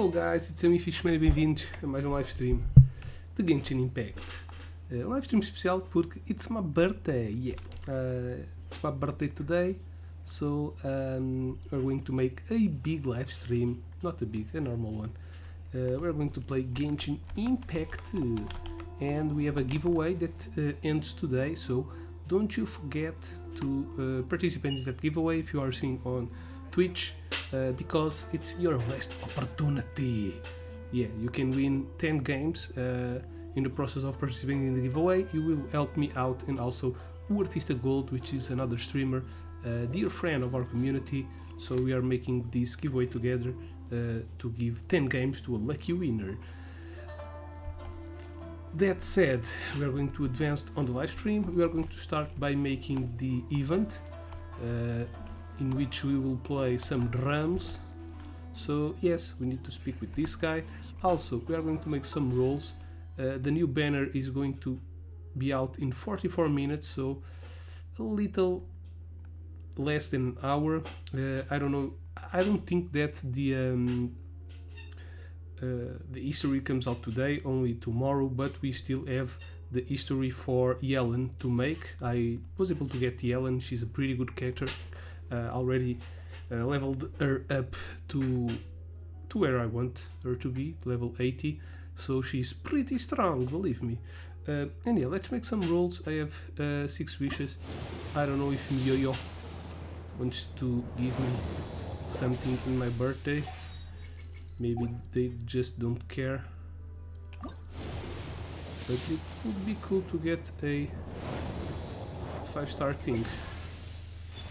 Hello guys, it's a Fishman e bem-vindos a mais um live stream de Genshin Impact. Live stream especial porque it's my birthday, it's my birthday today, so we're going to make a big live stream, not a big, a normal one. We're going to play Genshin Impact and we have a giveaway that ends today, so don't you forget to participate in that giveaway if you are seeing on Twitch, because it's your last opportunity. Yeah, you can win 10 games in the process of participating in the giveaway. You will help me out, and also Artista Gold, which is another streamer, dear friend of our community. So we are making this giveaway together to give 10 games to a lucky winner. That said, we are going to advance on the live stream. We are going to start by making the event, in which we will play some drums. So yes, we need to speak with this guy. Also, we are going to make some rolls. The new banner is going to be out in 44 minutes, so a little less than an hour. I don't know. I don't think that the history comes out today, only tomorrow, but we still have the history for Yelan to make. I was able to get Yelan. She's a pretty good character. Already leveled her up to where I want her to be, level 80, so she's pretty strong, believe me. And yeah, let's make some rolls. I have 6 wishes. I don't know if Yo-Yo wants to give me something in my birthday. Maybe they just don't care, but it would be cool to get a 5-star thing.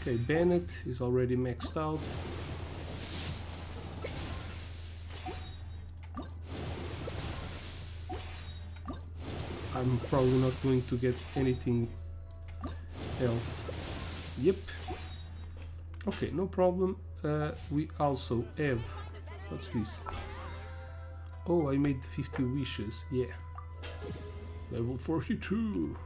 Okay, Bennett is already maxed out. I'm probably not going to get anything else. Yep. Okay, no problem. We also have... what's this? Oh, I made 50 wishes. Yeah. Level 42.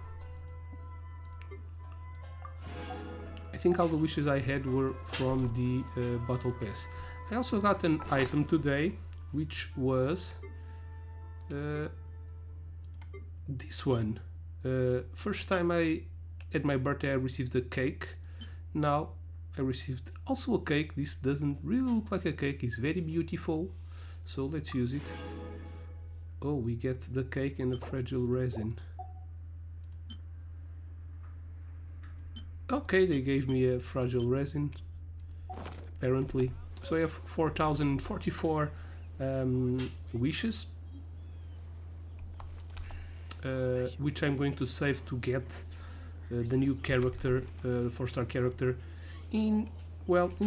I think all the wishes I had were from the battle pass. I also got an item today, which was this one. First time at my birthday I received a cake. Now I received also a cake. This doesn't really look like a cake, it's very beautiful, so let's use it. Oh, we get the cake and a fragile resin. Okay, they gave me a fragile resin, apparently. So I have 4044 wishes, which I'm going to save to get the new character, 4-star character, in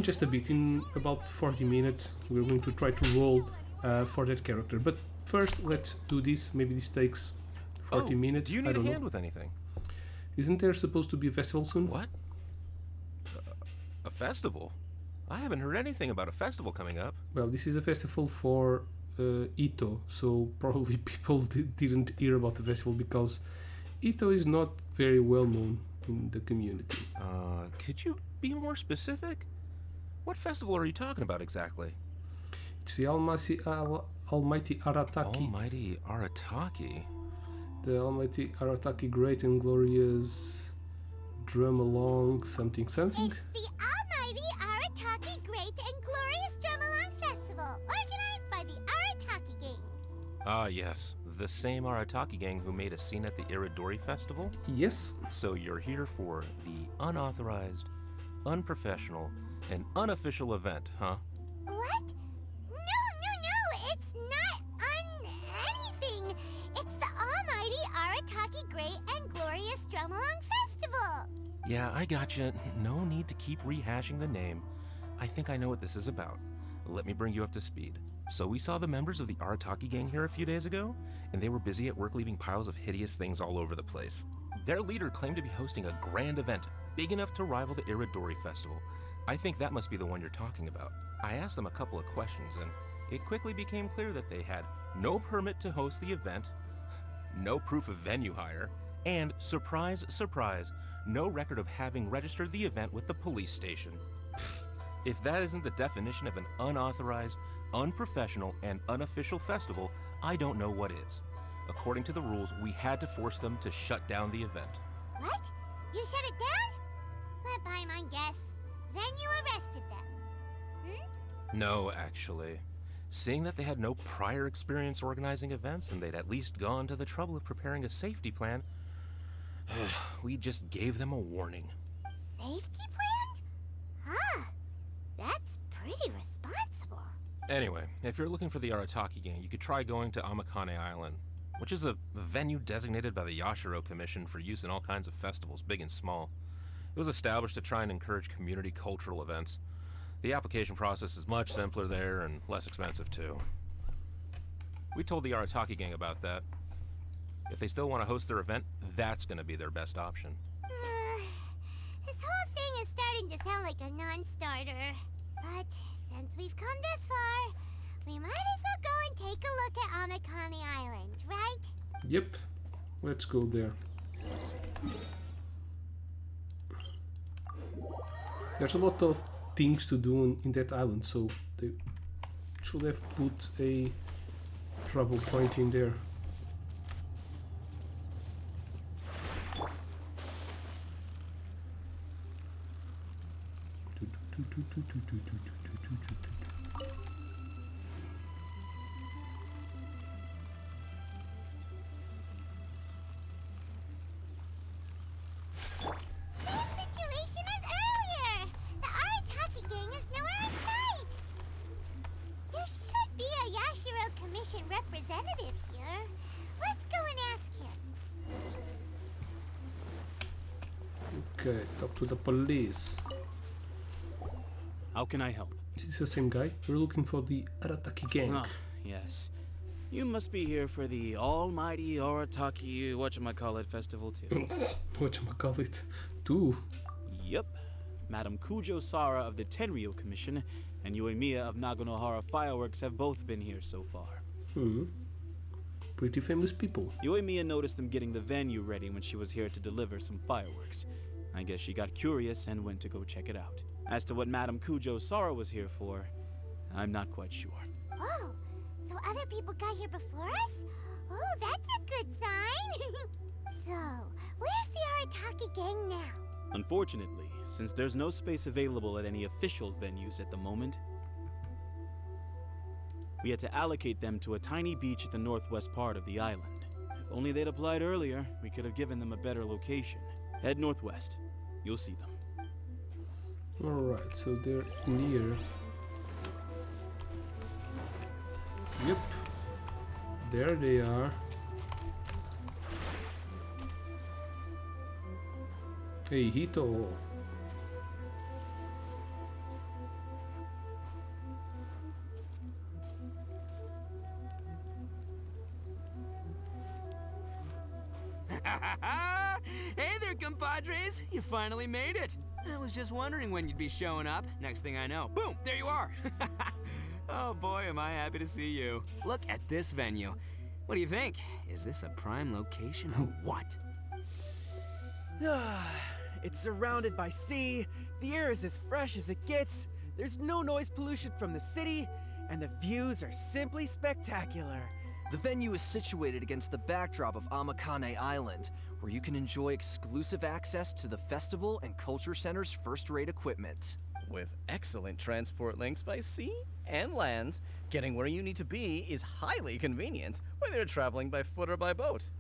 just a bit, in about 40 minutes. We're going to try to roll for that character. But first, let's do this. Maybe this takes 40 minutes. Do you need a hand with anything? Isn't there supposed to be a festival soon? What? A festival? I haven't heard anything about a festival coming up. Well, this is a festival for Itto, so probably people didn't hear about the festival because Itto is not very well known in the community. Could you be more specific? What festival are you talking about exactly? It's the Almighty Arataki. Almighty Arataki? The Almighty Arataki Great and Glorious Drum Along something. It's the Almighty Arataki Great and Glorious Drum Along Festival, organized by the Arataki Gang. Ah, yes. The same Arataki gang who made a scene at the Iridori Festival? Yes. So you're here for the unauthorized, unprofessional, and unofficial event, huh? What? No, it's not anything. It's the Almighty Arataki Great and Glorious Drum Along Festival. Yeah, I gotcha. No need to keep rehashing the name. I think I know what this is about. Let me bring you up to speed. So we saw the members of the Arataki gang here a few days ago, and they were busy at work leaving piles of hideous things all over the place. Their leader claimed to be hosting a grand event, big enough to rival the Iridori Festival. I think that must be the one you're talking about. I asked them a couple of questions, and it quickly became clear that they had no permit to host the event, no proof of venue hire, and, surprise, surprise, no record of having registered the event with the police station. If that isn't the definition of an unauthorized, unprofessional, and unofficial festival, I don't know what is. According to the rules, we had to force them to shut down the event. What? You shut it down? Let Paimon guess. Then you arrested them. No, actually. Seeing that they had no prior experience organizing events and they'd at least gone to the trouble of preparing a safety plan, we just gave them a warning. Safety plan? Huh. That's pretty responsible. Anyway, if you're looking for the Arataki gang, you could try going to Amakane Island, which is a venue designated by the Yashiro Commission for use in all kinds of festivals, big and small. It was established to try and encourage community cultural events. The application process is much simpler there and less expensive too. We told the Arataki gang about that. If they still want to host their event, that's going to be their best option. This whole thing is starting to sound like a non-starter. But since we've come this far, we might as well go and take a look at Amakane Island, right? Yep. Let's go there. There's a lot of things to do in that island, so they should have put a travel point in there. Representative here. Let's go and ask him. Okay, talk to the police. How can I help? Is this the same guy? We're looking for the Arataki gang. Ah, yes. You must be here for the almighty Arataki whatchamacallit festival too. Whatchamacallit? Too? Yep. Madam Kujo Sara of the Tenryo Commission and Uemiya of Naganohara Fireworks have both been here so far. Pretty famous people. Uemiya noticed them getting the venue ready when she was here to deliver some fireworks. I guess she got curious and went to go check it out. As to what Madam Kujo Sara was here for, I'm not quite sure. Oh, so other people got here before us? Oh, that's a good sign. So, where's the Arataki gang now? Unfortunately, since there's no space available at any official venues at the moment, we had to allocate them to a tiny beach at the northwest part of the island. If only they'd applied earlier, we could have given them a better location. Head northwest. You'll see them. Alright, so they're near. Yep. There they are. Hey, Itto. Hey there, compadres! You finally made it! I was just wondering when you'd be showing up. Next thing I know, boom, there you are! Oh boy, am I happy to see you. Look at this venue. What do you think? Is this a prime location or what? It's surrounded by sea, the air is as fresh as it gets, there's no noise pollution from the city, and the views are simply spectacular. The venue is situated against the backdrop of Amakane Island, where you can enjoy exclusive access to the festival and culture center's first-rate equipment. With excellent transport links by sea and land, getting where you need to be is highly convenient, whether you're traveling by foot or by boat.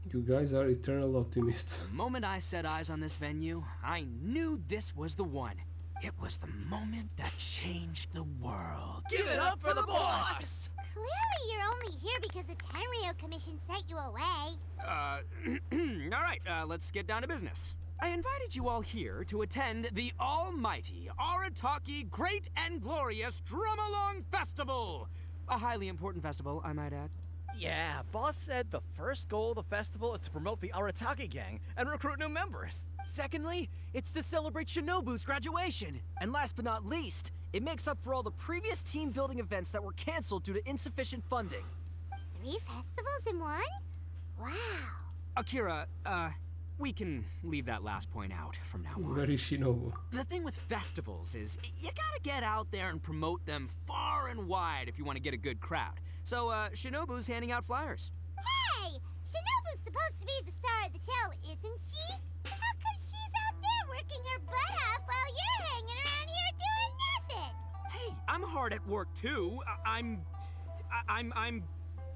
You guys are eternal optimists. The moment I set eyes on this venue, I knew this was the one. It was the moment that changed the world. Give it up for the boss! Clearly you're only here because the Tenryo Commission sent you away. All right, let's get down to business. I invited you all here to attend the almighty Arataki Great and Glorious Drum-Along Festival! A highly important festival, I might add. Yeah, boss said the first goal of the festival is to promote the Arataki gang and recruit new members. Secondly, it's to celebrate Shinobu's graduation. And last but not least, it makes up for all the previous team-building events that were canceled due to insufficient funding. 3 festivals in one? Wow. Akira, we can leave that last point out from now on. Very Shinobu. The thing with festivals is you gotta get out there and promote them far and wide if you want to get a good crowd. So, Shinobu's handing out flyers. Hey! Shinobu's supposed to be the star of the show, isn't she? How come she's out there working her butt off while you're hanging around here doing nothing? Hey, I'm hard at work too. I'm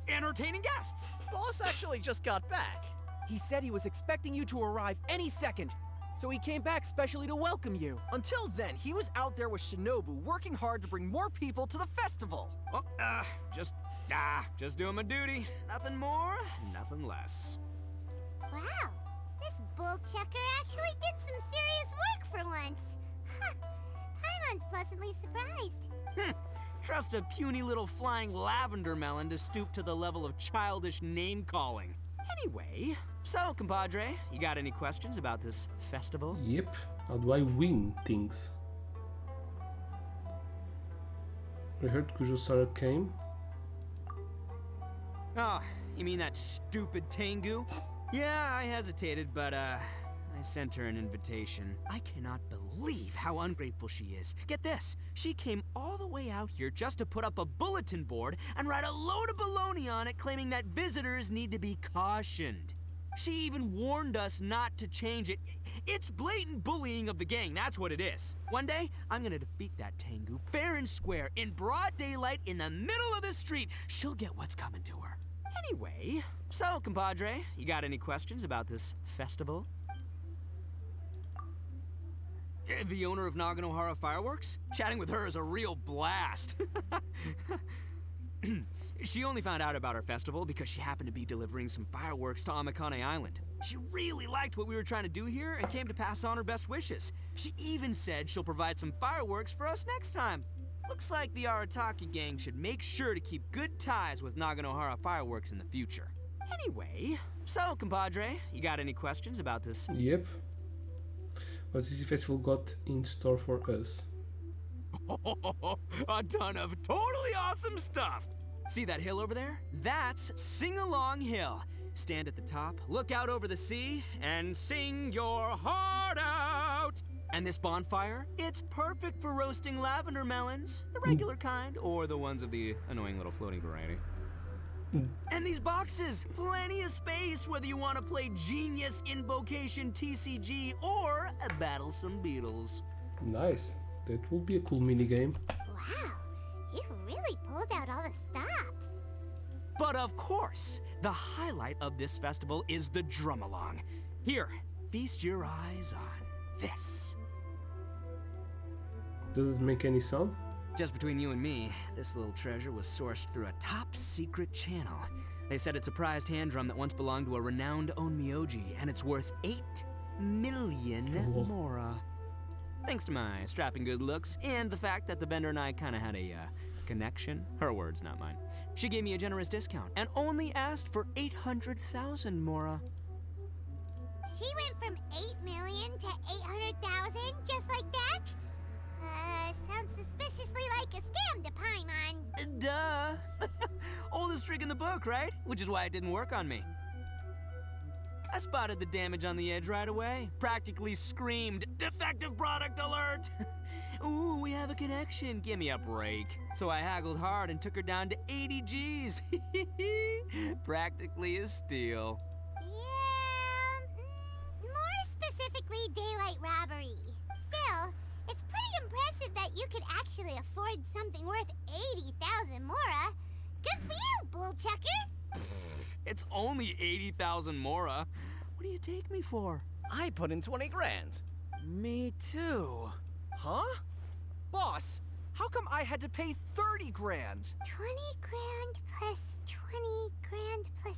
entertaining guests. Boss actually just got back. He said he was expecting you to arrive any second, so he came back specially to welcome you. Until then, he was out there with Shinobu working hard to bring more people to the festival. Well, just doing my duty. Nothing more, nothing less. Wow, this bull chucker actually did some serious work for once. Huh, Paimon's pleasantly surprised. Trust a puny little flying lavender melon to stoop to the level of childish name-calling. Anyway, so, compadre, you got any questions about this festival? Yep. How do I win things? I heard Kujo-Sara came. Oh, you mean that stupid Tengu? Yeah, I hesitated, but, I sent her an invitation. I cannot believe how ungrateful she is. Get this, she came all the way out here just to put up a bulletin board and write a load of baloney on it claiming that visitors need to be cautioned. She even warned us not to change it. It's blatant bullying of the gang, that's what it is. One day, I'm gonna defeat that Tengu fair and square in broad daylight in the middle of the street. She'll get what's coming to her. Anyway, so, compadre, you got any questions about this festival? The owner of Naganohara Fireworks? Chatting with her is a real blast. She only found out about our festival because she happened to be delivering some fireworks to Amakane Island. She really liked what we were trying to do here and came to pass on her best wishes. She even said she'll provide some fireworks for us next time. Looks like the Arataki gang should make sure to keep good ties with Naganohara Fireworks in the future. Anyway, so, compadre, you got any questions about this? Yep. What's this festival got in store for us? A ton of totally awesome stuff! See that hill over there? That's Sing Along Hill. Stand at the top, look out over the sea, and sing your heart out! And this bonfire? It's perfect for roasting lavender melons, the regular kind, or the ones of the annoying little floating variety. And these boxes! Plenty of space whether you want to play Genius Invocation TCG or battle some beetles. Nice. That would be a cool minigame. Wow, you really pulled out all the stops. But of course, the highlight of this festival is the drum-along. Here, feast your eyes on this. Does it make any sound? Just between you and me, this little treasure was sourced through a top-secret channel. They said it's a prized hand drum that once belonged to a renowned onmyoji, and it's worth 8 million Whoa. mora. Thanks to my strapping good looks and the fact that the vendor and I kind of had a connection. Her words, not mine. She gave me a generous discount and only asked for 800,000 mora. She went from 8 million to 800,000 just like that? Sounds suspiciously like a scam to Paimon. Duh. Oldest trick in the book, right? Which is why it didn't work on me. I spotted the damage on the edge right away. Practically screamed, "Defective product alert!" Ooh, we have a connection. Give me a break. So I haggled hard and took her down to 80 G's. Practically a steal. Yeah, more specifically daylight robbery. Still, it's pretty impressive that you could actually afford something worth 80,000 mora. Good for you, bull chucker. It's only 80,000 mora. What do you take me for? I put in 20 grand. Me too. Huh? Boss, how come I had to pay 30 grand? 20 grand plus 20 grand plus...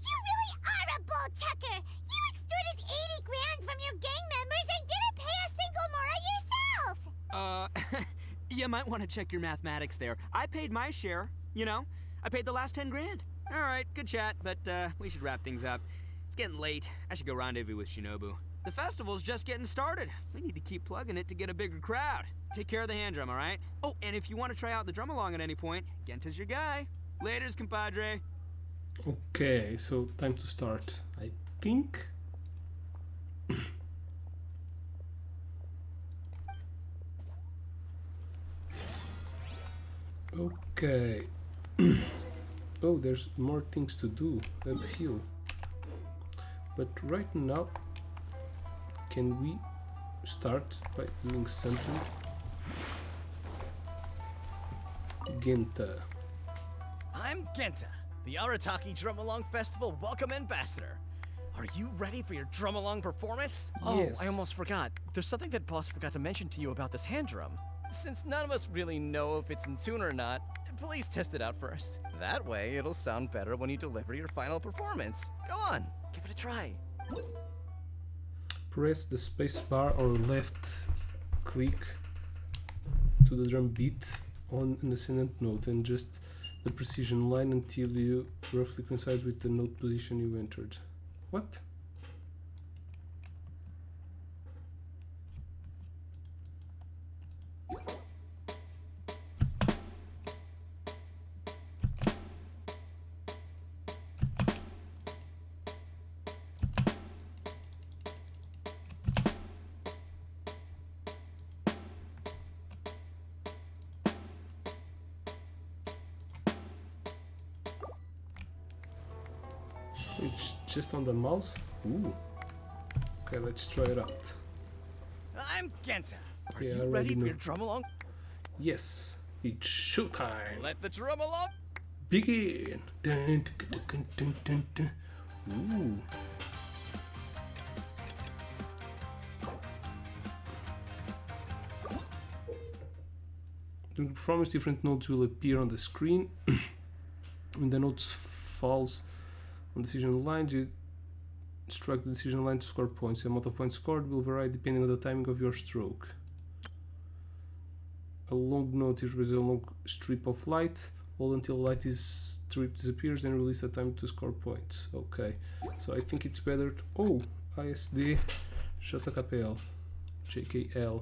you really are a bull chucker! You extorted 80 grand from your gang members and didn't pay a single mora yourself! You might want to check your mathematics there. I paid my share, you know? I paid the last 10 grand. All right, good chat, but we should wrap things up. It's getting late. I should go rendezvous with Shinobu. The festival's just getting started. We need to keep plugging it to get a bigger crowd. Take care of the hand drum, all right? Oh, and if you want to try out the drum along at any point, Genta's your guy. Laters, compadre. Okay, so time to start. I think. Okay. Oh, there's more things to do uphill. But right now, can we start by doing something? Genta. I'm Genta, the Arataki Drum Along Festival Welcome Ambassador. Are you ready for your drum along performance? Yes. Oh, I almost forgot. There's something that Boss forgot to mention to you about this hand drum. Since none of us really know if it's in tune or not, please test it out first. That way, it'll sound better when you deliver your final performance. Go on, give it a try. Press the space bar or left click to the drum beat on an ascendant note and just the precision line until you roughly coincide with the note position you entered. What? It's just on the mouse? Ooh. Okay, let's try it out. I'm Genta. Are Yeah, I you already ready for know. your drum along? Yes, it's showtime. Let the drum along. Begin. Dun, dun, dun, dun, dun, dun. Ooh. During the performance, different notes will appear on the screen. When the notes falls on decision lines, you strike the decision line to score points. The amount of points scored will vary depending on the timing of your stroke. A long note is a long strip of light. Hold until light strip disappears and release the time to score points. Okay, so I think it's better to... Oh! ISD JKL JKL.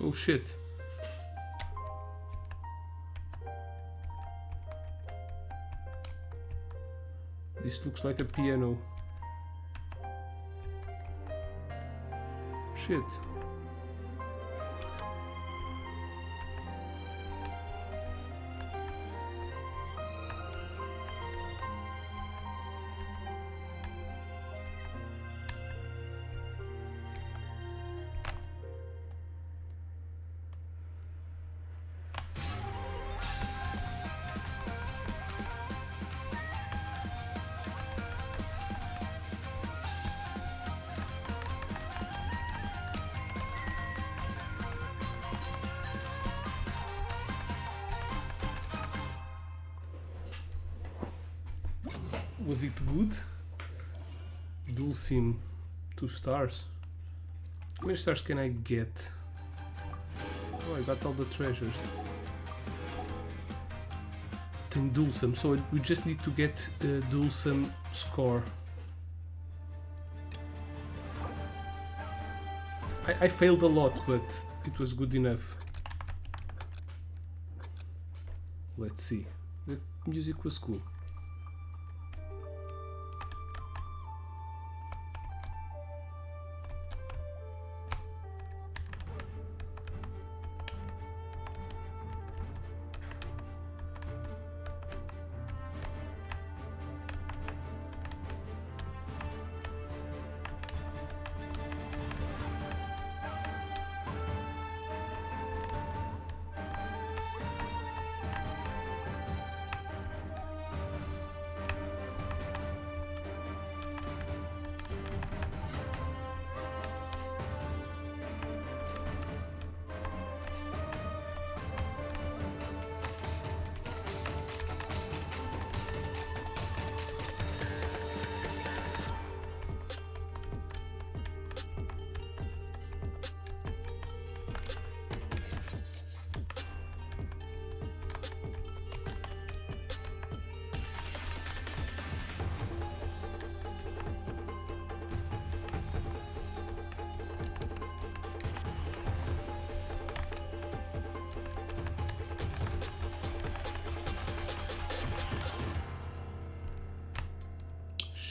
Oh shit. This looks like a piano. Shit. Was it good? Dulcim, 2 stars. How many stars can I get? Oh, I got all the treasures. Tem Dulcim, so we just need to get the Dulcim score. I failed a lot, but it was good enough. Let's see. The music was cool.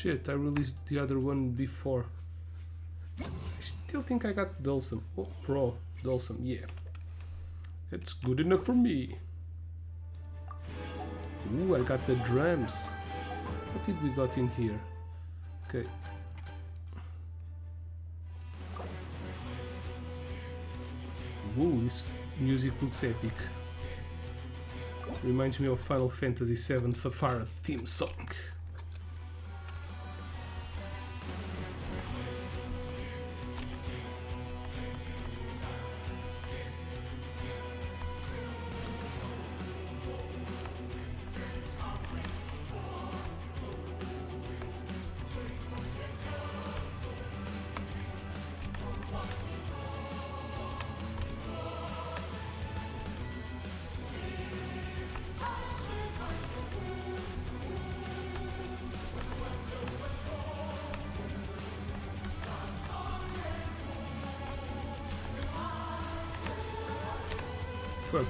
shit, I released the other one before. I still think I got Dulcim. Oh, Pro Dulcim, yeah. It's good enough for me. Ooh, I got the drums. What did we got in here? Okay. Ooh, this music looks epic. Reminds me of Final Fantasy VII Sapphire theme song. Fuck.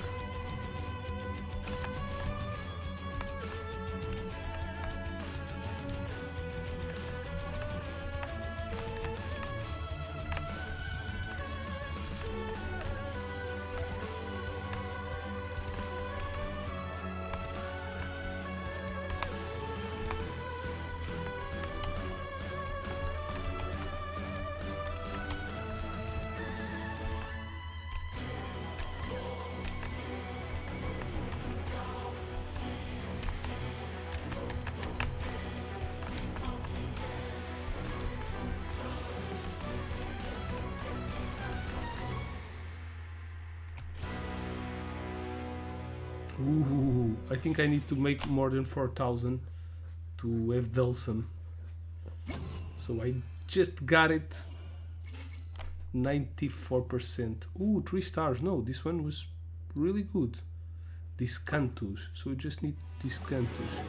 Ooh, I think I need to make more than 4,000 to have Dulcim. So I just got it. 94%. Ooh, 3 stars. No, this one was really good. Discantus. So we just need Discantus.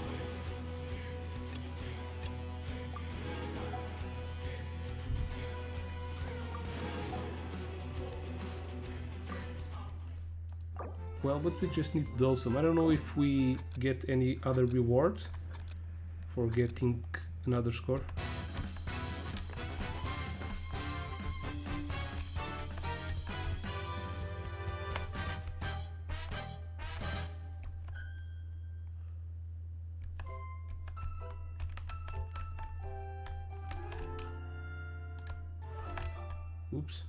Well, but we just need Dulcim. I don't know if we get any other rewards for getting another score. Oops.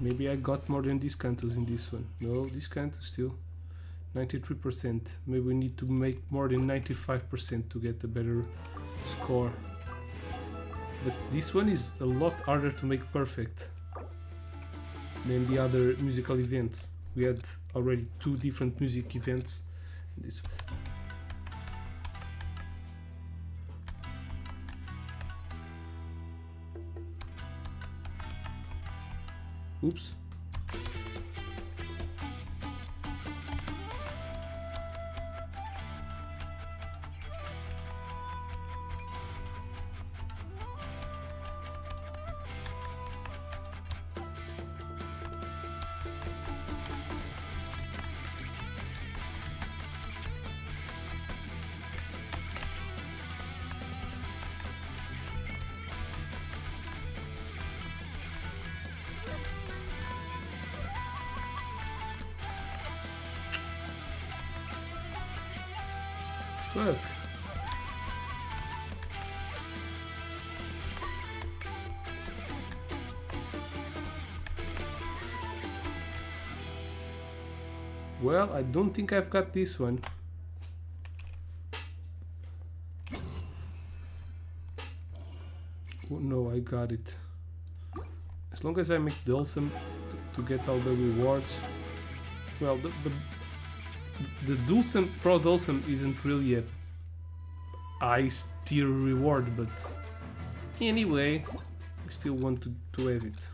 Maybe I got more than Discantus in this one. No, Discantus still 93%. Maybe we need to make more than 95% to get a better score. But this one is a lot harder to make perfect than the other musical events. We had already 2 different music events. This Oops. Fuck. Well, I don't think I've got this one. Oh, no, I got it. As long as I make Dulcim to get all the rewards. Well, the Dulcim, Pro Dulcim isn't really a ice tier reward, but anyway, we still want to have it.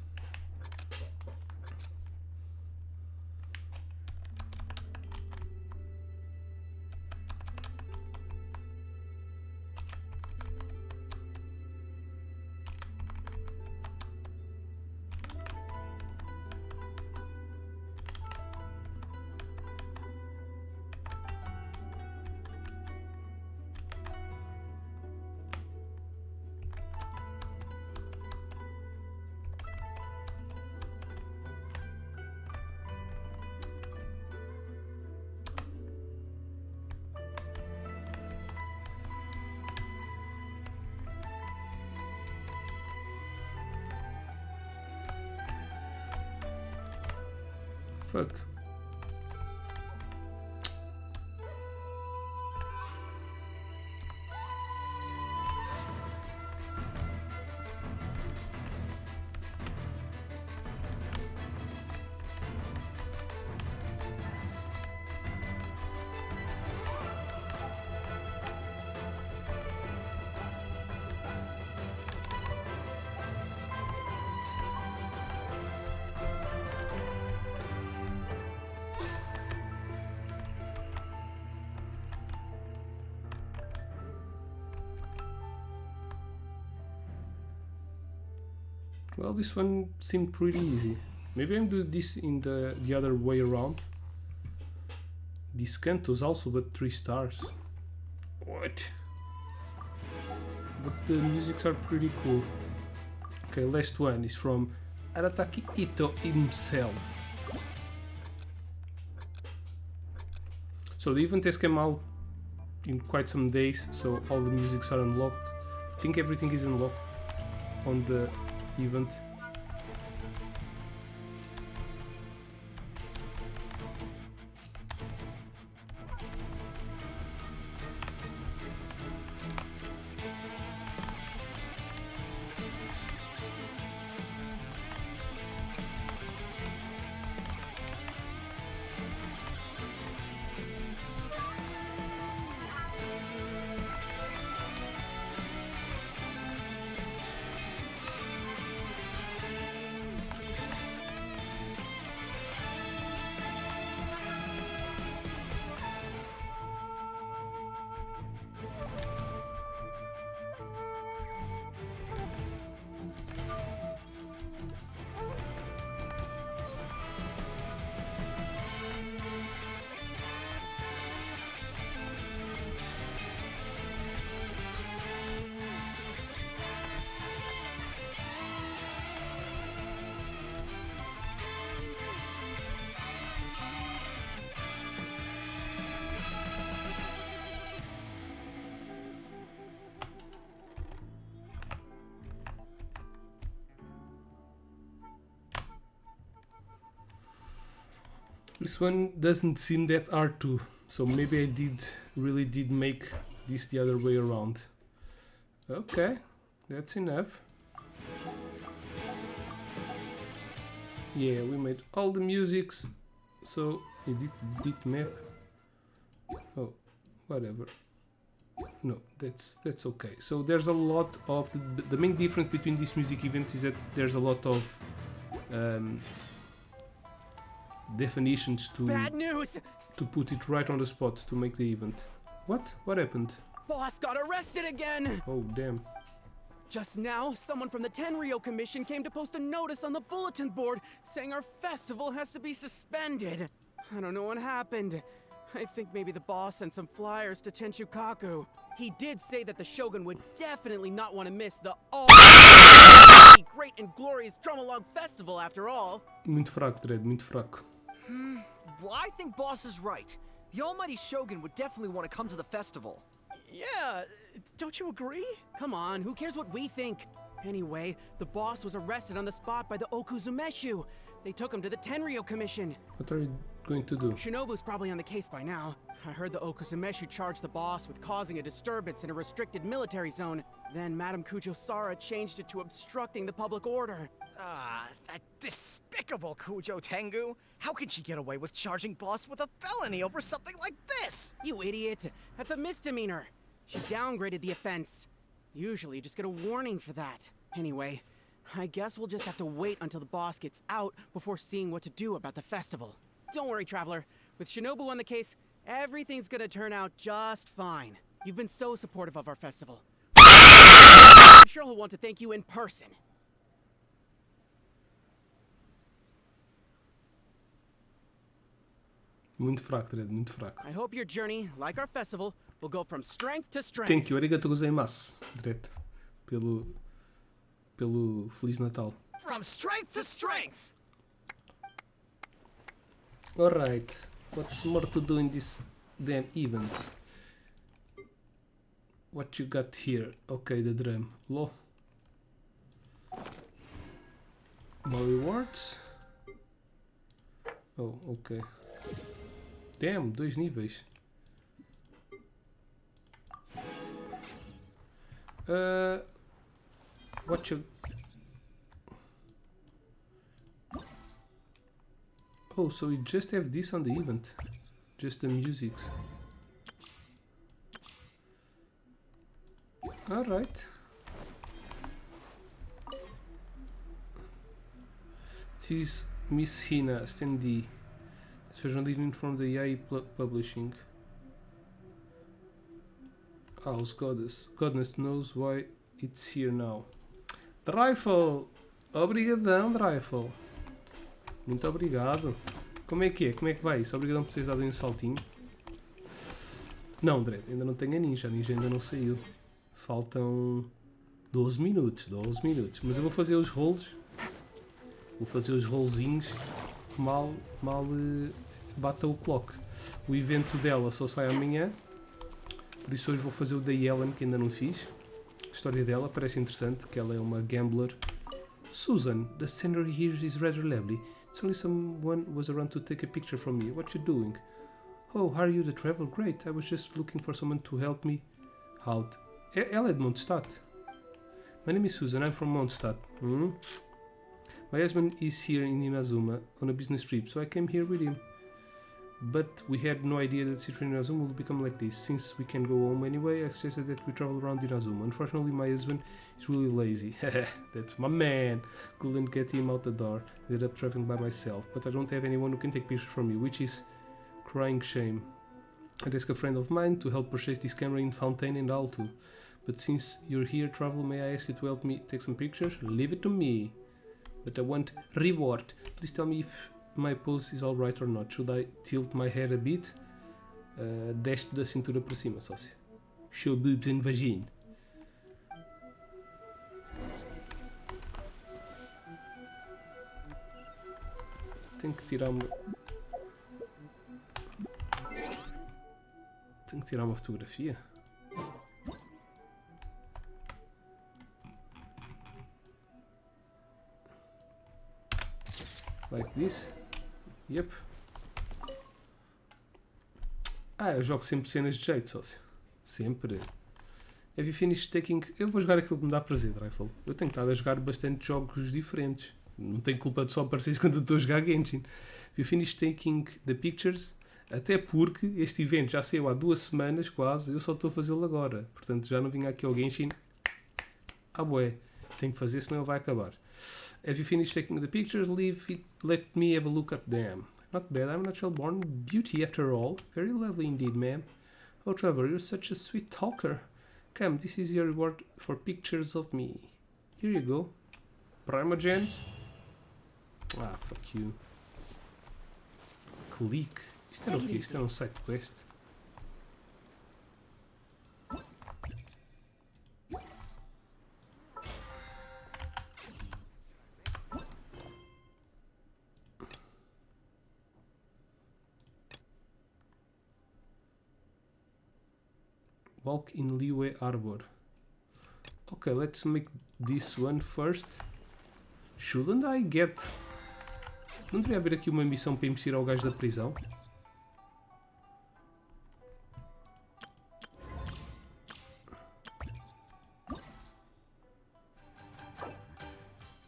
Fuck. Well, this one seemed pretty easy. Maybe I'm doing this in the other way around. These cantos also, but 3 stars. What? But the musics are pretty cool. Okay, last one is from Arataki Itto himself. So the event has come out in quite some days, so all the musics are unlocked. I think everything is unlocked on the event. This one doesn't seem that hard too, so maybe I really did make this the other way around. Okay, that's enough. Yeah, we made all the musics, so edit bitmap. Oh, whatever. No, that's okay. So there's a lot of the main difference between this music event is that there's a lot of definitions Bad news! to put it right on the spot to make the event. What? What happened? Boss got arrested again! Oh, damn. Just now, someone from the Tenryou Commission came to post a notice on the bulletin board saying our festival has to be suspended. I don't know what happened. I think maybe the boss sent some flyers to Tenshukaku. He did say that the Shogun would definitely not want to miss the great and glorious Drumalong Festival after all. Muito fraco, Dredd, muito fraco. Well, I think Boss is right. The almighty Shogun would definitely want to come to the festival. Yeah, don't you agree? Come on, who cares what we think? Anyway, the boss was arrested on the spot by the Okuzumeshu. They took him to the Tenryo Commission. What are you going to do? Shinobu's probably on the case by now. I heard the Okuzumeshu charged the boss with causing a disturbance in a restricted military zone. Then Madame Kujo-Sara changed it to obstructing the public order. Ah, that despicable Kujo Tengu! How can she get away with charging boss with a felony over something like this? You idiot! That's a misdemeanor. She downgraded the offense. Usually you just get a warning for that. Anyway, I guess we'll just have to wait until the boss gets out before seeing what to do about the festival. Don't worry, Traveler. With Shinobu on the case, everything's gonna turn out just fine. You've been so supportive of our festival. I'm sure he'll want to thank you in person. Muito fraco, Dredd, muito fraco. I hope your journey, like our festival, will go from strength to strength. Thank you, arigato gozaimasu, Dredd. Pelo Feliz Natal. From strength to strength! Alright, what's more to do in this damn event? What you got here? Okay, the drum. Low. More rewards. Oh, ok. Damn, 2 níveis. What you... Oh, so we just have this on the event. Just the musics. Alright. This is Miss Hina, standee. This version leading from the AI Publishing. House Goddess. Goddess knows why it's here now. Rifle! Obrigadão, Rifle. Muito obrigado. Como é que é? Como é que vai isso? Obrigadão por teres dado um saltinho. Não, Dredd, ainda não tenho a ninja. A ninja ainda não saiu. Faltam 12 minutos. 12 minutos. Mas eu vou fazer os rolos. Vou fazer os rolzinhos. Mal bata o clock. O evento dela só sai amanhã. Por isso hoje vou fazer o da Yelan, que ainda não fiz. A história dela parece interessante, que ela é uma gambler. Susan, the scenery here is rather lovely. It's only someone was around to take a picture from me. What you doing? Oh, are you the travel? Great, I was just looking for someone to help me out. Ela é de Mondstadt. My name is Susan, I'm from Mondstadt. My husband is here in Inazuma on a business trip, so I came here with him. But we had no idea that City in Inazuma would become like this. Since we can go home anyway, I suggested that we travel around Inazuma. Unfortunately, my husband is really lazy. That's my man. Couldn't get him out the door. Ended up traveling by myself. But I don't have anyone who can take pictures from me, which is crying shame. I'd ask a friend of mine to help purchase this camera in Fontaine and Alto. But since you're here, Travel, may I ask you to help me take some pictures? Leave it to me. But I want reward. Please tell me if my pose is alright or not. Should I tilt my head a bit? Deste da cintura para cima, sócio. Show boobs and vagina. Tenho que tirar uma... Tenho que tirar uma fotografia? Like this? Yep. Eu jogo sempre cenas de jeito, sócio. Sempre. Have you finished taking... Eu vou jogar aquilo que me dá prazer, Rifle. Eu tenho estado a jogar bastante jogos diferentes. Não tenho culpa de só aparecer quando eu estou a jogar Genshin. Have you finished taking the pictures? Até porque este evento já saiu há 2 semanas quase. Eu só estou a fazê-lo agora. Portanto, já não vim aqui ao Genshin. Bué. Tenho que fazer, senão ele vai acabar. Have you finished taking the pictures? Let me have a look at them. Not bad, I'm a natural born beauty after all. Very lovely indeed, ma'am. Oh, Trevor, you're such a sweet talker. Come, this is your reward for pictures of me. Here you go. Primogens. Fuck you. Click. Isto era o quê? Isto era um side quest. Walk in Liyue Harbor. Okay, let's make this one first. Shouldn't I get... Não deveria haver aqui uma missão para irmos tirar o gajo da prisão?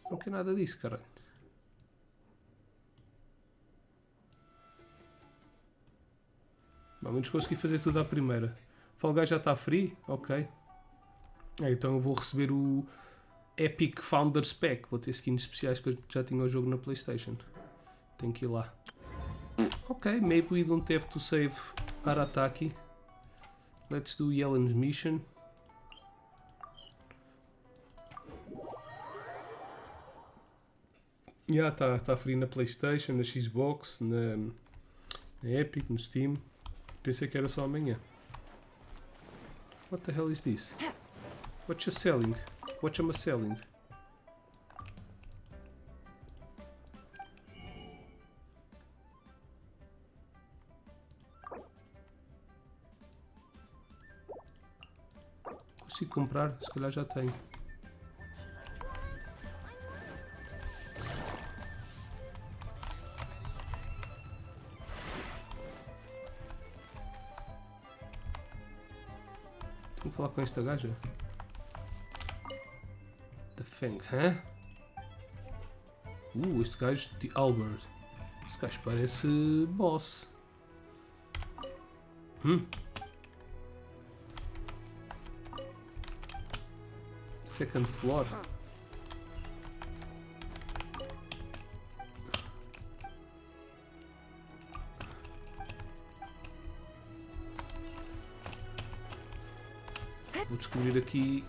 Não quer nada disso, caralho. Vamos conseguir fazer tudo à primeira. Fall Guys já está free? Ok. Então eu vou receber o Epic Founders Pack. Vou ter skins especiais que eu já tinha o jogo na PlayStation. Tenho que ir lá. Ok, maybe we don't have to save Arataki. Let's do Yelan's mission. Já está free na PlayStation, na Xbox, na Epic, no Steam. Pensei que era só amanhã. What the hell is this? What you selling? What am I selling? Consigo comprar? Se calhar já tenho. Vou falar com esta gaja. The Fang, hã? Este gajo de Albert. Este gajo parece boss. Second floor. Vou descobrir aqui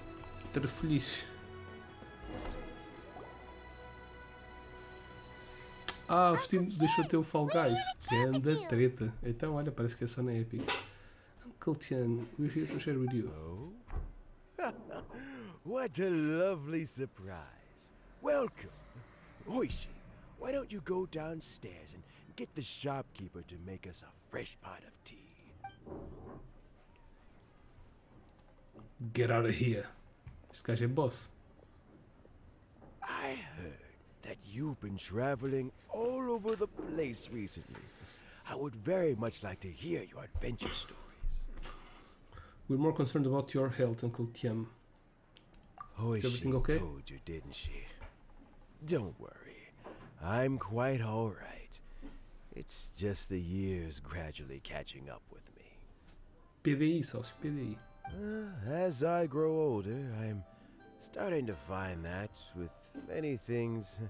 trafolhices. O Steam deixou ter o Fall Guys. Grande treta. Então, olha, parece que é só na Epic. Uncle Tian, we're here to share with you. What a lovely surprise. Welcome. Oishi, why don't you go downstairs and get the shopkeeper to make us a fresh pot of tea? Get out of here. Este gajo é boss. I heard that you've been traveling all over the place recently. I would very much like to hear your adventure stories. We're more concerned about your health, Uncle Tiam. Is everything okay? Told you, didn't she? Don't worry. I'm quite all right. It's just the years gradually catching up with me. PDI, sócio, PDI. As I grow older, I'm starting to find that with many things,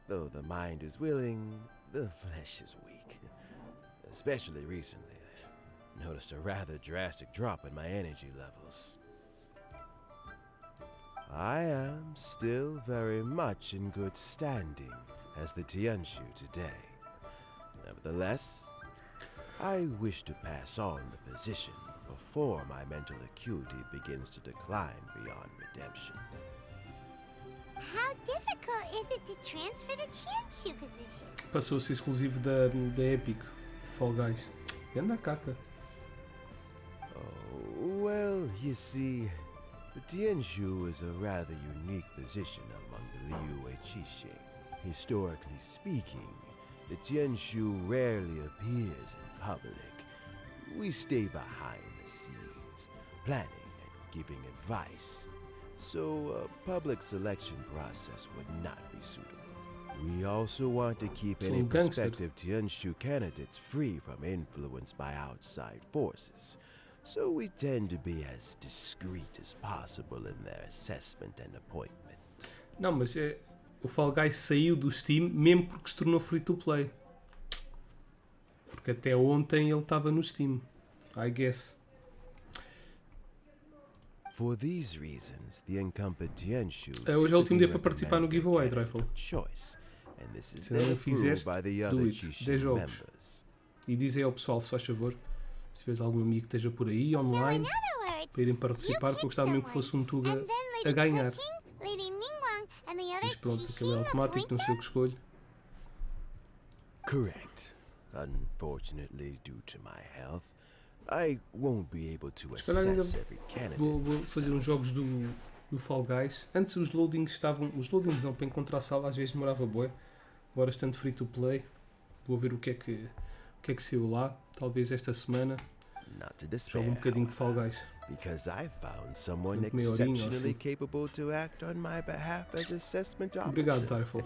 though the mind is willing, the flesh is weak. Especially recently, I've noticed a rather drastic drop in my energy levels. I am still very much in good standing as the Tianshu today. Nevertheless, I wish to pass on the position before my mental acuity begins to decline beyond redemption. How difficult is it to transfer the Tianshu position? Passou a ser exclusivo da Epic. Fall Guys. Anda a caca. Oh, well, you see, the Tianshu is a rather unique position among the Liyue Qixing. Historically speaking, the Tianshu rarely appears in public. We stay behind the scenes, planning and giving advice, so a public selection process would not be suitable. We also want to keep any prospective Tianshu candidates free from influence by outside forces, so we tend to be as discreet as possible in their assessment and appointment. Não, mas o Fall Guys saiu do Steam mesmo porque se tornou free to play. Porque até ontem ele estava no Steam, I guess. For these reasons, the incumbent Tianshu hoje é o último dia para participar no giveaway, Dreyful. Se não o fizeste, do it. 10 jogos. E diz aí ao pessoal, se faz favor, se tiveres algum amigo que esteja por aí, online, para irem participar, porque eu gostava mesmo que fosse um Tuga a ganhar. Mas pronto, aquele é automático, não sei o que escolho. Correct. Unfortunately, due to my health, I won't be able to Se calhar ainda assess every candidate. vou fazer uns jogos do Fall Guys. Antes os loadings estavam... Os loadings não, para encontrar a sala às vezes demorava bué. Agora estando free to play. Vou ver o que é que saiu lá. Talvez esta semana Not to despair, jogue um bocadinho de Fall Guys. because I found someone Meia horinha ou exceptionally assim. capable to act on my behalf as assessment officer. Obrigado, Typhon,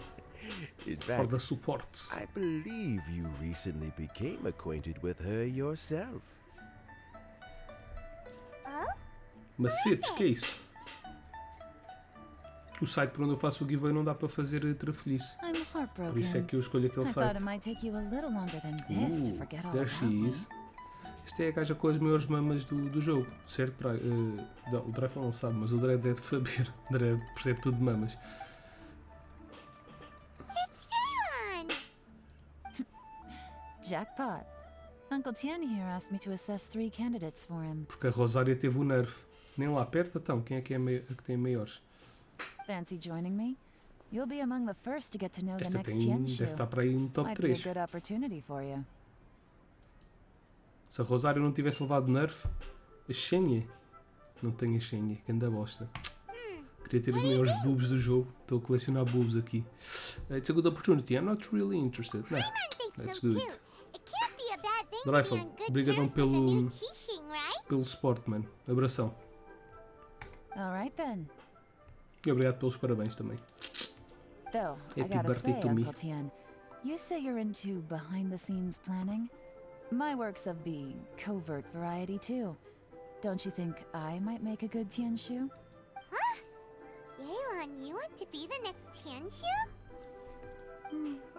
In for fact, the support. I believe you recently became acquainted with her yourself. Macetes, que é isso? O site por onde eu faço o giveaway não dá para fazer trafolhice. I'm heartbroken. Por isso é que eu escolho aquele I thought site. it might take you a little longer than this to forget all There about she me. is. Esta é a gaja com as maiores mamas do jogo, certo? O Dreyfus não sabe, mas o Dredd deve saber. O Dredd percebe tudo de mamas. It's Yelan! Jackpot. Uncle Tien here asked me to assess 3 candidates for him. Porque a Rosária teve o nerve. Nem lá perto, então. Quem é que, a que tem maiores? Fancy joining me? You'll be among the first to get to know the Esta next tem, Tianshu. deve estar para aí no top Might be a 3. good opportunity for you. Se a Rosário não tivesse levado nerve, a Xenha. Não tem a Xenha, que anda bosta. Queria ter os maiores boobs do jogo. Estou a colecionar boobs aqui. It's a good opportunity. I'm not really interested. No, let's do it. It can't be a bad thing Dreyfus, to be on good obrigadão terms with the new pelo, Qixing, right? pelo suporte, mano. Abração. Alright then. E obrigado pelos parabéns também. Though, I Happy gotta birthday say, to me. Uncle Tien, you say you're into behind-the-scenes planning? My work's of the covert variety too. Don't you think I might make a good Tianshu? Huh? Yelan, you want to be the next Tianshu?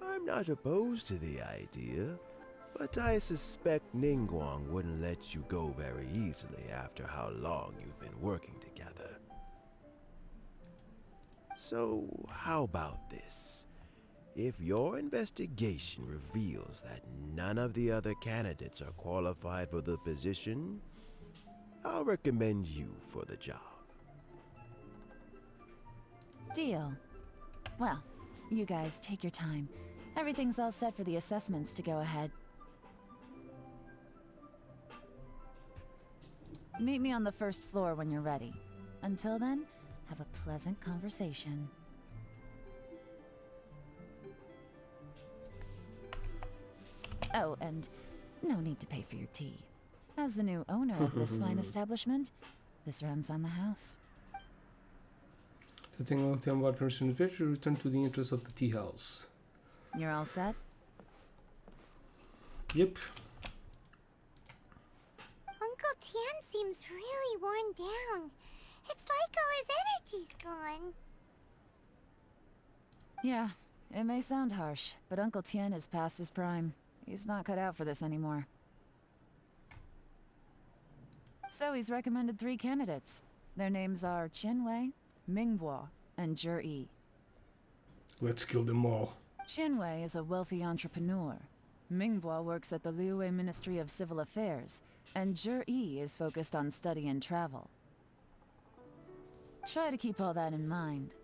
I'm not opposed to the idea, but I suspect Ningguang wouldn't let you go very easily after how long you've been working together. So, how about this? If your investigation reveals that none of the other candidates are qualified for the position, I'll recommend you for the job. Deal. Well, you guys take your time. Everything's all set for the assessments to go ahead. Meet me on the first floor when you're ready. Until then, have a pleasant conversation. Oh, and no need to pay for your tea. As the new owner of this fine establishment, this runs on the house. Setting a long-term partners in the future, return to the interests of the tea house. You're all set? Yep. Uncle Tien seems really worn down. It's like all his energy's gone. Yeah, it may sound harsh, but Uncle Tien is past his prime. He's not cut out for this anymore. So he's recommended 3 candidates. Their names are Qinwei, Mingbo, and Zhi. Let's kill them all. Qinwei is a wealthy entrepreneur. Mingbo works at the Liyue Ministry of Civil Affairs, and Zhi is focused on study and travel. Try to keep all that in mind.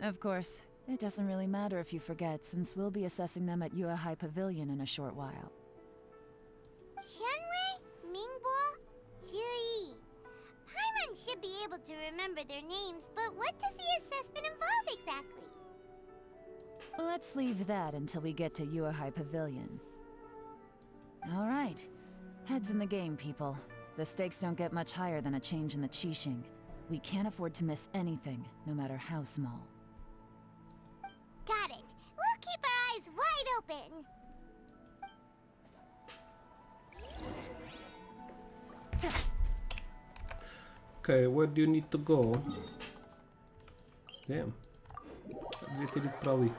Of course, it doesn't really matter if you forget, since we'll be assessing them at Yuehai Pavilion in a short while. Qianwei, Mingbo, Zhi. Paimon should be able to remember their names, but what does the assessment involve exactly? Let's leave that until we get to Yuehai Pavilion. All right. Heads in the game, people. The stakes don't get much higher than a change in the Qixing. We can't afford to miss anything, no matter how small. Got it. We'll keep our eyes wide open. Okay, where do you need to go? Damn. Devia ter ido para ali.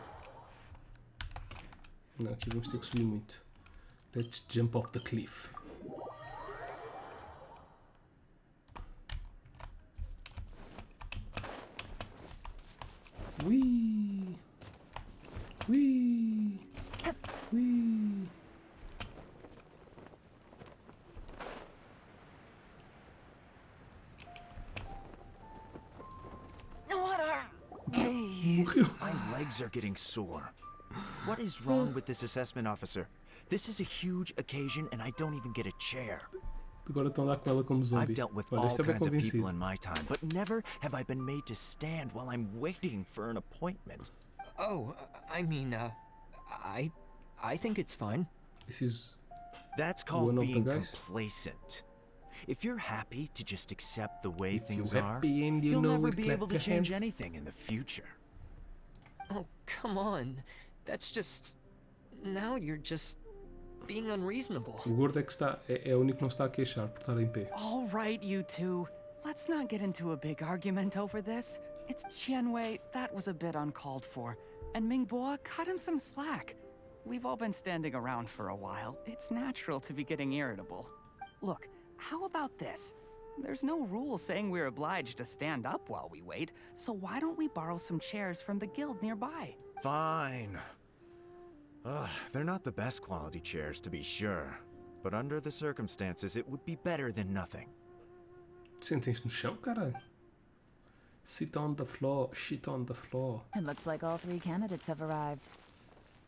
Não, aqui vamos ter que subir muito. Let's jump off the cliff. Whee! Whee! Whee! Morreu. My legs are getting sore. What is wrong with this assessment officer? This is a huge occasion and I don't even get a chair. Agora estão a dar com ela como I've zombie. dealt with Olha, all esta é bem kinds of people convencido. in my time, but never have I been made to stand while I'm waiting for an appointment. Oh, I mean, I think it's fine. This is That's one called of the being guys. complacent. If you're happy to just accept the way If things you're are, happy and you you'll know never it, be clap able to your change hands. anything in the future. Oh, come on. That's just... Now you're just being unreasonable. O gordo é que está, é o único que não está a queixar por estar em pé. All right, you two. Let's not get into a big argument over this. It's Qianwei, that was a bit uncalled for. And Mingboa, cut him some slack. We've all been standing around for a while. It's natural to be getting irritable. Look, how about this? There's no rule saying we're obliged to stand up while we wait, so why don't we borrow some chairs from the guild nearby? Fine. They're not the best quality chairs, to be sure. But under the circumstances, it would be better than nothing. Sentem-se no chão, caralho. Sit on the floor, shit on the floor. It looks like all 3 candidates have arrived.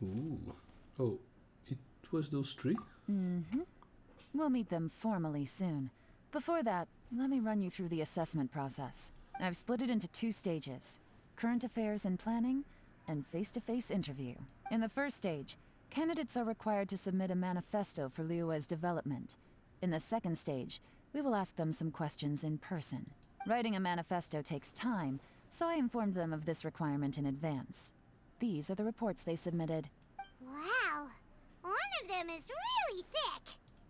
Ooh. Oh, it was those 3? Mm-hmm. We'll meet them formally soon. Before that, let me run you through the assessment process. I've split it into 2 stages: current affairs and planning, and face-to-face interview. In the first stage, candidates are required to submit a manifesto for Liyue's development. In the second stage, we will ask them some questions in person. Writing a manifesto takes time, so I informed them of this requirement in advance. These are the reports they submitted. Wow, one of them is really thick.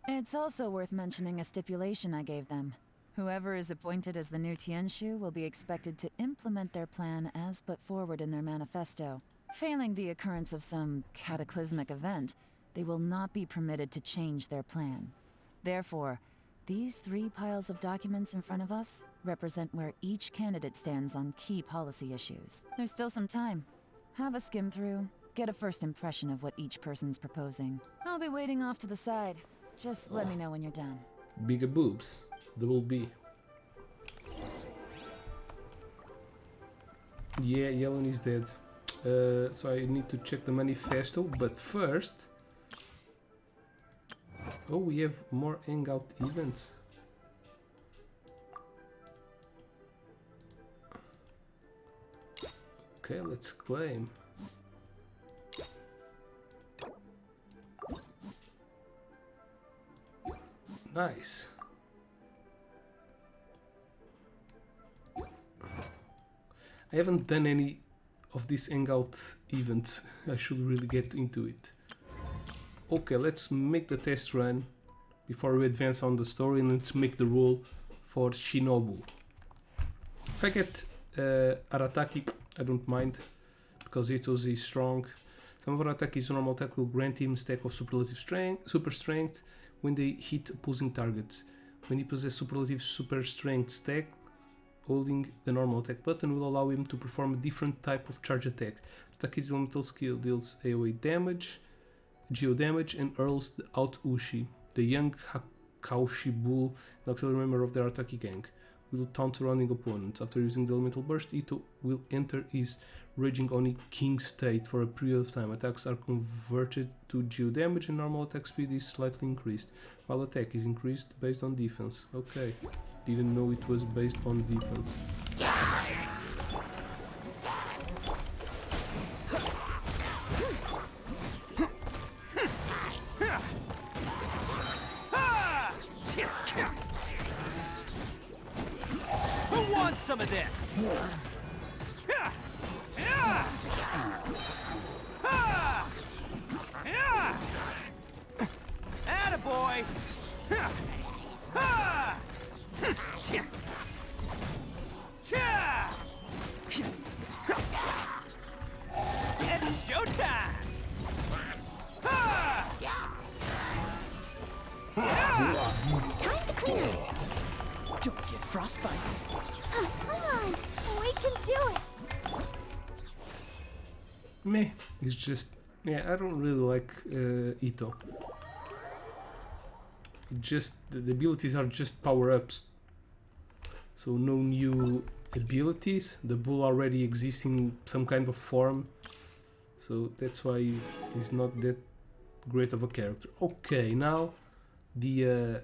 It's also worth mentioning a stipulation I gave them. Whoever is appointed as the new Tianshu will be expected to implement their plan as put forward in their manifesto. Failing the occurrence of some cataclysmic event, they will not be permitted to change their plan. Therefore, these 3 piles of documents in front of us represent where each candidate stands on key policy issues. There's still some time. Have a skim through, get a first impression of what each person's proposing. I'll be waiting off to the side. Just let me know when you're done. Bigger boobs. Double B. Yeah, Yelan is dead. So I need to check the manifesto, but first... Oh, we have more hangout events. Okay, let's claim. Nice. I haven't done any of these hangout events. I should really get into it. Okay, let's make the test run before we advance on the story, and let's make the roll for Shinobu. If I get Arataki, I don't mind, because Itto's is strong. Some of Arataki's normal attack will grant him a stack of super strength when they hit opposing targets. When he possesses superlative super strength stack, holding the normal attack button will allow him to perform a different type of charge attack. Arataki's elemental skill deals AoE damage, geo damage, and hurls out Ushi, the young Hakaushi bull, an auxiliary member of the Arataki gang. Will taunt surrounding opponents. After using the elemental burst, Itto will enter his Raging Oni King state for a period of time. Attacks are converted to geo damage and normal attack speed is slightly increased, while attack is increased based on defense. Okay, didn't know it was based on defense. Who wants some of this? Attaboy! It's showtime! Time to clear. Don't get frostbite. Come on, we can do it. Meh, it's just... yeah, I don't really like Itto. Just the abilities are just power-ups. So no new abilities. The bull already exists in some kind of form. So that's why he's not that great of a character. Okay, now the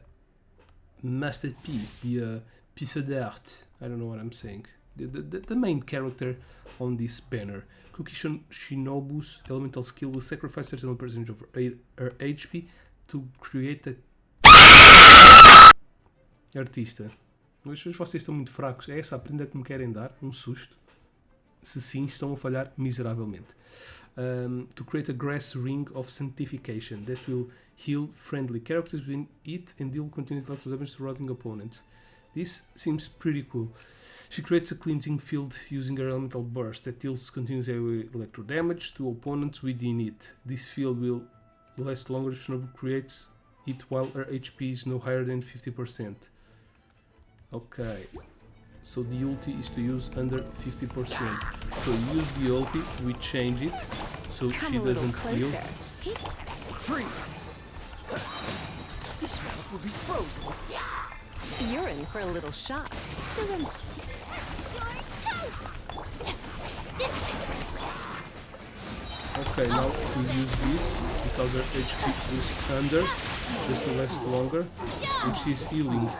masterpiece, the piece of art. I don't know what I'm saying. The main character on this banner. Cookie Shinobu's elemental skill will sacrifice certain percentage of her HP to create a artista. Mas vocês estão muito fracos. É essa a prenda que me querem dar? Um susto? Se sim, estão a falhar miseravelmente. To create a grass ring of sanctification that will heal friendly characters within it and deal continuous electro damage to rotting opponents. This seems pretty cool. She creates a cleansing field using her elemental burst that deals continuous electro damage to opponents within it. This field will last longer if Shinobu creates it while her HP is no higher than 50%. Okay. So the ulti is to use under 50%. So use the ulti, we change it so she doesn't heal. Freeze! This mouth will be frozen. You're in for a little shock. Okay, now we use this because her HP is under, just to last longer, and she's healing.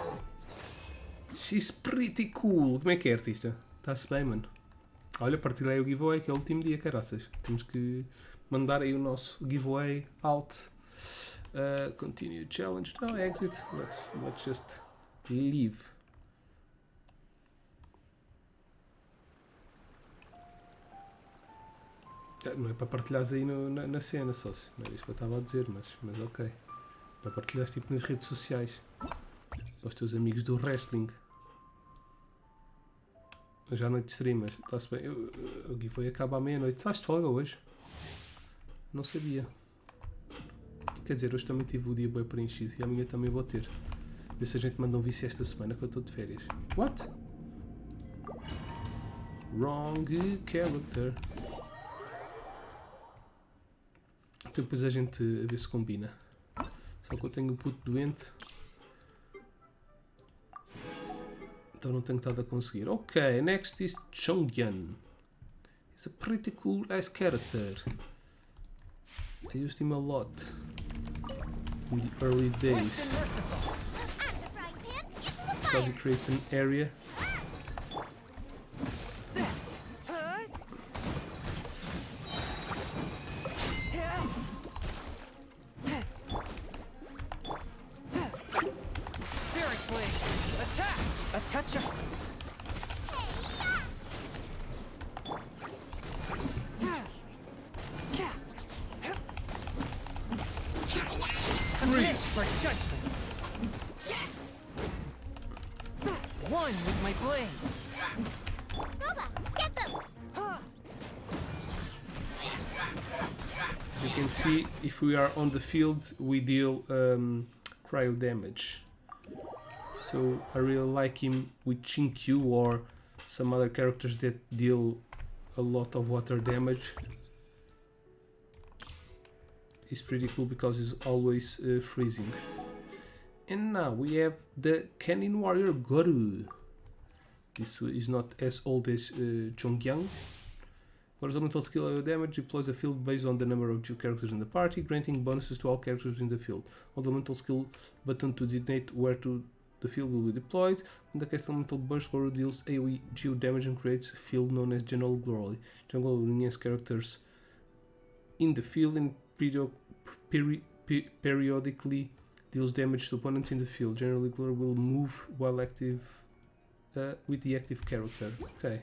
She's pretty cool. Como é que é, artista? Está-se bem, mano. Olha, partilhei o giveaway, que é o último dia, caraças. Temos que mandar aí o nosso giveaway out. Continue challenge. No, exit. Let's just leave. Não é para partilhares aí na cena, sócio. Não é isso que eu estava a dizer, mas ok. Para partilhares tipo nas redes sociais. Para os teus amigos do wrestling. Já à noite de stream, mas está-se bem. O giveaway acaba à meia-noite. Estás de folga hoje? Não sabia. Quer dizer, hoje também tive o dia bem preenchido e amanhã também vou ter. Ver se a gente manda um vício esta semana que eu estou de férias. What? Wrong character. Então depois a gente a ver se combina. Só que eu tenho um puto doente. Então não tenho estado a conseguir. Ok, next is Chongyan. He's a pretty cool ass character. I used him a lot in the early days. Because he creates an area. One with my blade. Get them! You can see if we are on the field, we deal cryo damage. So I really like him with Chinkyu or some other characters that deal a lot of water damage. He's pretty cool because he's always freezing. And now we have the Cannon Warrior Goru. This is not as old as Chongyang. Horizontal skill damage deploys a field based on the number of characters in the party, granting bonuses to all characters in the field. Elemental skill button to designate where the field will be deployed. When the cast elemental burst, Goru deals AoE geo damage and creates a field known as General Glory. Jungle will enhance characters in the field and periodically deals damage to opponents in the field. Generally, Glory will move while active with the active character. Okay,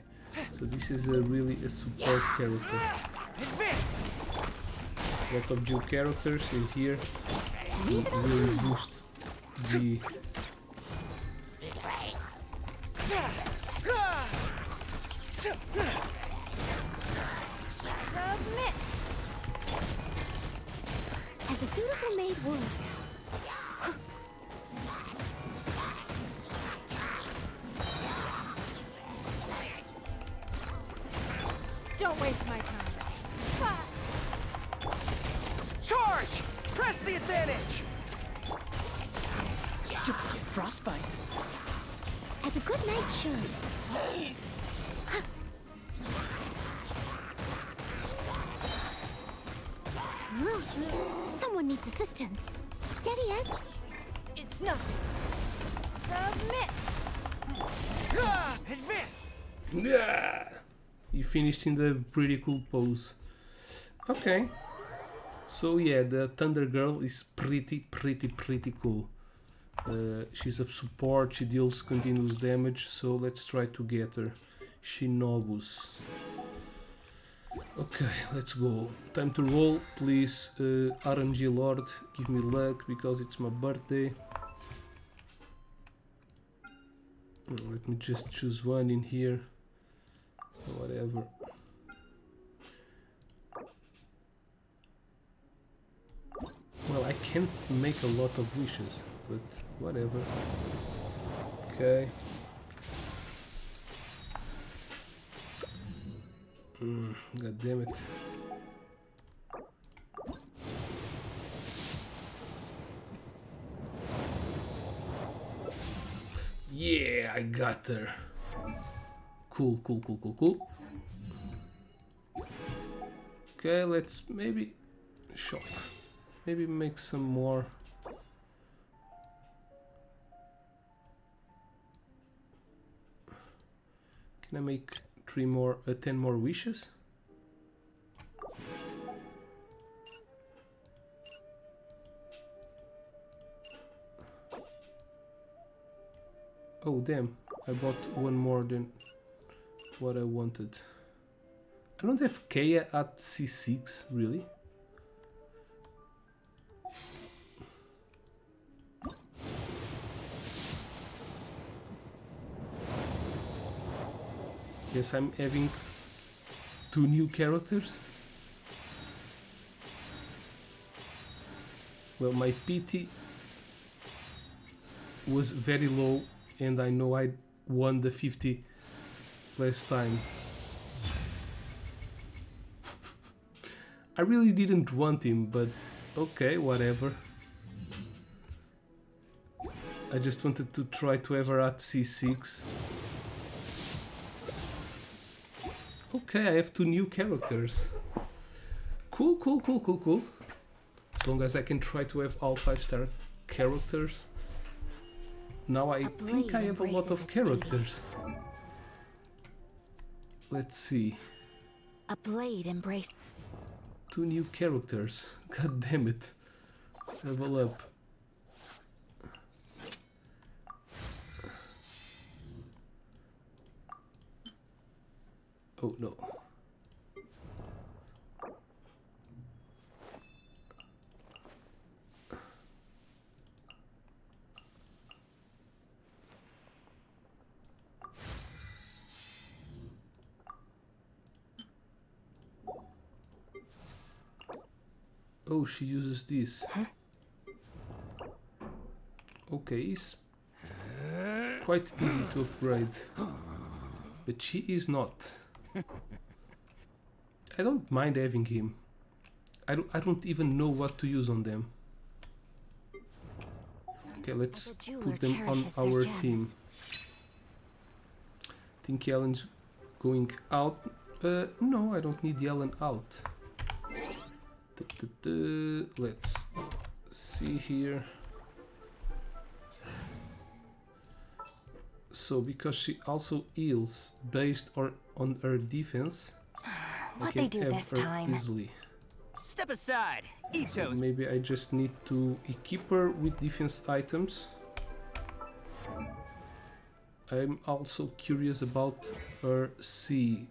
so this is really a support character. A lot of dual characters in here will really boost the. Submit! As a dutiful maid would. Don't waste my time. Charge! Press the advantage! Duplicate frostbite. As a good knight should. Someone needs assistance. Steady as... It's nothing. Submit! Advance! Yeah! You finished in the pretty cool pose. Okay. So yeah, the Thunder Girl is pretty cool. She's a support, she deals continuous damage, so let's try to get her. Shinobus. Okay, let's go. Time to roll, please. RNG Lord, give me luck because it's my birthday. Let me just choose one in here. Whatever. Well, I can't make a lot of wishes, but whatever. Okay. God damn it. Yeah, I got her. Cool. Okay, let's maybe shop. Maybe make some more. Can I make 10 more wishes? Oh damn, I bought one more than what I wanted. I don't have Kea at C6, really? Yes, I'm having 2 new characters. Well, my PT was very low and I know I won the 50 last time. I really didn't want him, but okay, whatever. I just wanted to try to have her at C6. Okay, I have 2 new characters. Cool. As long as I can try to have all 5-star characters. Now I think I have a lot of characters. Let's see. A blade embrace. 2 new characters. God damn it. Level up. Oh no. Oh, she uses this. Okay, it's quite easy to upgrade. But she is not. I don't mind having him. I don't even know what to use on them. Okay, let's put them on our team. Think Yelan's going out? No, I don't need Yelan out. Let's see here. So, because she also heals based on her defense, I can have her easily. Step aside, Itto. So maybe I just need to equip her with defense items. I'm also curious about her C.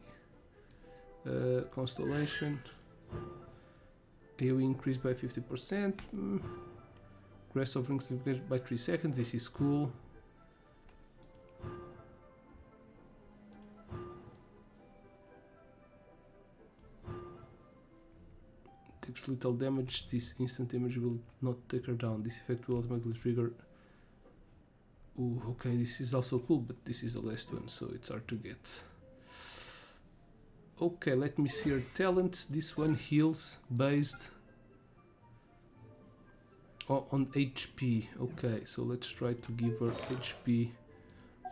Constellation. AoE increased by 50%. Grass of rings by 3 seconds. This is cool. Takes little damage. This instant damage will not take her down. This effect will automatically trigger. Ooh, okay, this is also cool, but this is the last one, so it's hard to get. Okay, let me see her talents. This one heals based on HP. Okay, so let's try to give her HP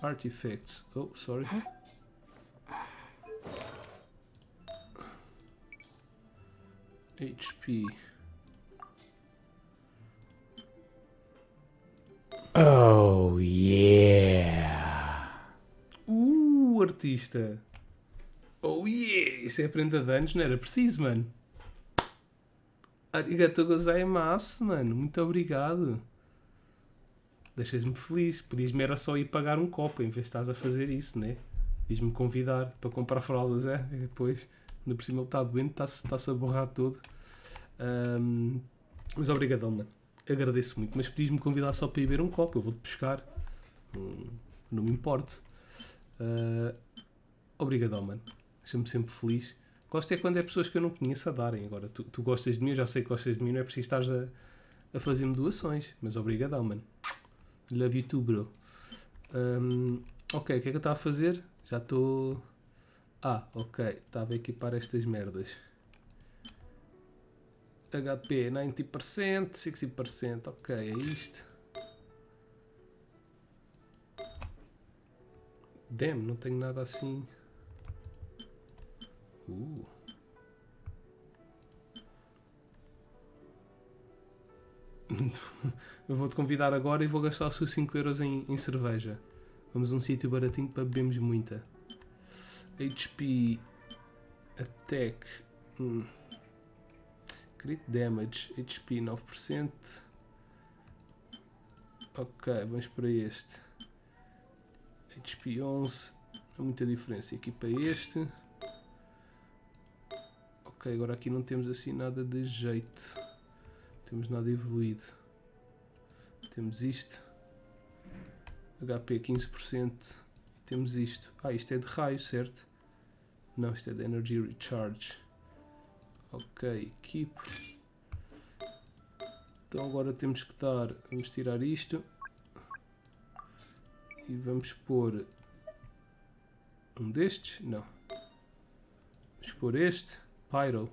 artifacts. Oh, sorry. HP. Oh yeah! Artista! Oh yeah! Isso é prenda de anos, não era preciso, mano. Arigatou gozaimasu, mano. Muito obrigado. Deixas-me feliz. Podias-me era só ir pagar um copo em vez de estás a fazer isso, né? Podias-me convidar para comprar fraldas, é? E depois, ainda por cima ele está doente, está-se a borrar todo. Mas obrigadão, mano. Agradeço muito. Mas podias-me convidar só para ir beber um copo. Eu vou-te pescar. Não me importo. Obrigadão, mano. Deixa-me sempre feliz. Gosto é quando é pessoas que eu não conheço a darem. Agora, tu gostas de mim, eu já sei que gostas de mim, não é preciso estares a fazer-me doações. Mas obrigadão, mano. Love you too, bro. Ok, o que é que eu estava a fazer? Já estou... ok. Estava a equipar estas merdas. HP 90%, 60%. Ok, é isto. Damn, não tenho nada assim... Eu vou-te convidar agora e vou gastar os seus 5 euros em cerveja. Vamos a um sítio baratinho para bebermos muita. HP... Attack... Crit Damage... HP 9%. Ok, vamos para este. HP 11... Não há muita diferença. Aqui para este... Ok, agora aqui não temos assim nada de jeito. Não temos nada evoluído. Temos isto. HP 15%. E temos isto. Isto é de raio, certo? Não, isto é de Energy Recharge. Ok, Keep. Então agora temos que dar... Vamos tirar isto. E vamos pôr... Um destes? Não. Vamos pôr este. Pyro.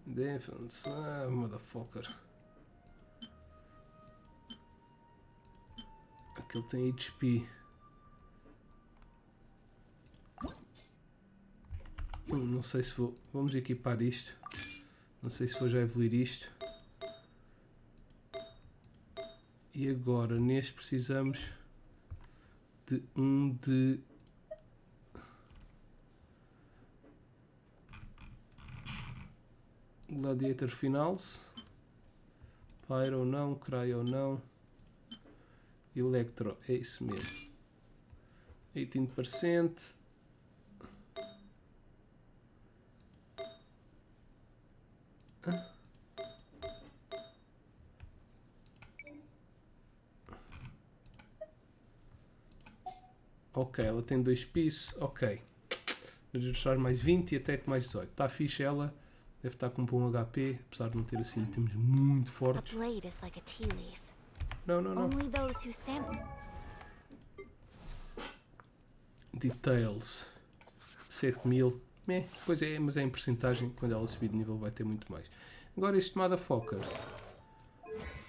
Defense. Motherfucker. Aquele tem HP. Não sei se vou... Vamos equipar isto. Não sei se vou já evoluir isto. E agora, neste precisamos de um de... Gladiator Finals. Pyro não, Cryo não. Electro, é isso mesmo. 18%. Ok, ela tem 2 pieces. Ok. Vamos deixar mais 20 e até que mais 18. Está fixe ela. Deve estar com um bom HP, apesar de não ter assim itens muito fortes. Não, não, não. Details. 7000. Pois é, mas é em porcentagem. Quando ela subir de nível vai ter muito mais. Agora este motherfucker.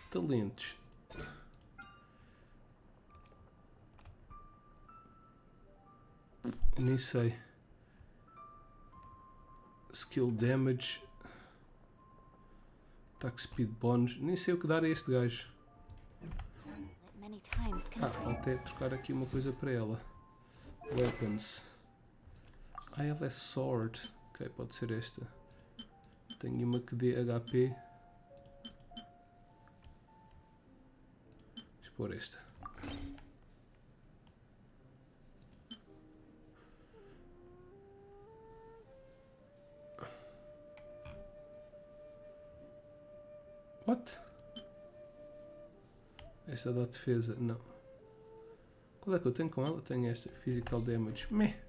Talentos. Nem sei. Skill damage. Attack speed bónus. Nem sei o que dar a este gajo. Falta é trocar aqui uma coisa para ela. Weapons. Ela é sword. Ok, pode ser esta. Tenho uma que dê HP. Vou pôr esta. What? Esta dá defesa? Não. Qual é que eu tenho com ela? Tenho esta. Physical damage. Meh.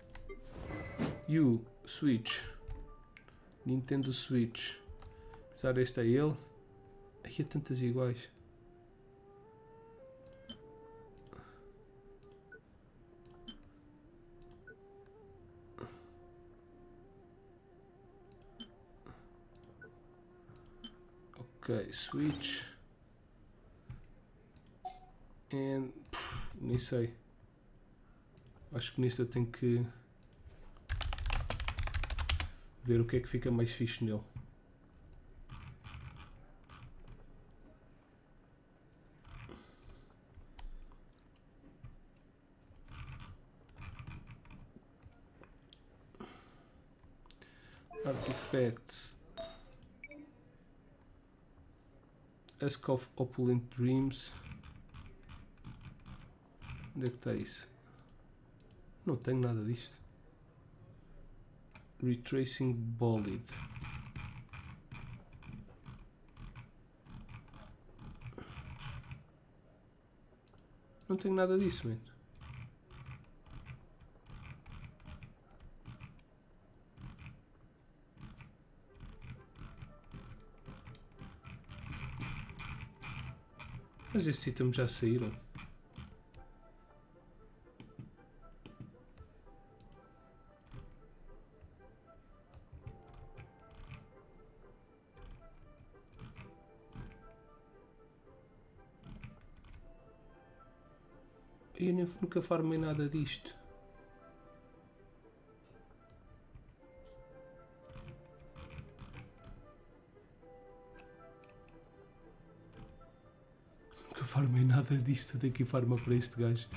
You. Switch. Nintendo Switch. Usar este a ele. Aí há tantas iguais. Ok, Switch. And... nem sei. Acho que nisto eu tenho que ver o que é que fica mais fixe nele. Artifacts. Ask of Opulent Dreams. Onde é que está isso? Não tenho nada disto. Retracing Bolid. Não tenho nada disso, mano. Mas esses itens já saíram. Eu nunca farmei nada disto. Nunca farmei nada disto. Tenho que ir farmar para este gajo.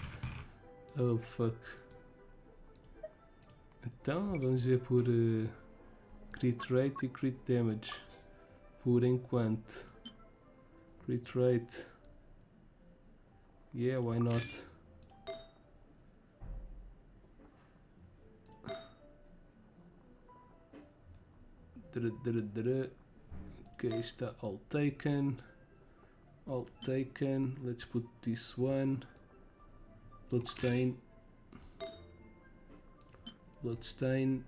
Oh fuck. Então vamos ver por crit rate e crit damage. Por enquanto. Crit rate. Yeah, why not? Okay, está all taken. All taken. Let's put this one. Bloodstain. Bloodstained.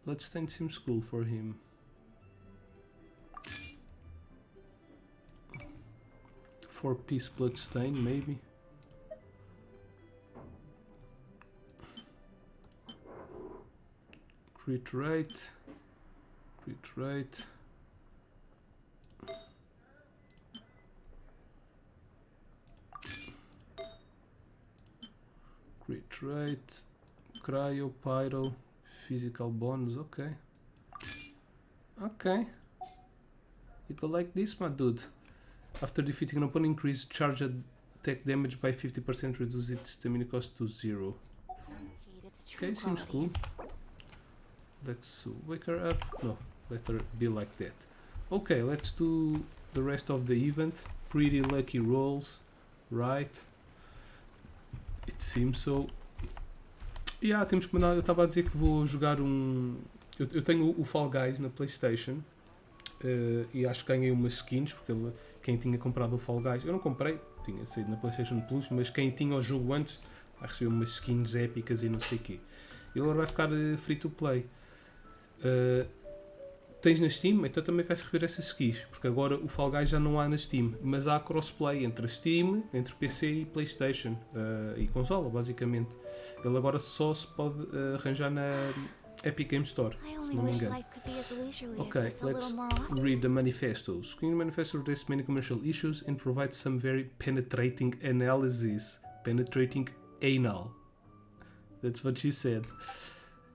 Bloodstained seems cool for him. Four-piece bloodstain, maybe. Crit rate. Crit rate. Crit rate. Cryo, pyro, physical bonus, okay. Okay. You go like this, my dude. After defeating an opponent, increase charge attack damage by 50%, reduce its stamina cost to 0. Okay, seems cool. Let's wake her up. No, let her be like that. Okay, let's do the rest of the event. Pretty lucky rolls, right? It seems so. Yeah, temos que mandar. Eu estava a dizer que vou jogar um. Eu tenho o Fall Guys na PlayStation e acho que ganhei umas skins porque quem tinha comprado o Fall Guys, eu não comprei, tinha saído na PlayStation Plus, mas quem tinha o jogo antes recebeu umas skins épicas e não sei o quê. Ele agora vai ficar free to play. Tens na Steam, então também vais receber essas skins, porque agora o Fall Guys já não há na Steam, mas há crossplay entre a Steam, entre PC e PlayStation e consola, basicamente. Ele agora só se pode arranjar na Epic Game Store, se não me engano. Okay, let's read the manifestos. Screen manifesto addresses many commercial issues and provides some very penetrating analysis. Penetrating anal. That's what she said.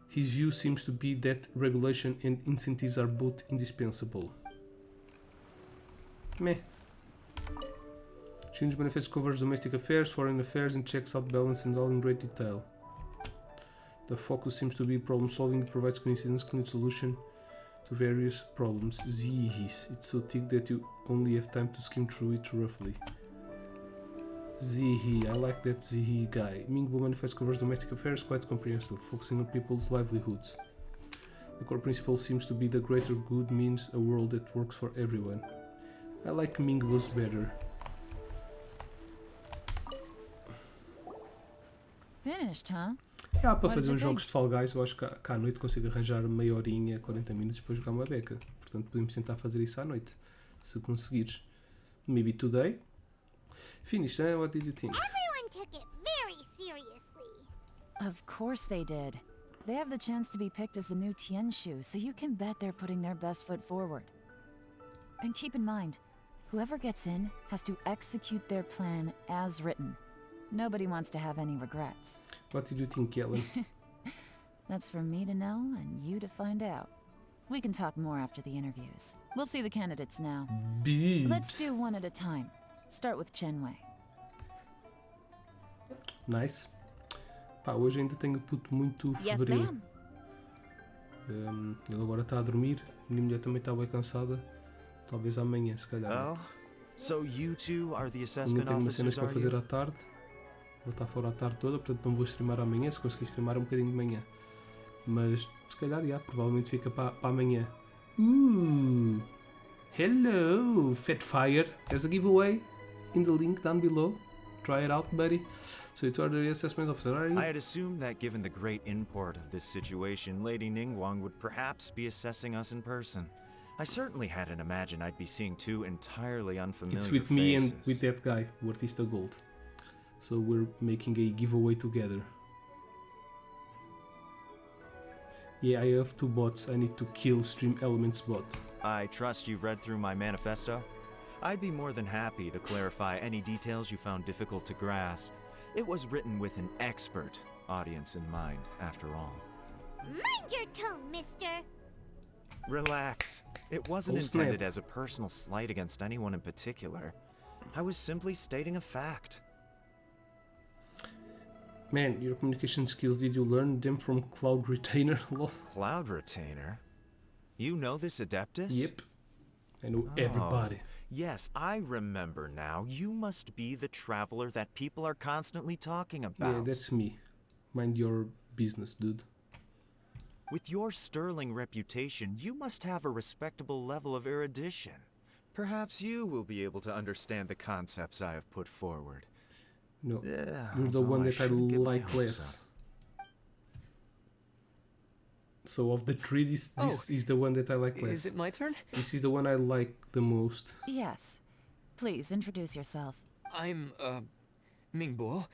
His view seems to be that regulation and incentives are both indispensable. Meh. Change manifesto covers domestic affairs, foreign affairs, and checks out balance and all in great detail. The focus seems to be problem solving. It provides coincidence, clean solution to various problems. Zihis. It's so thick that you only have time to skim through it roughly. Zihi. I like that Zihi guy. Mingbo manifesto covers domestic affairs, quite comprehensive, focusing on people's livelihoods. The core principle seems to be the greater good means a world that works for everyone. I like Mingbo's better. Finished, huh? Para fazer uns jogos de Fall Guys, eu acho que cá à noite consigo arranjar meia horinha, 40 minutos para jogar uma beca. Portanto, podemos tentar fazer isso à noite, se conseguires. Maybe today. Finished, eh? What did you think? Everyone took it very seriously. Of course they did. They have the chance to be picked as the new Tianshu, so you can bet they're putting their best foot forward. And keep in mind, whoever gets in has to execute their plan as written. Nobody wants to have any regrets. What did you think, Yelan? That's for me to know and you to find out. We can talk more after the interviews. We'll see the candidates now. Beeps. Let's do one at a time. Start with Chenwei. Nice. Pá, hoje ainda tenho o puto muito Yes, febril. ma'am. Ele agora está a dormir. Minha mulher também está bem cansada. Talvez amanhã, se calhar. Oh, so you two are the Amanhã assessment tenho umas cenas officers, para are fazer you? à tarde. Vou estar fora à tarde toda, portanto não vou streamar amanhã. Se conseguir streamar um bocadinho de manhã. Mas se calhar, provavelmente fica para amanhã. Hello, Fatfire. There's a giveaway in the link down below. Try it out, buddy. So you are the assessment officer, are you? I had assumed that given the great import of this situation, Lady Ningguang would perhaps be assessing us in person. I certainly hadn't imagined I'd be seeing two entirely unfamiliar It's with faces. me and with that guy, Artista Gold. So we're making a giveaway together. Yeah, I have 2 bots. I need to kill Stream Elements bot. I trust you've read through my manifesto. I'd be more than happy to clarify any details you found difficult to grasp. It was written with an expert audience in mind, after all. Mind your tone, mister. Relax. It wasn't Oh, snap. intended as a personal slight against anyone in particular. I was simply stating a fact. Man, your communication skills, did you learn them from Cloud Retainer? Lol. Cloud Retainer? You know this Adeptus? Yep. I know everybody. Yes, I remember now. You must be the traveler that people are constantly talking about. Yeah, that's me. Mind your business, dude. With your sterling reputation, you must have a respectable level of erudition. Perhaps you will be able to understand the concepts I have put forward. No, Yeah, you're the although one I that I shouldn't get my like hopes less. up. So of the 3, this is the one that I like less. Is it my turn? This is the one I like the most. Yes. Please introduce yourself. I'm, Mingbo.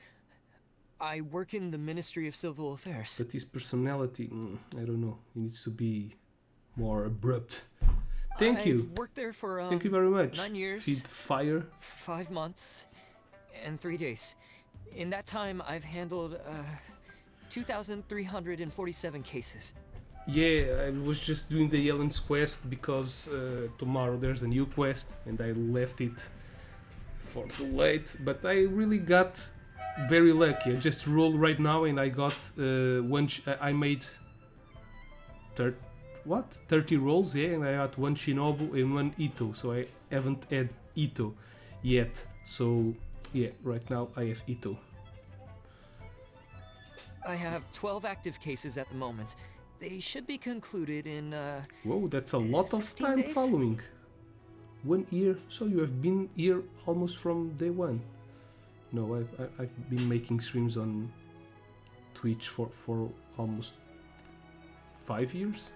I work in the Ministry of Civil Affairs. But his personality, I don't know. He needs to be more abrupt. Thank you. I've worked there for, Thank you very much. 9 years. Feed fire. 5 months. And 3 days. In that time, I've handled, 2,347 cases. Yeah, I was just doing the Yelan's quest because tomorrow there's a new quest and I left it for too late. But I really got very lucky. I just rolled right now and I got I made 30 rolls, yeah, and I got 1 Shinobu and 1 Itto. So I haven't had Itto yet. So yeah, right now I have Itto. I have 12 active cases at the moment. They should be concluded in, Whoa, that's a lot of 16 time days? following. 1 year, so you have been here almost from day 1. No, I've been making streams on Twitch for almost 5 years.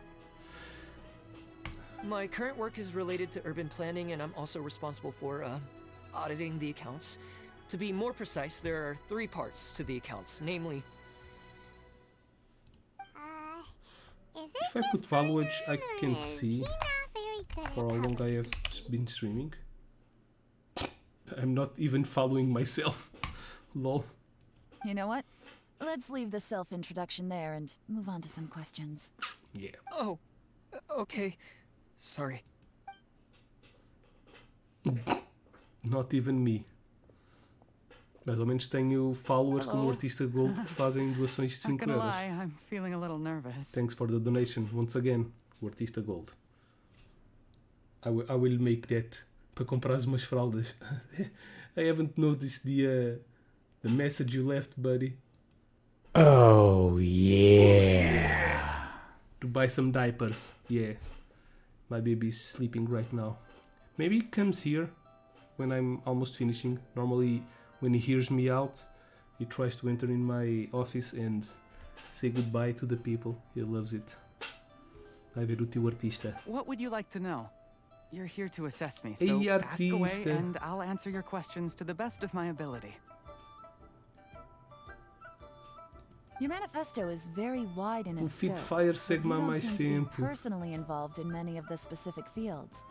My current work is related to urban planning, and I'm also responsible for, auditing the accounts. To be more precise, there are 3 parts to the accounts, namely... If I put followage, I can see for how long I have been streaming. I'm not even following myself. Lol. You know what? Let's leave the self-introduction there and move on to some questions. Yeah. Oh, okay. Sorry. Not even me. Mais ou menos tenho followers como o Artista Gold que fazem doações de 5 Not gonna euros. lie, I'm feeling a little nervous. Thanks for the donation once again, o Artista Gold. I will make that para comprar umas fraldas. I haven't noticed the message you left, buddy. Oh, yeah. To buy some diapers. Yeah. My baby's sleeping right now. Maybe he comes here when I'm almost finishing. Normally, when he hears me out, he tries to enter in my office and say goodbye to the people. He loves it. Vai ver o teu artista. What would you like to know? You're here to assess me, Hey, so ask away artista. and I'll answer your questions to the best of my ability. Your manifesto is very wide in O its Fit scope, Fire but segue-me you há don't mais seem to be tempo. personally involved in many of the specific fields.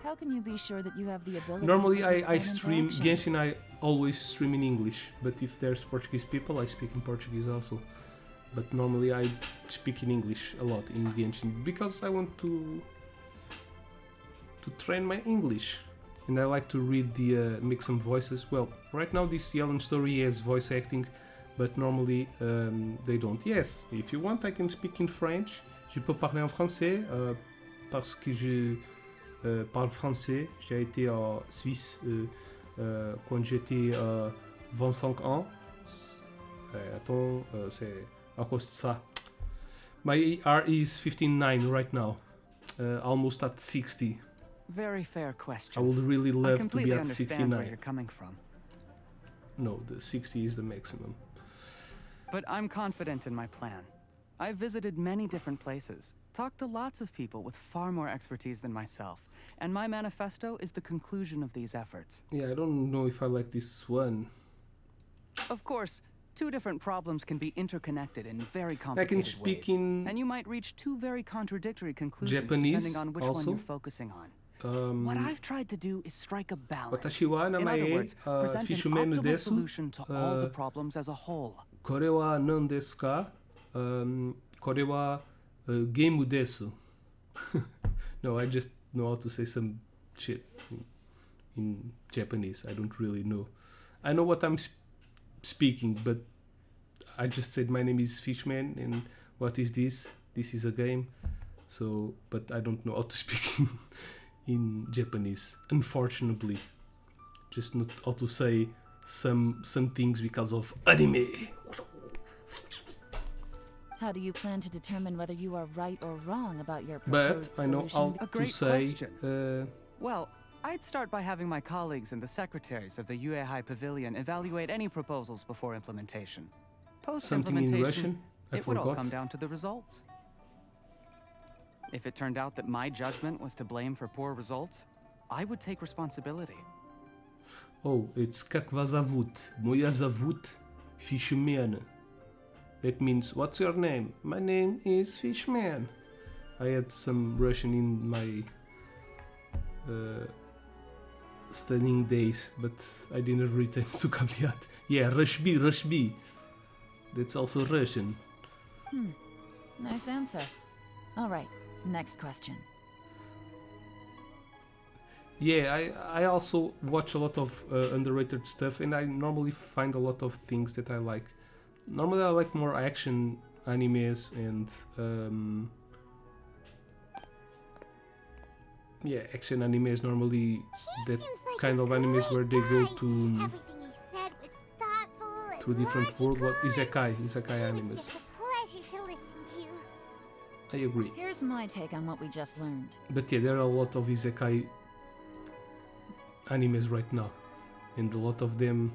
How can you be sure that you have the ability Normally to put I them into stream action? Genshin, I always stream in English, but if there's Portuguese people, I speak in Portuguese also. But normally I speak in English a lot in Genshin because I want to train my English. And I like to read make some voices. Well, right now this Yelan story has voice acting, but normally they don't. Yes, if you want, I can speak in French. Je peux parler en français parce que je parle français. J'ai été en Suisse quand j'étais 25 ans. Attends, c'est à cause de ça. My AR is 59 right now, almost at 60. Very fair question. I would really I love to completely be at understand where 69. you're coming from. No, the 60 is the maximum. But I'm confident in my plan. I've visited many different places, talked to lots of people with far more expertise than myself, and my manifesto is the conclusion of these efforts. Yeah, I don't know if I like this one. Of course, two different problems can be interconnected in very I complicated can speak ways, in and you might reach two very contradictory conclusions Japanese depending on which one also. you're focusing on. What I've tried to do is strike a balance. Watashi wa In other namae words, present an Fishman optimal desu. solution to all the problems as a whole. これは何ですか? これはゲームです. No, I just know how to say some shit in Japanese. I don't really know. I know what I'm speaking, but I just said my name is Fishman and what is this? This is a game. So, but I don't know how to speak in Japanese, unfortunately. Just not how to say some things because of anime. How do you plan to determine whether you are right or wrong about your But proposed I know solution? how A to great say. question. Well, I'd start by having my colleagues and the secretaries of the Uehai Pavilion evaluate any proposals before implementation. Something in Post-implementation, Russian? I it would all forgot. come down to the results. If it turned out that my judgment was to blame for poor results, I would take responsibility. Oh, it's как вас зовут? Моя зовут Fishman. That means, what's your name? My name is Fishman. I had some Russian in my studying days, but I didn't retain Sukabliat. Yeah, Rashbi. That's also Russian. Nice answer. All right, next question. Yeah, I also watch a lot of underrated stuff, and I normally find a lot of things that I like. Normally I like more action animes and action animes normally that kind of animes where they go to Everything he said was thoughtful and to a different world. What logical, isekai and animes. It's a pleasure to listen to. I agree. Here's my take on what we just learned. But yeah, there are a lot of isekai animes right now, and a lot of them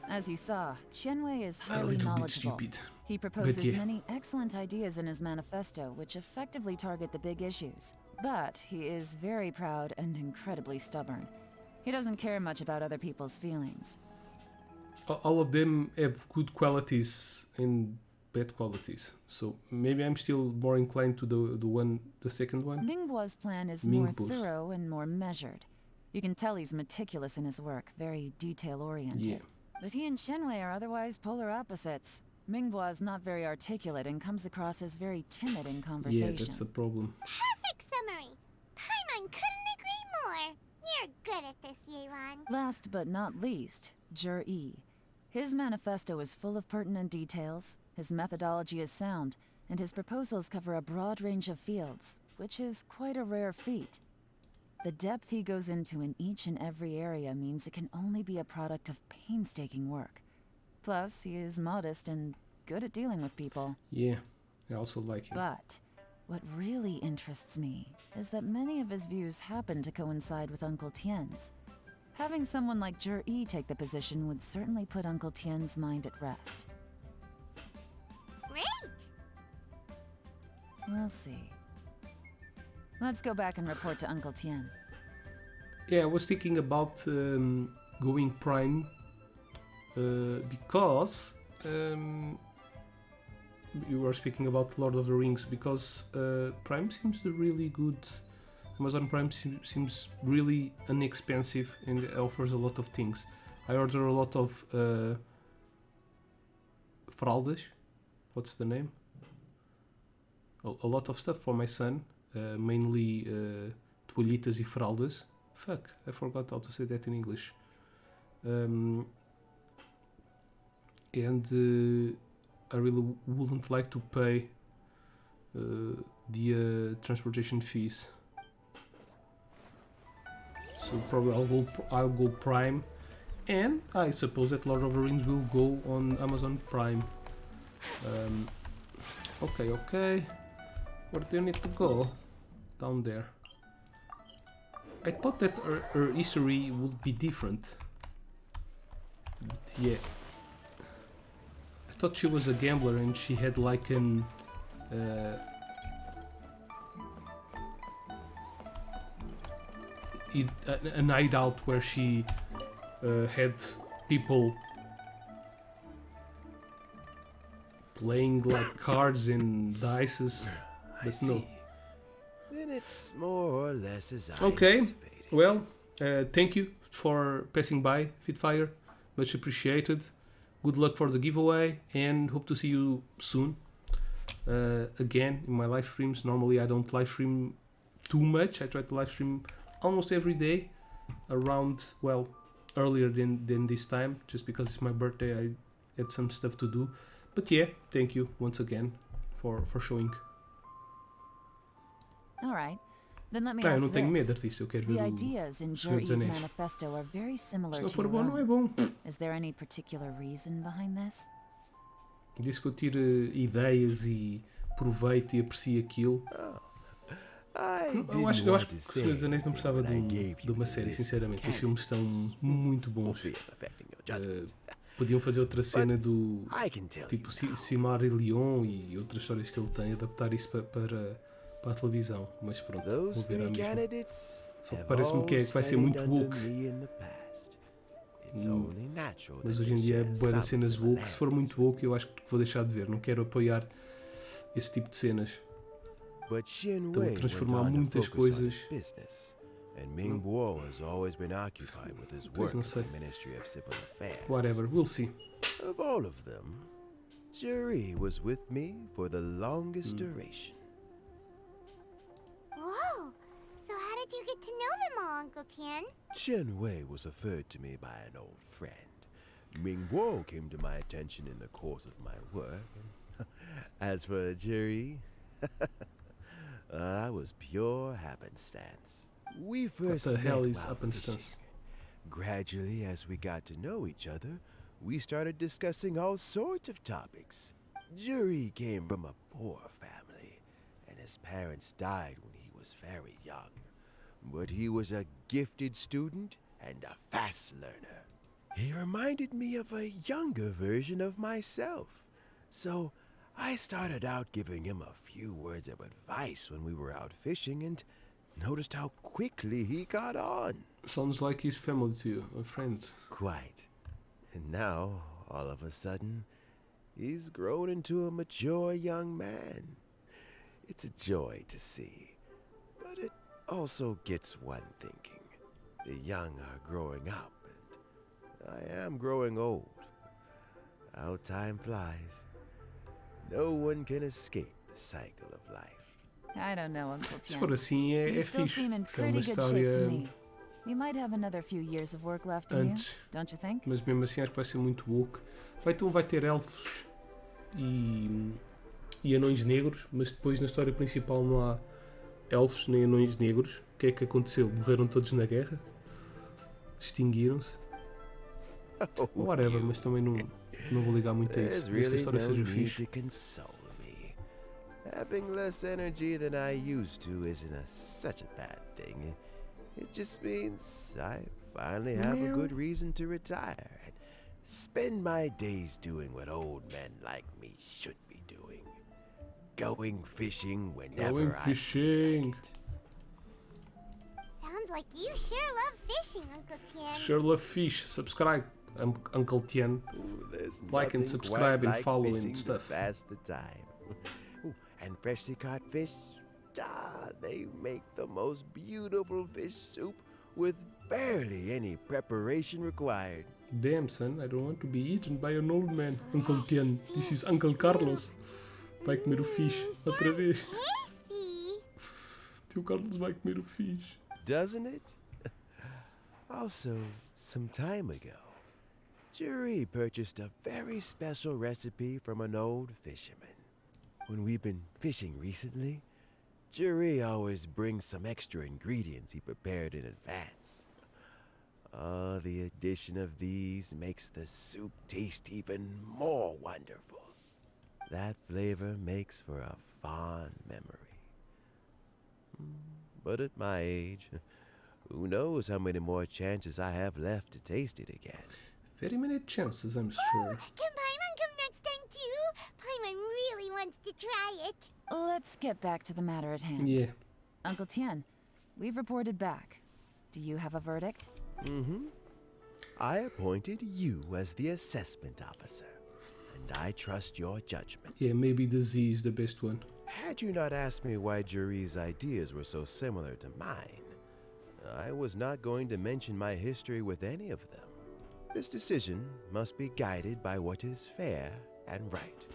As you saw, Qianwei is are a highly little bit knowledgeable. stupid. He proposes yeah. many excellent ideas in his manifesto, which effectively target the big issues. But he is very proud and incredibly stubborn. He doesn't care much about other people's feelings. All of them have good qualities and bad qualities. So maybe I'm still more inclined to the second one. Mingbo's plan is more Mingbo's. thorough and more measured. You can tell he's meticulous in his work, very detail-oriented. Yeah. But he and Shenwei are otherwise polar opposites. Mingbo is not very articulate and comes across as very timid in conversation. Yeah, that's the problem. Perfect summary. Paimon couldn't agree more. You're good at this, Yelan. Last but not least, Jur-E. His manifesto is full of pertinent details, his methodology is sound, and his proposals cover a broad range of fields, which is quite a rare feat. The depth he goes into in each and every area means it can only be a product of painstaking work. Plus, he is modest and good at dealing with people. Yeah, I also like him. But what really interests me is that many of his views happen to coincide with Uncle Tien's. Having someone like Jur-E take the position would certainly put Uncle Tien's mind at rest. Great. We'll see. Let's go back and report to Uncle Tien. Yeah, I was thinking about going Prime because you were speaking about Lord of the Rings, because Prime seems really good. Amazon Prime seems really inexpensive and it offers a lot of things. I order a lot of fraldas. What's the name? A lot of stuff for my son, mainly toalhitas e fraldas. Fuck, I forgot how to say that in English. and I really wouldn't like to pay the transportation fees. So probably I'll go Prime, and I suppose that Lord of the Rings will go on Amazon Prime. Okay. Where do you need to go? Down there. I thought that her history would be different. But yeah. I thought she was a gambler and she had like a night out where she had people playing like cards and dices. But no. Then it's more or less as I Okay, anticipated. well, thank you for passing by, Fitfire. Much appreciated. Good luck for the giveaway and hope to see you soon. Again, in my live streams, normally I don't live stream too much. I try to live stream almost every day around, well, earlier than this time, just because it's my birthday. I had some stuff to do. But yeah, thank you once again for showing. Alright, then let me Eu ask não tenho medo, this. artista. Eu quero The ver o ideas in Senhor dos Juri's Anéis. manifesto are very similar Se não to for your bom, não é own. bom. Is there any particular reason behind this? Discutir ideias e proveito e aprecio aquilo. Eu acho que o Senhor dos Anéis não precisava de uma série, sinceramente. Os filmes estão muito bons. Podiam fazer outra cena do tipo Silmarillion e outras histórias que ele tem, adaptar isso para a televisão. Mas pronto, vou ver a mesma. Só que parece-me que vai ser muito woke. Mas hoje em dia é boa das cenas woke. Se for muito woke, eu acho que vou deixar de ver. Não quero apoiar esse tipo de cenas. Estão a transformar muitas coisas. And Ming-Guo has always been occupied with his work in the Ministry of Civil Affairs. Whatever, we'll see. Of all of them, Juri was with me for the longest duration. Whoa! So how did you get to know them all, Uncle Tian? Chen Wei was referred to me by an old friend. Ming-Guo came to my attention in the course of my work. As for Juri, I was pure happenstance. We first What the hell met is while happenstance? fishing. Gradually, as we got to know each other, we started discussing all sorts of topics. Juri came from a poor family, and his parents died when he was very young. But he was a gifted student and a fast learner. He reminded me of a younger version of myself. So I started out giving him a few words of advice when we were out fishing and noticed how quickly he got on. Sounds like he's family to you, a friend. Quite. And now, all of a sudden, he's grown into a mature young man. It's a joy to see. But it also gets one thinking. The young are growing up, and I am growing old. How time flies. No one can escape the cycle of life. I don't know, Uncle Se Tian. for assim é You still fixe. seem in É uma pretty good shape to história me. You might have another few years of work left in you, antes, don't you think? mas mesmo assim acho que vai ser muito woke. Então vai ter elfos e anões negros, mas depois na história principal não há elfos nem anões negros. O que é que aconteceu? Morreram todos na guerra? Extinguiram-se? Whatever, mas também não vou ligar muito a isso. Desde There's que a really história no seja need fixe. to console me. Having less energy than I used to isn't such a bad thing. It just means I finally have a good reason to retire and spend my days doing what old men like me should be doing. Going fishing whenever I feel like it. Sounds like you sure love fishing, Uncle Tian. Sure love fish. Subscribe, Uncle Tian. There's Like and nothing subscribe quite and like follow fishing and to stuff. pass the time. Ooh, and freshly caught fish, they make the most beautiful fish soup with barely any preparation required. Damn, son, I don't want to be eaten by an old man. Uncle Tian, this is Uncle Carlos. Vai comer o fish outra vez. Tio Carlos vai comer o fish. Doesn't it? Also, some time ago, Juri purchased a very special recipe from an old fisherman. When we've been fishing recently, Juri always brings some extra ingredients he prepared in advance. The addition of these makes the soup taste even more wonderful. That flavor makes for a fond memory. But at my age, who knows how many more chances I have left to taste it again. Very many chances, I'm sure. Can Paimon come next time too? Paimon really wants to try it. Let's get back to the matter at hand. Yeah. Uncle Tien, we've reported back. Do you have a verdict? I appointed you as the assessment officer, and I trust your judgment. Yeah, maybe the Z is the best one. Had you not asked me why Juri's ideas were so similar to mine, I was not going to mention my history with any of them. This decision must be guided by what is fair and right.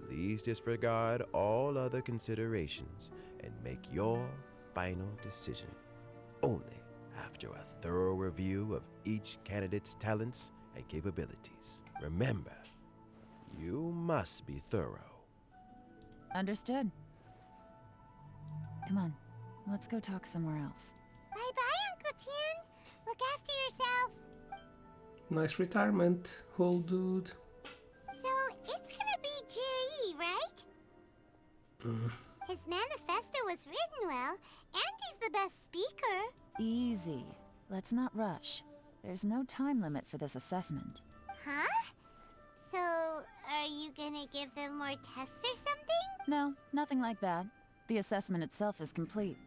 Please disregard all other considerations and make your final decision only after a thorough review of each candidate's talents and capabilities. Remember, you must be thorough. Understood. Come on, let's go talk somewhere else. Bye-bye, Uncle Tien. Look after yourself. Nice retirement, old dude. So, it's gonna be Jiri, right? His manifesto was written well, and he's the best speaker. Easy. Let's not rush. There's no time limit for this assessment. Huh? So, are you gonna give them more tests or something? No, nothing like that. The assessment itself is complete.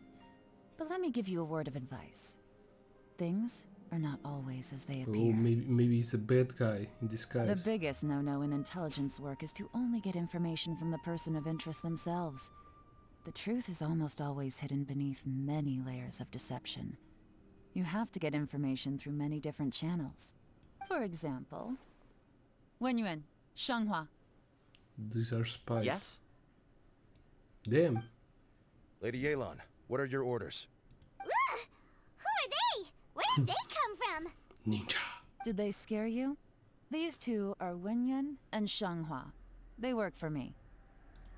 But let me give you a word of advice. Things are not always as they appear. Oh, maybe he's a bad guy in disguise. The biggest no-no in intelligence work is to only get information from the person of interest themselves. The truth is almost always hidden beneath many layers of deception. You have to get information through many different channels. For example, Wenyuan, Shanghua. These are spies. Yes? Damn. Lady Yelan, what are your orders? Who are they? Where did they come from? Ninja. Did they scare you? These two are Wenyuan and Shanghua. They work for me.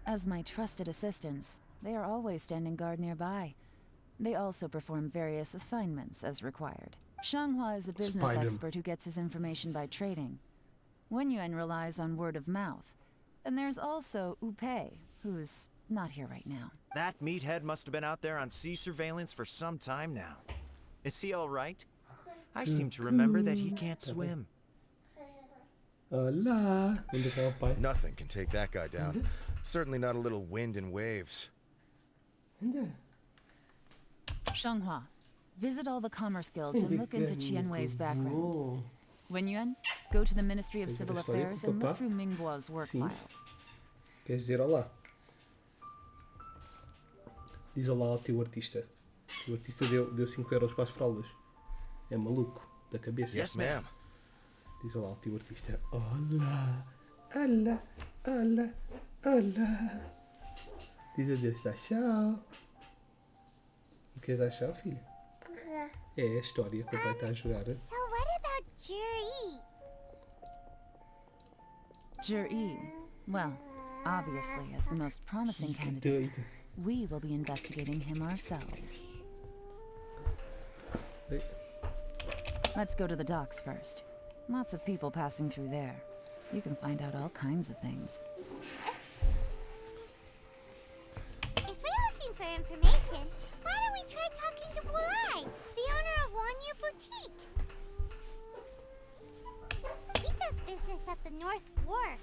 As my trusted assistants, they are always standing guard nearby. They also perform various assignments as required. Shanghua is a business expert who gets his information by trading. Wenyuan relies on word of mouth. And there's also Upei, who's not here right now. That meathead must have been out there on sea surveillance for some time now. Is he all right? I seem to remember that he can't swim. Olá. Nothing can take that guy down. Certainly not a little wind and waves. Shanghua, visit all the commerce guilds and look into Qianwei's background. Wenyuan, go to the Ministry of Civil Affairs and look through Mingguo's work files. Quer dizer olá. Diz olá ao teu artista. O artista deu 5 euros para as fraldas. É maluco, da cabeça. Yes, ma'am. Diz olá ao teu artista. Olá, olá, olá, olá. Diz adeus, dá tchau. Não queres dar tchau, filho? É a história que o pai está a jogar. So what about Juri? Juri, well, obviously as the most promising candidate, we will be investigating him ourselves. Let's go to the docks first. Lots of people passing through there. You can find out all kinds of things. If we're looking for information, why don't we try talking to Bolai, the owner of Wanyu Boutique? He does business at the North Wharf.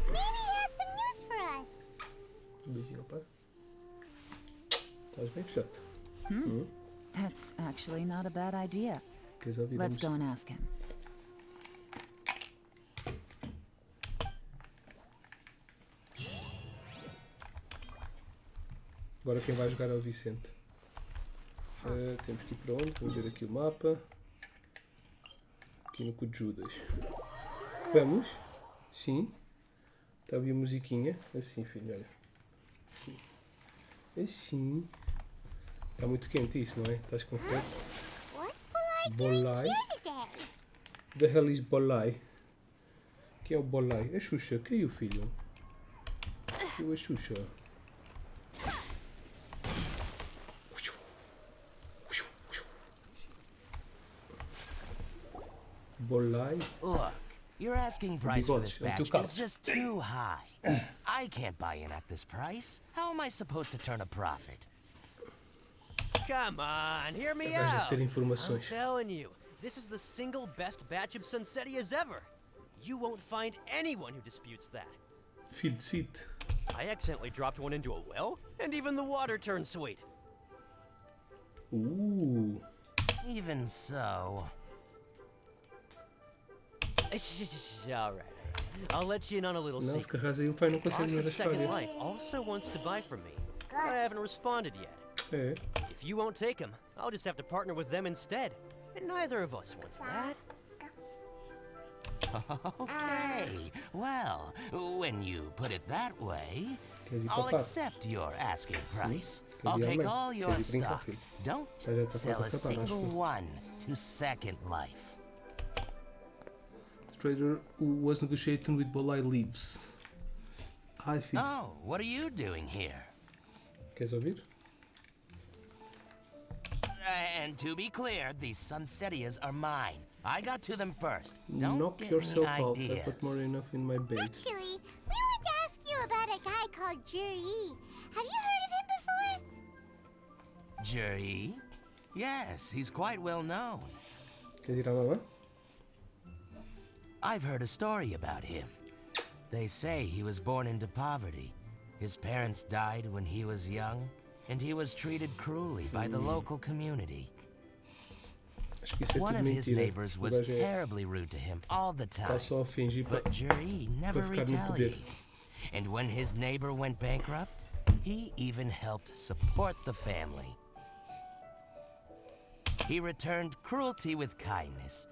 Maybe he has some news for us. Beijinho, pai. Estás bem fechado. That's actually not a bad idea. Let's go and ask him. Agora quem vai jogar é o Vicente. Temos que ir para onde? Vamos ver aqui o mapa. Aqui no cu de Judas. Vamos? Sim. Está a ouvir a musiquinha? Assim, filho, olha. Assim. Está muito quente isso, não é? Estás com fome? Bolai? The hell is Bolai? Que é o Bolai? A Xuxa, caiu, filho. Caiu a Xuxa. Bolai. Look, your asking price for this Bigodes, batch tu is just too high. I can't buy in at this price. How am I supposed to turn a profit? Come on, hear me Gajo deve out. ter I'm informações. telling you, this is the single best batch of Sunsetias ever. You won't find anyone who disputes that. Filho de Sith. I accidentally dropped one into a well, and even the water turned sweet. Even so. All right. I'll let you in on a little Não, se secret. carras aí o pai não consegue ler a Awesome Second história. Life also wants to buy from me. I haven't responded yet. É. If you won't take them, I'll just have to partner with them instead. And neither of us wants that. Okay. Well, when you put it that way, Queres ir I'll para o accept your asking price. Queres I'll ir take além? all your Queres ir brincar, stock. filho? Don't Já está sell quase a a acabar, acho single eu. one to Second Life. The trader who was negotiating with Bolai leaves. Ai, filho. Oh, what are you doing here? Queres ouvir? And to be clear, these Sunsetias are mine. I got to them first. Don't Knock get yourself any out. I ideas. put more enough in my bag. Actually, we want to ask you about a guy called Juri. Have you heard of him before? Juri? Yes, he's quite well known. Queres ir à mamã? I've heard a story about him. They say he was born into poverty. His parents died when he was young, and he was treated cruelly by the local community. Acho que isso é One tudo of his mentira. neighbors O was gajo é... terribly rude to him all the time. Está só a fingir para But Juri never ficar no poder. retaliated. And when his neighbor went bankrupt, he even helped support the family. He returned cruelty with kindness,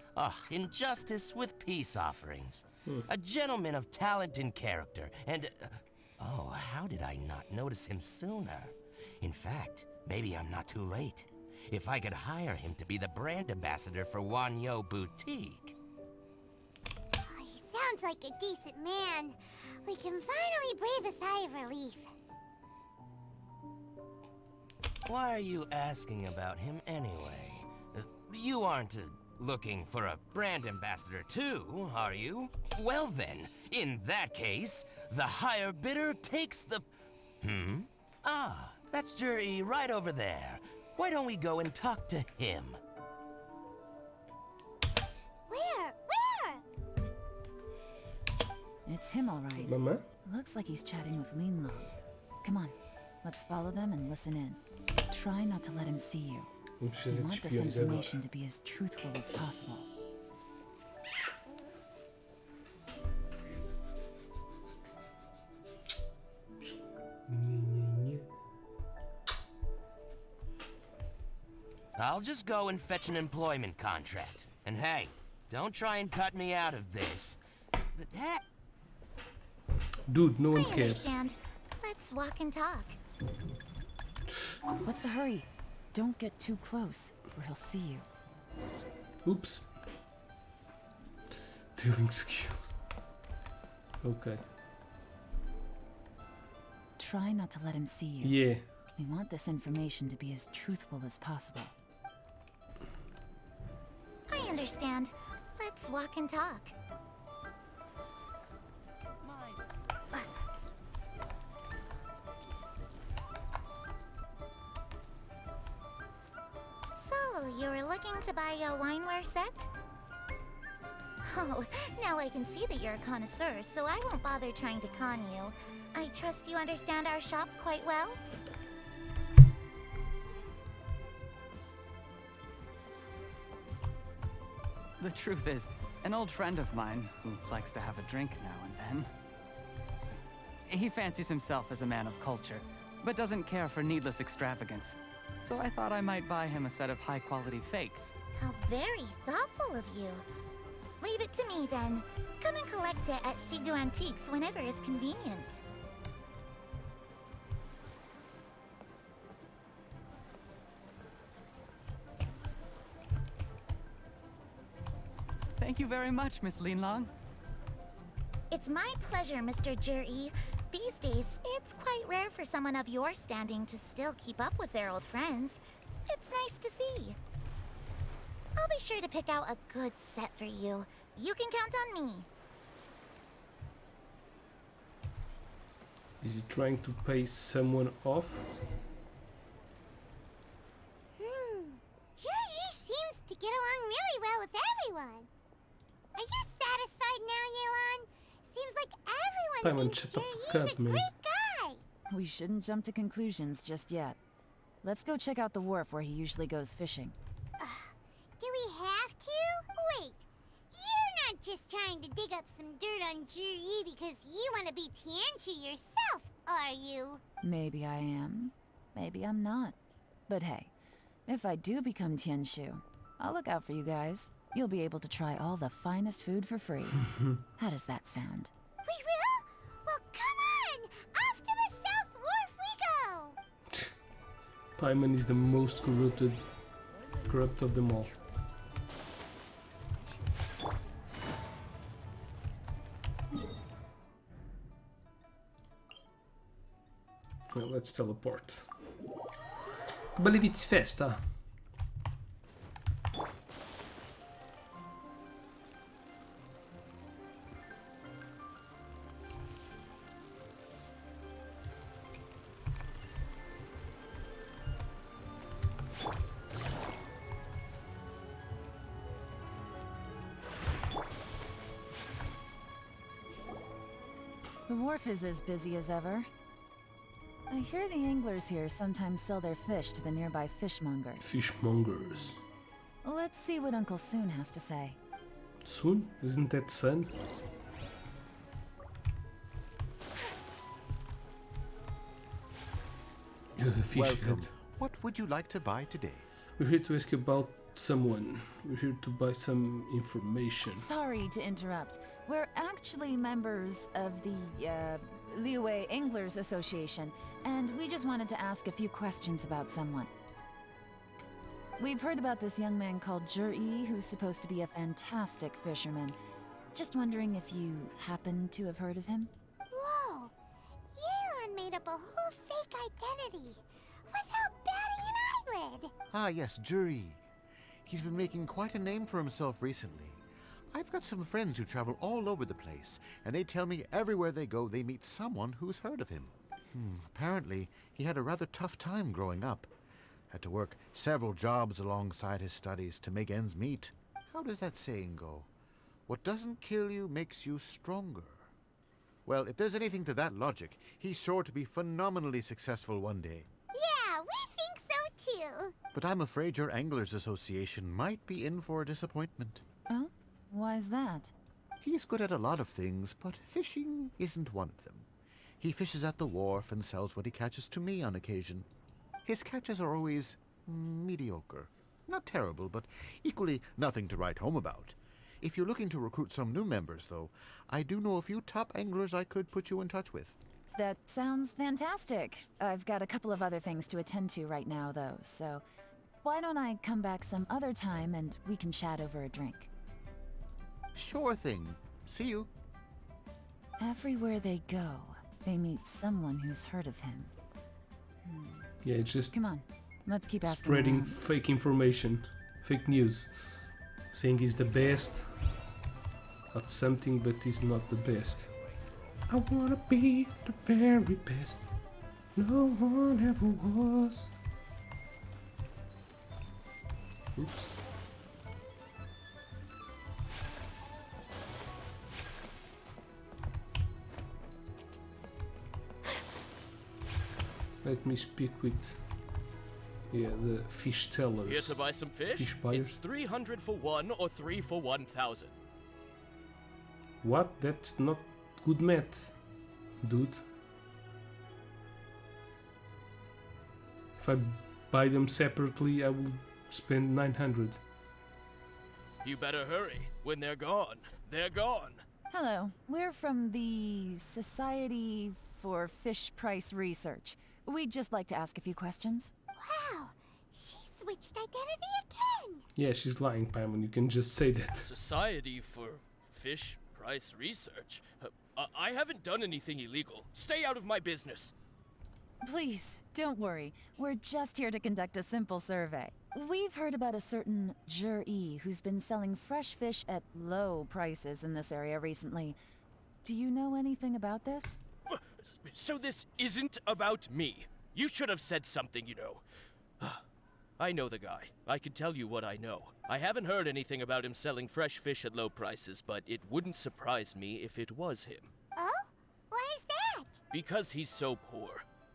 injustice with peace offerings. A gentleman of talent and character, and... oh, how did I not notice him sooner? In fact, maybe I'm not too late. If I could hire him to be the brand ambassador for Wanyo Boutique. Oh, he sounds like a decent man. We can finally breathe a sigh of relief. Why are you asking about him anyway? You aren't looking for a brand ambassador too, are you? Well then, in that case, the higher bidder takes the... Ah, that's Juri right over there. Why don't we go and talk to him? Where? It's him, all right. Mamã? Looks like he's chatting with Linlong. Come on, let's follow them and listen in. Try not to let him see you. Vamos We fazer de want this espiões information agora. to be as truthful as possible. I'll just go and fetch an employment contract. And hey, don't try and cut me out of this. Dude, no one I cares. understand. Let's walk and talk. What's the hurry? Don't get too close, or he'll see you. Oops. Dealing skills. Okay. Try not to let him see you. Yeah. We want this information to be as truthful as possible. I understand. Let's walk and talk. So, you were looking to buy a wineware set? Oh, now I can see that you're a connoisseur, so I won't bother trying to con you. I trust you understand our shop quite well? The truth is, an old friend of mine, who likes to have a drink now and then, he fancies himself as a man of culture, but doesn't care for needless extravagance. So I thought I might buy him a set of high-quality fakes. How very thoughtful of you. Leave it to me, then. Come and collect it at Shigu Antiques whenever is convenient. Thank you very much, Miss Linlong. It's my pleasure, Mr. Juri. These days, it's quite rare for someone of your standing to still keep up with their old friends. It's nice to see. I'll be sure to pick out a good set for you. You can count on me. Is he trying to pay someone off? Juri seems to get along really well with everyone. Are you satisfied now, Yelan? Seems like everyone Paimon, thinks shut the Juri's fuck a up, man. great guy. We shouldn't jump to conclusions just yet. Let's go check out the wharf where he usually goes fishing. Do we have to? Wait, you're not just trying to dig up some dirt on Juri because you want to be Tianshu yourself, are you? Maybe I am. Maybe I'm not. But hey, if I do become Tianshu, I'll look out for you guys. You'll be able to try all the finest food for free. How does that sound? We will? Well, come on! Off to the South Wharf we go! Paimon is the most corrupt of them all. Well, let's teleport. I believe it's festa. The wharf is as busy as ever. I hear the anglers here sometimes sell their fish to the nearby fishmongers. Fishmongers. Let's see what Uncle Soon has to say. Soon? Isn't that sun? Fish Welcome. head. What would you like to buy today? We're here to ask you about someone. We're here to buy some information. Sorry to interrupt. We're actually members of the, Liyue Anglers Association, and we just wanted to ask a few questions about someone. We've heard about this young man called Juri, who's supposed to be a fantastic fisherman. Just wondering if you happen to have heard of him? Whoa! Yelan made up a whole fake identity without batting an eyelid! Ah, yes, Juri. He's been making quite a name for himself recently. I've got some friends who travel all over the place, and they tell me everywhere they go they meet someone who's heard of him. Apparently, he had a rather tough time growing up. Had to work several jobs alongside his studies to make ends meet. How does that saying go? What doesn't kill you makes you stronger. Well, if there's anything to that logic, he's sure to be phenomenally successful one day. Yeah, we think so too! But I'm afraid your Anglers Association might be in for a disappointment. Oh? Why's that? He's good at a lot of things, but fishing isn't one of them. He fishes at the wharf and sells what he catches to me on occasion. His catches are always mediocre. Not terrible, but equally nothing to write home about. If you're looking to recruit some new members, though, I do know a few top anglers I could put you in touch with. That sounds fantastic. I've got a couple of other things to attend to right now, though, so why don't I come back some other time and we can chat over a drink? Sure thing. See you. Everywhere they go, they meet someone who's heard of him. Yeah, it's just Come on, let's keep asking spreading around. fake information, fake news, saying he's the best at something, but he's not the best. I wanna be the very best. No one ever was. Oops. Let me speak with the fish tellers. Here to buy some fish? Fish buyers. It's 300 for one or 3 for 1,000. What? That's not good math, dude. If I buy them separately, I will spend 900. You better hurry. When they're gone, they're gone. Hello, we're from the Society for Fish Price Research. We'd just like to ask a few questions. Wow! She switched identity again! Yeah, she's lying, Paimon. You can just say that. Society for Fish price research? I haven't done anything illegal. Stay out of my business. Please, don't worry. We're just here to conduct a simple survey. We've heard about a certain Jur-E who's been selling fresh fish at low prices in this area recently. Do you know anything about this? So this isn't about me. You should have said something, you know. I know the guy. I can tell you what I know. I haven't heard anything about him selling fresh fish at low prices, but it wouldn't surprise me if it was him. Oh? Why is that? Because he's so poor.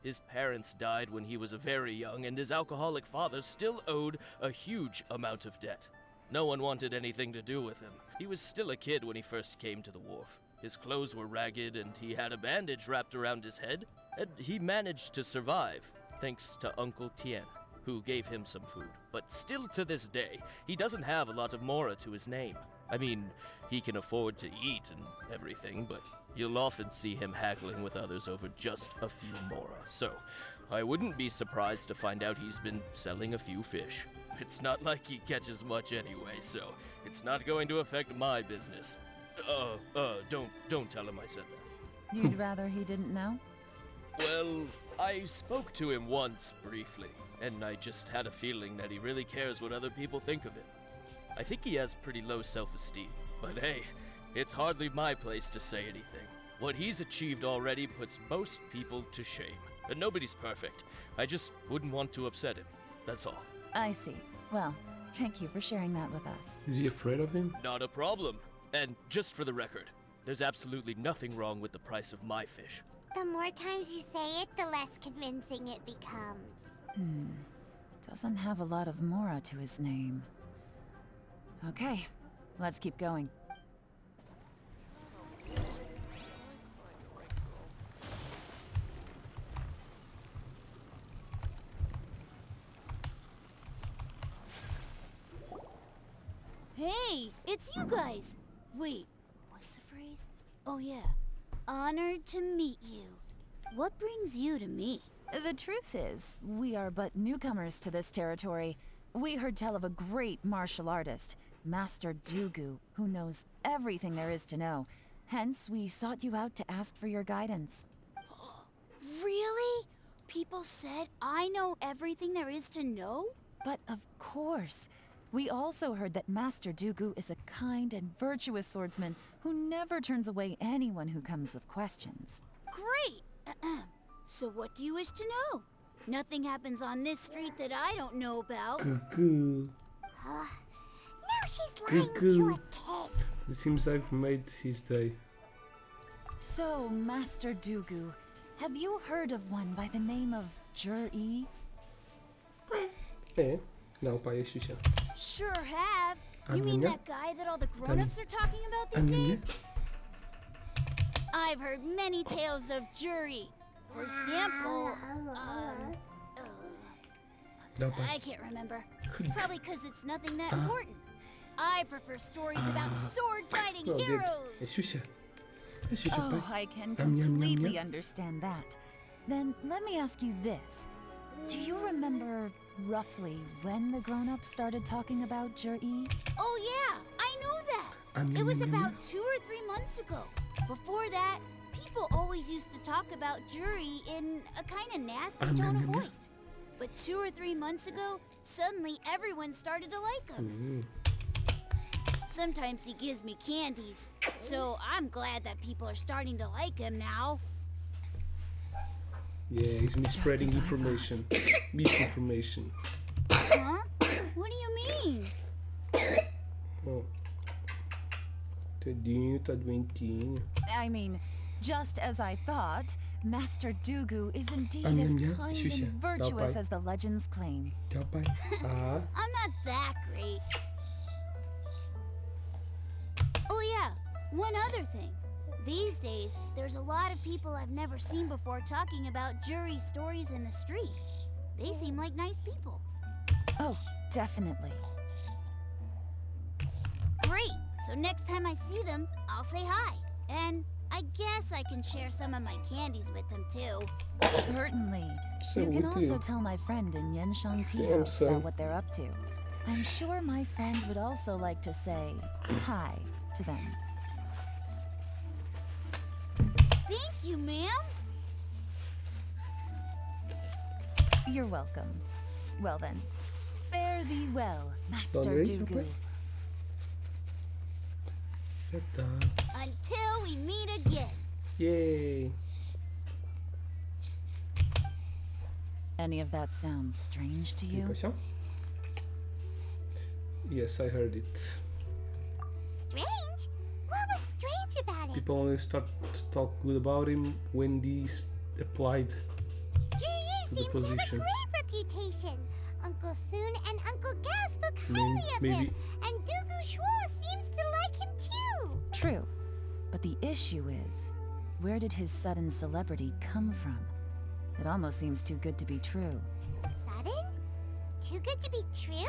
His parents died when he was very young, and his alcoholic father still owed a huge amount of debt. No one wanted anything to do with him. He was still a kid when he first came to the wharf. His clothes were ragged, and he had a bandage wrapped around his head, and he managed to survive, thanks to Uncle Tien, who gave him some food. But still to this day, he doesn't have a lot of mora to his name. I mean, he can afford to eat and everything, but you'll often see him haggling with others over just a few mora. So, I wouldn't be surprised to find out he's been selling a few fish. It's not like he catches much anyway, so it's not going to affect my business. Don't tell him I said that. You'd rather he didn't know? Well, I spoke to him once, briefly, and I just had a feeling that he really cares what other people think of him. I think he has pretty low self-esteem, but hey, it's hardly my place to say anything. What he's achieved already puts most people to shame. And nobody's perfect. I just wouldn't want to upset him. That's all. I see. Well, thank you for sharing that with us. Is he afraid of him? Not a problem. And just for the record, there's absolutely nothing wrong with the price of my fish. The more times you say it, the less convincing it becomes. Doesn't have a lot of mora to his name. Okay, let's keep going. Hey, it's you guys! Wait, what's the phrase? Oh yeah, honored to meet you. What brings you to me? The truth is, we are but newcomers to this territory. We heard tell of a great martial artist, Master Dugu, who knows everything there is to know. Hence, we sought you out to ask for your guidance. Really? People said I know everything there is to know? But of course. We also heard that Master Dugu is a kind and virtuous swordsman who never turns away anyone who comes with questions. Great! So what do you wish to know? Nothing happens on this street that I don't know about. Cuckoo. Now she's lying to a kid. It seems I've made his day. So, Master Dugu, have you heard of one by the name of Jur-E? Não, pai, é Xuxa. Sure have. You mean that guy that all the grown-ups are talking about these days? I've heard many tales of Jur-E. For example, I can't remember. Probably because it's nothing that important. I prefer stories about sword-fighting heroes. Oh, I can completely understand that. Then let me ask you this. Do you remember roughly when the grown-ups started talking about Jur-E? Oh yeah, I know that. It was about 2 or 3 months ago. Before that, people always used to talk about Jur-E in a kind of nasty tone of voice. But 2 or 3 months ago, suddenly everyone started to like him. Sometimes he gives me candies, so I'm glad that people are starting to like him now. Yeah, he's misspreading information. Misinformation. Huh? What do you mean? Oh. Tadinho, tá doentinho. I mean, just as I thought, Master Dugu is indeed as kind and virtuous as the legends claim. I'm not that great. Oh yeah, one other thing. These days, there's a lot of people I've never seen before talking about Jur-E stories in the street. They seem like nice people. Oh, definitely. Great! So next time I see them, I'll say hi. And I guess I can share some of my candies with them too. Certainly. You can also tell my friend in Yenshan Tea House about what they're up to. I'm sure my friend would also like to say hi to them. Thank you, ma'am. You're welcome. Well then, fare thee well, Master Dooku. Until we meet again. Yay. Any of that sound strange to you? Yes, I heard it. Strange? What was strange about it? People only start to talk good about him when he's applied to the position. Great reputation. Uncle Soon and Uncle Gao spoke highly of him, and Dooku Shuo seems to like him too. True, but the issue is, where did his sudden celebrity come from? It almost seems too good to be true. Sudden? Too good to be true?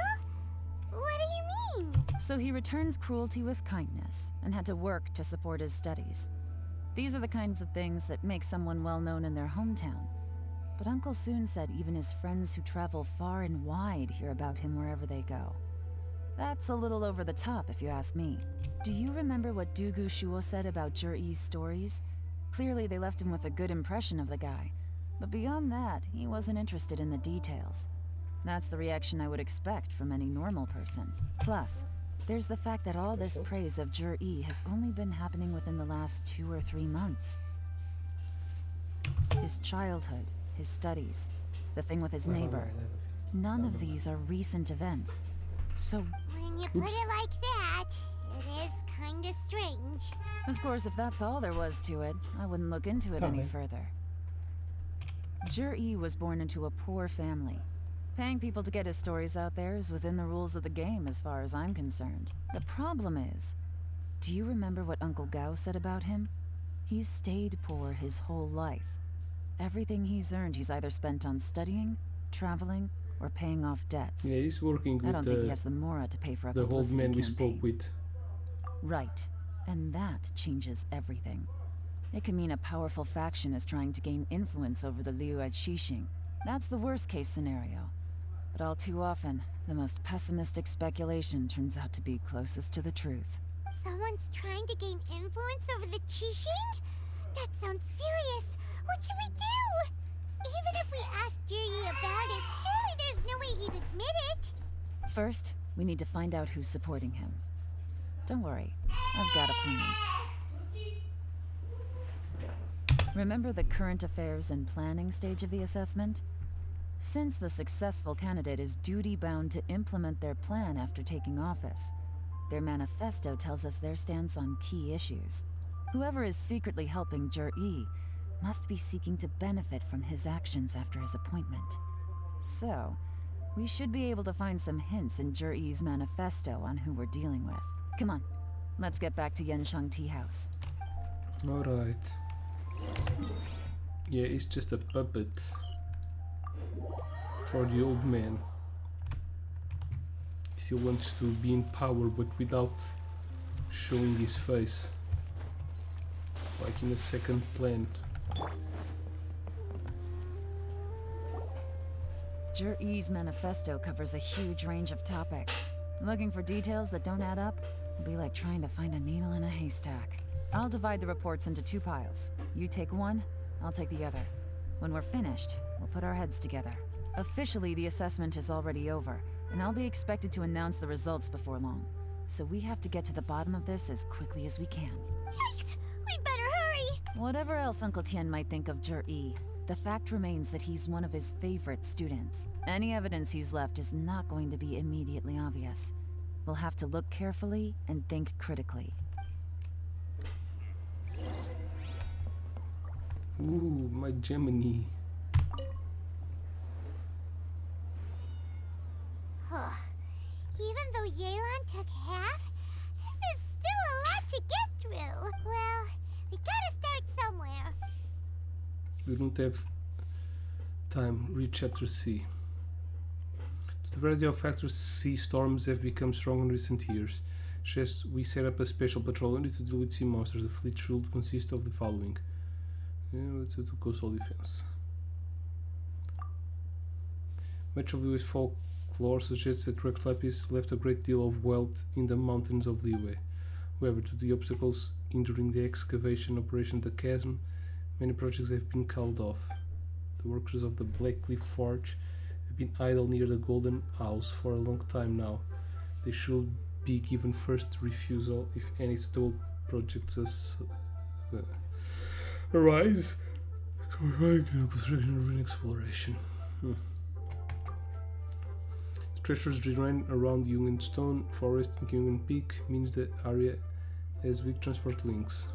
What do you mean? So he returns cruelty with kindness, and had to work to support his studies. These are the kinds of things that make someone well known in their hometown. But Uncle Soon said even his friends who travel far and wide hear about him wherever they go. That's a little over the top, if you ask me. Do you remember what Dooku Shuo said about Jur-E's stories? Clearly they left him with a good impression of the guy. But beyond that, he wasn't interested in the details. That's the reaction I would expect from any normal person. Plus, there's the fact that all this praise of Jur-E has only been happening within the last 2 or 3 months. His childhood, his studies, the thing with his neighbor. None of these are recent events. So... When you put it like that, it is kinda strange. Of course, if that's all there was to it, I wouldn't look into it any further. Jur-E was born into a poor family. Paying people to get his stories out there is within the rules of the game as far as I'm concerned. The problem is, do you remember what Uncle Gao said about him? He's stayed poor his whole life. Everything he's earned he's either spent on studying, traveling, or paying off debts. Yeah, he's working with I don't think he has the mora to pay for a the old publicity man we campaign. spoke with. Right. And that changes everything. It can mean a powerful faction is trying to gain influence over the Liu at Xixing. That's the worst case scenario. But all too often, the most pessimistic speculation turns out to be closest to the truth. Someone's trying to gain influence over the Qixing? That sounds serious. What should we do? Even if we asked Jur-E about it, surely there's no way he'd admit it. First, we need to find out who's supporting him. Don't worry, I've got a plan. Remember the current affairs and planning stage of the assessment? Since the successful candidate is duty-bound to implement their plan after taking office, their manifesto tells us their stance on key issues. Whoever is secretly helping Jur-E must be seeking to benefit from his actions after his appointment. So, we should be able to find some hints in Jur-E's manifesto on who we're dealing with. Come on, let's get back to Yanshang Tea House. Alright. Yeah, he's just a puppet for the old man. He still wants to be in power, but without showing his face. Like in a second plan. Jur-E's manifesto covers a huge range of topics. Looking for details that don't add up will be like trying to find a needle in a haystack. I'll divide the reports into 2 piles. You take one, I'll take the other. When we're finished, we'll put our heads together. Officially, the assessment is already over, and I'll be expected to announce the results before long. So we have to get to the bottom of this as quickly as we can. Yikes! We better hurry! Whatever else Uncle Tian might think of Jur-E, the fact remains that he's one of his favorite students. Any evidence he's left is not going to be immediately obvious. We'll have to look carefully and think critically. Ooh, my Gemini. Even though Yelan took half, this is still a lot to get through. Well, we gotta start somewhere. We don't have time. Read chapter C. The variety of factors, sea storms have become strong in recent years. We set up a special patrol unit to deal with sea monsters. The fleet should consist of the following. To coastal defense. Much of the US folklore suggests that Rex Lapis left a great deal of wealth in the mountains of Liyue. However, due to the obstacles hindering the excavation operation, the chasm Many projects have been called off. The workers of the Blackcliff Forge have been idle near the Golden House for a long time now. They should be given first refusal if any suitable projects arise. Construction and exploration. The treacherous terrain around Jungenstone Forest and Jungen Peak means the area has weak transport links.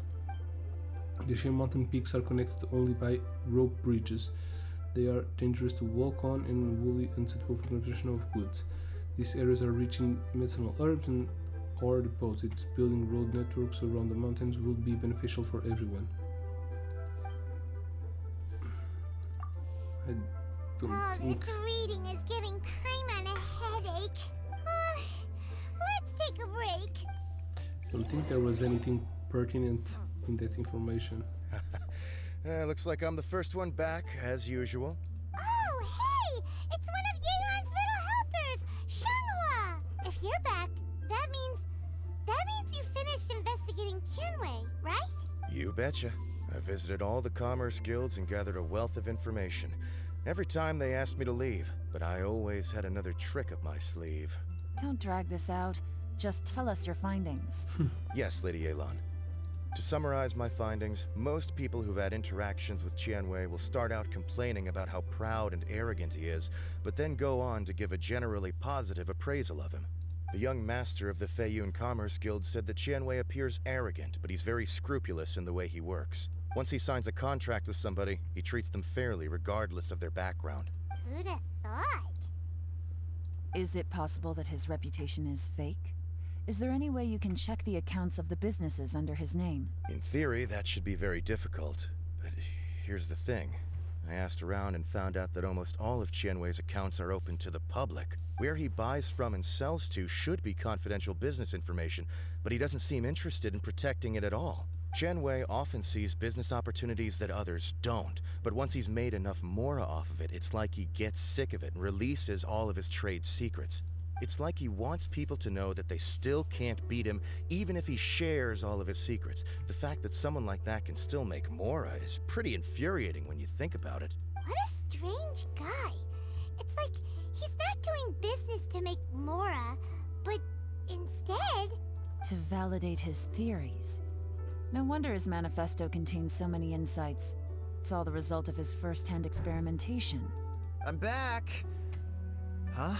The sheer mountain peaks are connected only by rope bridges. They are dangerous to walk on and woolly unsuitable for transportation of goods. These areas are rich in medicinal herbs and ore deposits. Building road networks around the mountains will be beneficial for everyone. I don't think... This reading is giving Paimon a headache. Let's take a break. I don't think there was anything pertinent in that information. Looks like I'm the first one back, as usual. Oh, hey! It's one of Yelan's little helpers, Shenhua! If you're back, that means you finished investigating Tianwei, right? You betcha. I visited all the commerce guilds and gathered a wealth of information. Every time they asked me to leave, but I always had another trick up my sleeve. Don't drag this out. Just tell us your findings. Yes, Lady Yelan. To summarize my findings, most people who've had interactions with Tianwei will start out complaining about how proud and arrogant he is, but then go on to give a generally positive appraisal of him. The young master of the Feiyun Commerce Guild said that Tianwei appears arrogant, but he's very scrupulous in the way he works. Once he signs a contract with somebody, he treats them fairly regardless of their background. Who'd have thought? Is it possible that his reputation is fake? Is there any way you can check the accounts of the businesses under his name? In theory, that should be very difficult. But here's the thing. I asked around and found out that almost all of Tianwei's accounts are open to the public. Where he buys from and sells to should be confidential business information, but he doesn't seem interested in protecting it at all. Tianwei often sees business opportunities that others don't, but once he's made enough mora off of it, it's like he gets sick of it and releases all of his trade secrets. It's like he wants people to know that they still can't beat him, even if he shares all of his secrets. The fact that someone like that can still make mora is pretty infuriating when you think about it. What a strange guy. It's like he's not doing business to make mora, but instead... to validate his theories. No wonder his manifesto contains so many insights. It's all the result of his first-hand experimentation. I'm back! Huh?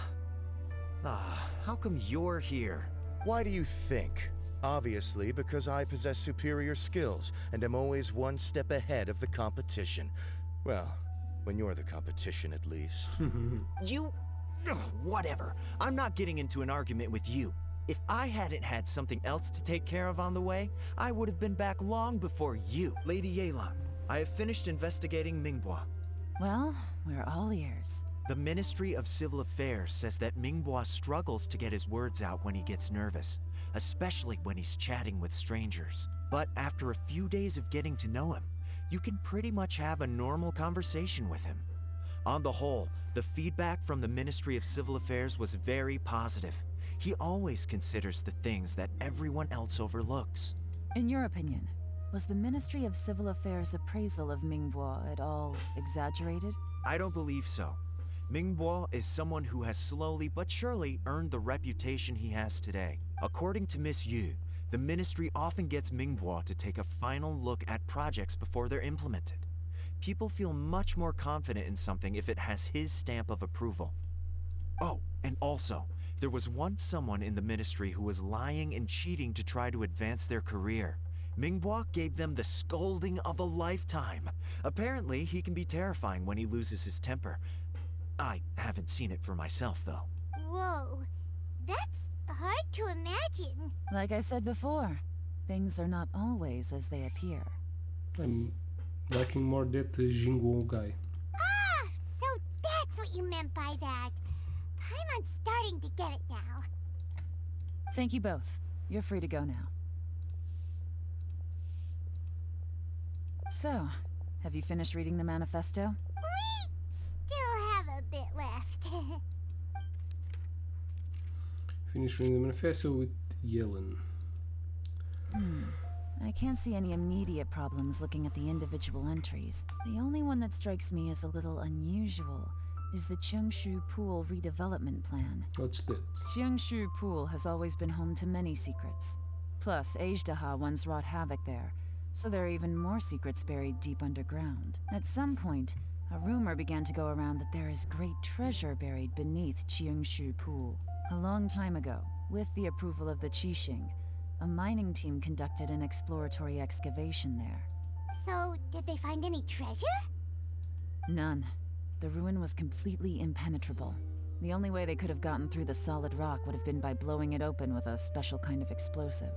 How come you're here? Why do you think? Obviously, because I possess superior skills, and am always one step ahead of the competition. Well, when you're the competition, at least. You... whatever. I'm not getting into an argument with you. If I hadn't had something else to take care of on the way, I would have been back long before you. Lady Yelan, I have finished investigating Mingbois. Well, we're all ears. The Ministry of Civil Affairs says that Mingbois struggles to get his words out when he gets nervous, especially when he's chatting with strangers. But after a few days of getting to know him, you can pretty much have a normal conversation with him. On the whole, the feedback from the Ministry of Civil Affairs was very positive. He always considers the things that everyone else overlooks. In your opinion, was the Ministry of Civil Affairs' appraisal of Mingbois at all exaggerated? I don't believe so. Mingbois is someone who has slowly but surely earned the reputation he has today. According to Miss Yu, the Ministry often gets Mingbois to take a final look at projects before they're implemented. People feel much more confident in something if it has his stamp of approval. Oh, and also, there was once someone in the Ministry who was lying and cheating to try to advance their career. Mingbois gave them the scolding of a lifetime. Apparently, he can be terrifying when he loses his temper. I haven't seen it for myself, though. Whoa, that's hard to imagine. Like I said before, things are not always as they appear. I'm liking more that Jinguo guy. Ah, so that's what you meant by that. I'm starting to get it now. Thank you both. You're free to go now. So, have you finished reading the manifesto? We still have a bit left. Finish reading the manifesto with Yelan. I can't see any immediate problems looking at the individual entries. The only one that strikes me as a little unusual is the Cheongshu Pool redevelopment plan. What's that? Cheongshu Pool has always been home to many secrets. Plus, Ajdaha once wrought havoc there, so there are even more secrets buried deep underground. At some point, a rumor began to go around that there is great treasure buried beneath Cheongshu Pool. A long time ago, with the approval of the Qixing, a mining team conducted an exploratory excavation there. So, did they find any treasure? None. The ruin was completely impenetrable. The only way they could have gotten through the solid rock would have been by blowing it open with a special kind of explosive.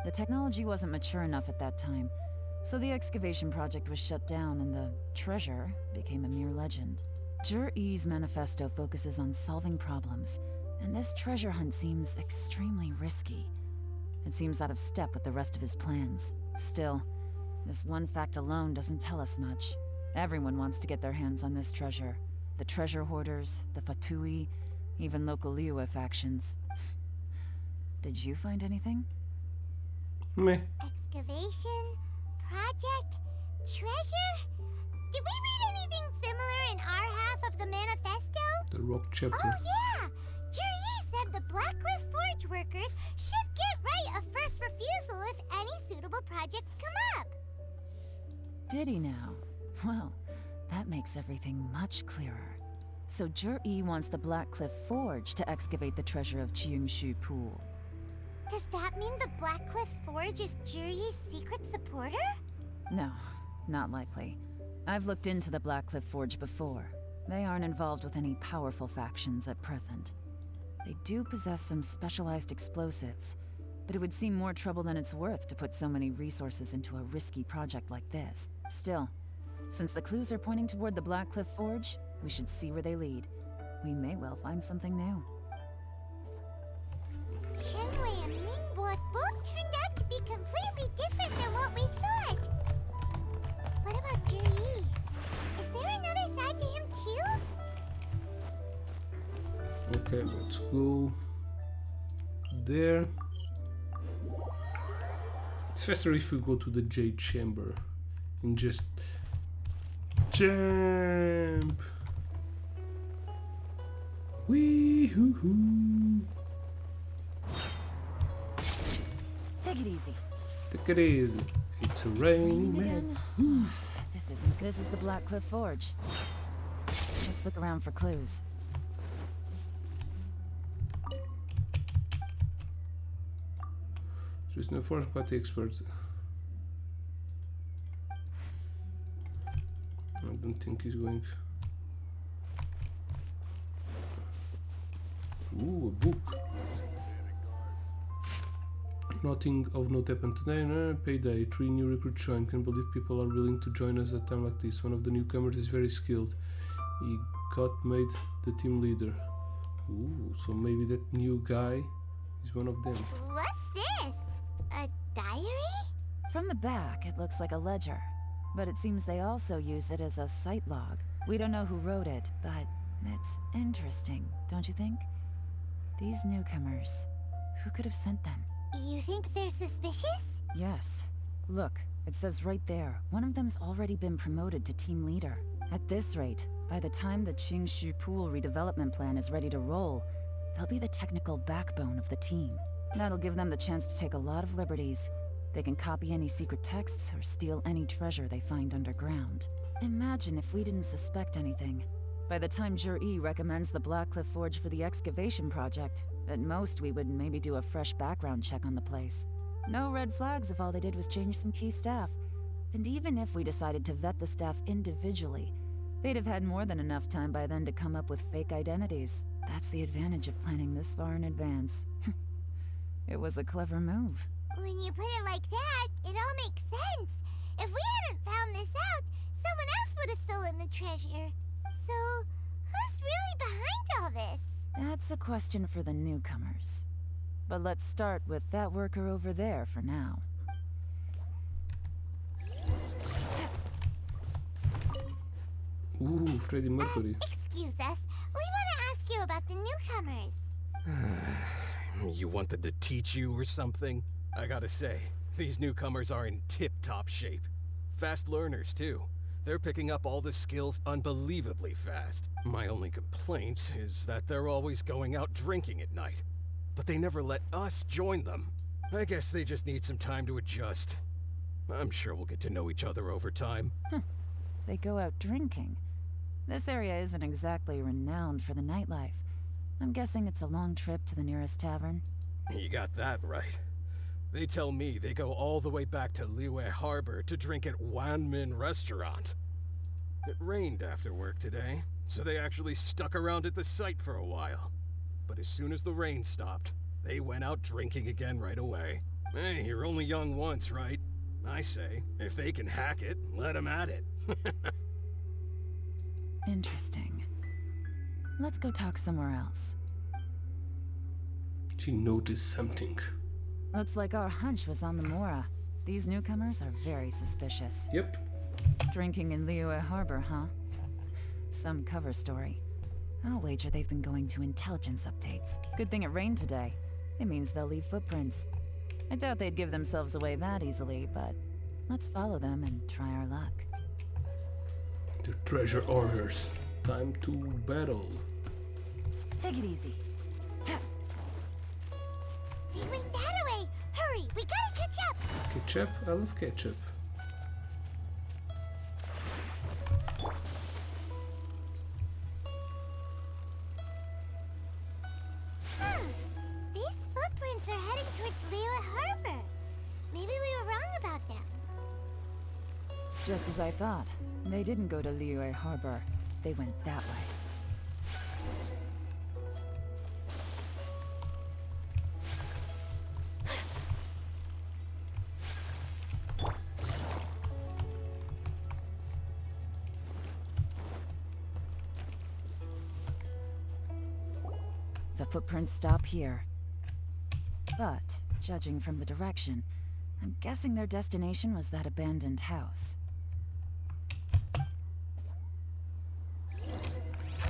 The technology wasn't mature enough at that time, so the excavation project was shut down and the treasure became a mere legend. Jur-E's manifesto focuses on solving problems, and this treasure hunt seems extremely risky. It seems out of step with the rest of his plans. Still, this one fact alone doesn't tell us much. Everyone wants to get their hands on this treasure. The treasure hoarders, the Fatui, even local Liyue factions. Did you find anything? Meh. Excavation? Project? Treasure? Did we read anything similar in our half of the manifesto? The rock chapter. Oh yeah! Jur-E said the Blackcliff Forge workers should get right of first refusal if any suitable projects come up. Did he now? Well, that makes everything much clearer. So Jur-E wants the Blackcliff Forge to excavate the treasure of Cheongshu Pool. Does that mean the Blackcliff Forge is Jur-E's secret supporter? No, not likely. I've looked into the Blackcliff Forge before. They aren't involved with any powerful factions at present. They do possess some specialized explosives, but it would seem more trouble than it's worth to put so many resources into a risky project like this. Still, since the clues are pointing toward the Blackcliff Forge, we should see where they lead. We may well find something new. Shenwei and Mingbo both turned out to be completely different than what we thought. What about Jur-E? Is there another side to him too? Okay, let's go there. It's faster if we go to the Jade Chamber and just jump. Wee hoo hoo. Take it easy. Take it easy. It's a rain man. This is the Blackcliff Forge. Let's look around for clues. There's no force but the expert. I don't think he's going. Ooh, a book. Nothing of note happened today, no? Payday. 3 new recruits joined. Can't believe people are willing to join us at a time like this. One of the newcomers is very skilled. He got made the team leader. Ooh, so maybe that new guy is one of them. What's this? A diary? From the back, it looks like a ledger. But it seems they also use it as a site log. We don't know who wrote it, but it's interesting, don't you think? These newcomers, who could have sent them? You think they're suspicious? Yes. Look, it says right there, one of them's already been promoted to team leader. At this rate, by the time the Cheongshu Pool redevelopment plan is ready to roll, they'll be the technical backbone of the team. That'll give them the chance to take a lot of liberties. They can copy any secret texts or steal any treasure they find underground. Imagine if we didn't suspect anything. By the time Jur-E recommends the Blackcliff Forge for the excavation project, at most we would maybe do a fresh background check on the place. No red flags if all they did was change some key staff. And even if we decided to vet the staff individually, they'd have had more than enough time by then to come up with fake identities. That's the advantage of planning this far in advance. It was a clever move. When you put it like that, it all makes sense. If we hadn't found this out, someone else would have stolen the treasure. So, who's really behind all this? That's a question for the newcomers. But let's start with that worker over there for now. Ooh, Freddie Mercury. Excuse us. We want to ask you about the newcomers. You want them to teach you or something? I gotta say, These newcomers are in tip-top shape. Fast learners, too. They're picking up all the skills unbelievably fast. My only complaint is that they're always going out drinking at night. But they never let us join them. I guess they just need some time to adjust. I'm sure we'll get to know each other over time. They go out drinking. This area isn't exactly renowned for the nightlife. I'm guessing it's a long trip to the nearest tavern. You got that right. They tell me they go all the way back to Liyue Harbor to drink at Wanmin Restaurant. It rained after work today, so they actually stuck around at the site for a while. But as soon as the rain stopped, they went out drinking again right away. Hey, you're only young once, right? I say, if they can hack it, let them at it. Interesting. Let's go talk somewhere else. She noticed something. Looks like our hunch was on the Mora. These newcomers are very suspicious. Yep. Drinking in Liyue Harbor, huh? Some cover story. I'll wager they've been going to intelligence updates. Good thing it rained today. It means they'll leave footprints. I doubt they'd give themselves away that easily, but let's follow them and try our luck. The treasure orders. Time to battle. Take it easy. They went that way! Hurry, we gotta catch up! Ketchup? I love ketchup. Huh. These footprints are heading towards Liyue Harbor. Maybe we were wrong about them. Just as I thought. They didn't go to Liyue Harbor. They went that way. The footprints stop here. But, judging from the direction, I'm guessing their destination was that abandoned house.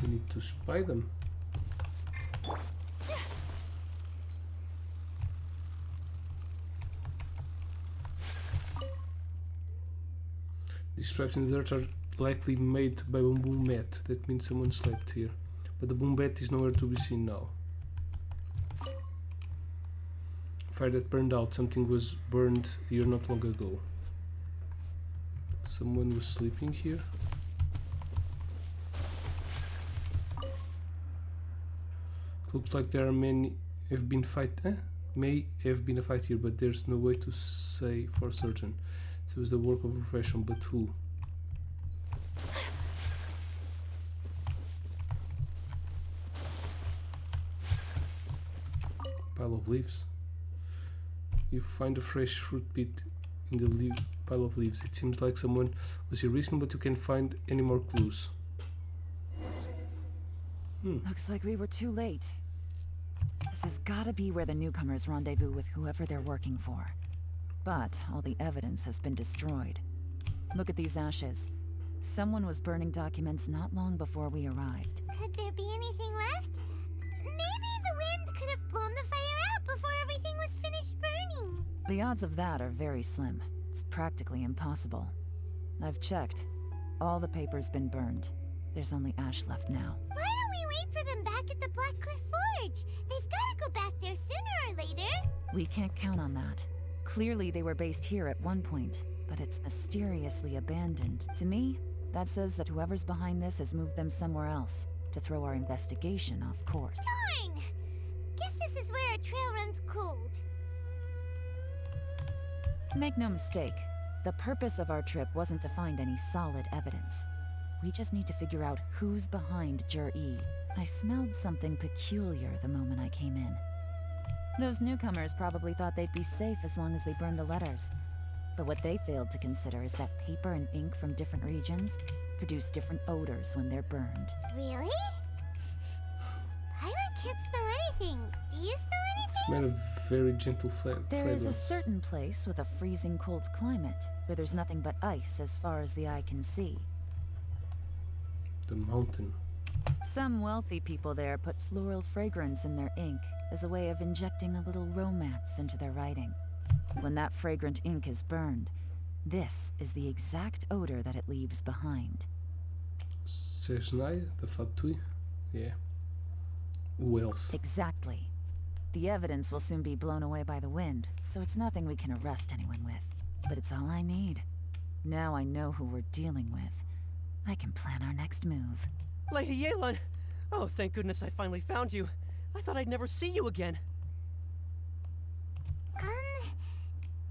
We need to spy them. These stripes in the dirt are likely made by bamboo mat. That means someone slept here. But the boom bat is nowhere to be seen now. Fire that burned out. Something was burned here not long ago. Someone was sleeping here. Looks like there are many may have been a fight here, but there's no way to say for certain. It was the work of a professional, but who? Pile of leaves. You find a fresh fruit pit in the pile of leaves. It seems like someone was here recently, but you can't find any more clues. Looks like we were too late. This has gotta be where the newcomers rendezvous with whoever they're working for. But all the evidence has been destroyed. Look at these ashes. Someone was burning documents not long before we arrived. Could there be anything left? Maybe the wind could have blown the fire out before everything was finished burning. The odds of that are very slim. It's practically impossible. I've checked. All the paper's been burned. There's only ash left now. Why don't we wait for them back at the Black Cliff Forge? They've gotta go back there sooner or later. We can't count on that. Clearly they were based here at one point, but it's mysteriously abandoned. To me, that says that whoever's behind this has moved them somewhere else to throw our investigation off course. Darn! Guess this is where our trail runs cold. Make no mistake, the purpose of our trip wasn't to find any solid evidence. We just need to figure out who's behind Jur-E. I smelled something peculiar the moment I came in. Those newcomers probably thought they'd be safe as long as they burned the letters. But what they failed to consider is that paper and ink from different regions produce different odors when they're burned. Really? Paimon can't smell anything. Do you smell anything? Smell a very gentle fragrance. There is a certain place with a freezing cold climate where there's nothing but ice as far as the eye can see. The mountain. Some wealthy people there put floral fragrance in their ink as a way of injecting a little romance into their writing. When that fragrant ink is burned, this is the exact odor that it leaves behind. Sejnaya, the Fatui? Yeah. Who else? Exactly. The evidence will soon be blown away by the wind, so it's nothing we can arrest anyone with. But it's all I need. Now I know who we're dealing with. I can plan our next move. Lady Yelan! Oh, thank goodness I finally found you. I thought I'd never see you again. Who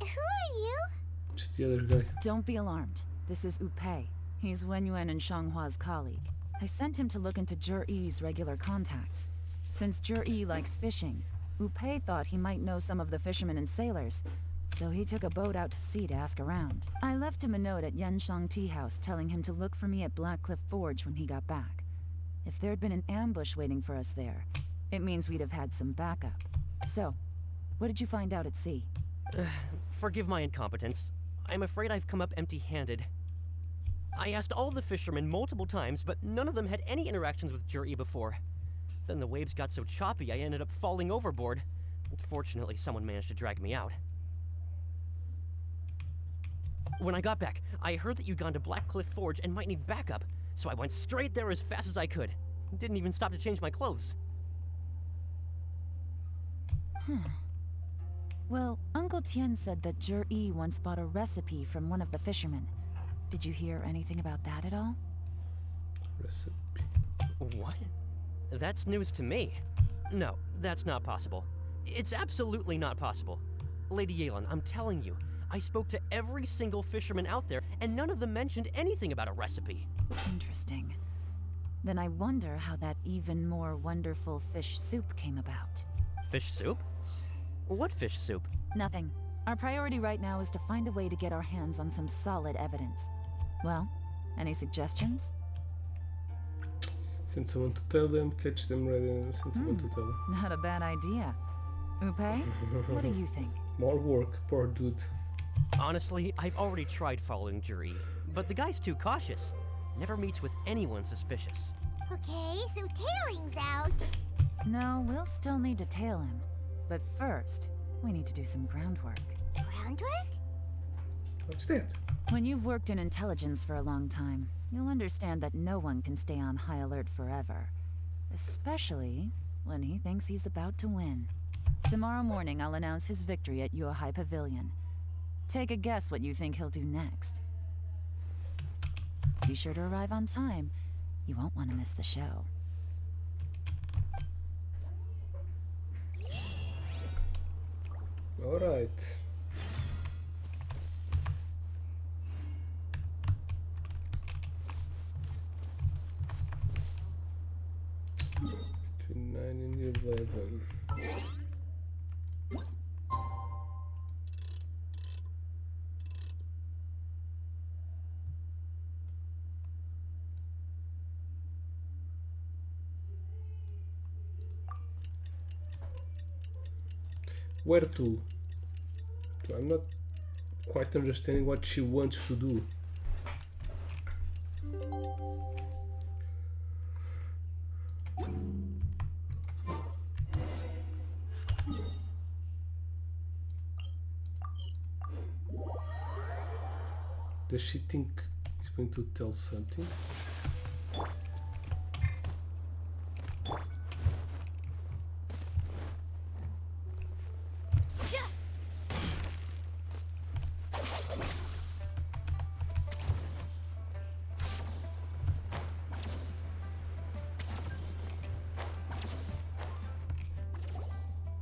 are you? Just the other guy. Don't be alarmed. This is Upei. He's Wenyuan and Shanghua's colleague. I sent him to look into Zhiyi's regular contacts. Since Zhiyi likes fishing, Upei thought he might know some of the fishermen and sailors, so he took a boat out to sea to ask around. I left him a note at Yanshang Tea House telling him to look for me at Blackcliff Forge when he got back. If there'd been an ambush waiting for us there, it means we'd have had some backup. So, what did you find out at sea? Forgive my incompetence. I'm afraid I've come up empty-handed. I asked all the fishermen multiple times, but none of them had any interactions with Zhiyi before. Then the waves got so choppy I ended up falling overboard. Fortunately, someone managed to drag me out. When I got back, I heard that you'd gone to Blackcliff Forge and might need backup, so I went straight there as fast as I could. Didn't even stop to change my clothes. Well, Uncle Tian said that Zhiyi once bought a recipe from one of the fishermen. Did you hear anything about that at all? Recipe. What? That's news to me. No, that's not possible. It's absolutely not possible. Lady Yelan, I'm telling you, I spoke to every single fisherman out there, and none of them mentioned anything about a recipe. Interesting. Then I wonder how that even more wonderful fish soup came about. Fish soup? What fish soup? Nothing. Our priority right now is to find a way to get our hands on some solid evidence. Well, any suggestions? Send someone to tell them, catch them ready, and send someone to tell them. Not a bad idea. Upei, what do you think? More work, poor dude. Honestly, I've already tried following Zhiyi, but the guy's too cautious. Never meets with anyone suspicious. Okay, so tailing's out. No, we'll still need to tail him. But first, we need to do some groundwork. Groundwork? What's that? When you've worked in intelligence for a long time, you'll understand that no one can stay on high alert forever. Especially when he thinks he's about to win. Tomorrow morning, I'll announce his victory at Yuehai Pavilion. Take a guess what you think he'll do next. Be sure to arrive on time. You won't want to miss the show. All right. Between 9 and 11. Where to? I'm not quite understanding what she wants to do. Does she think he's going to tell something?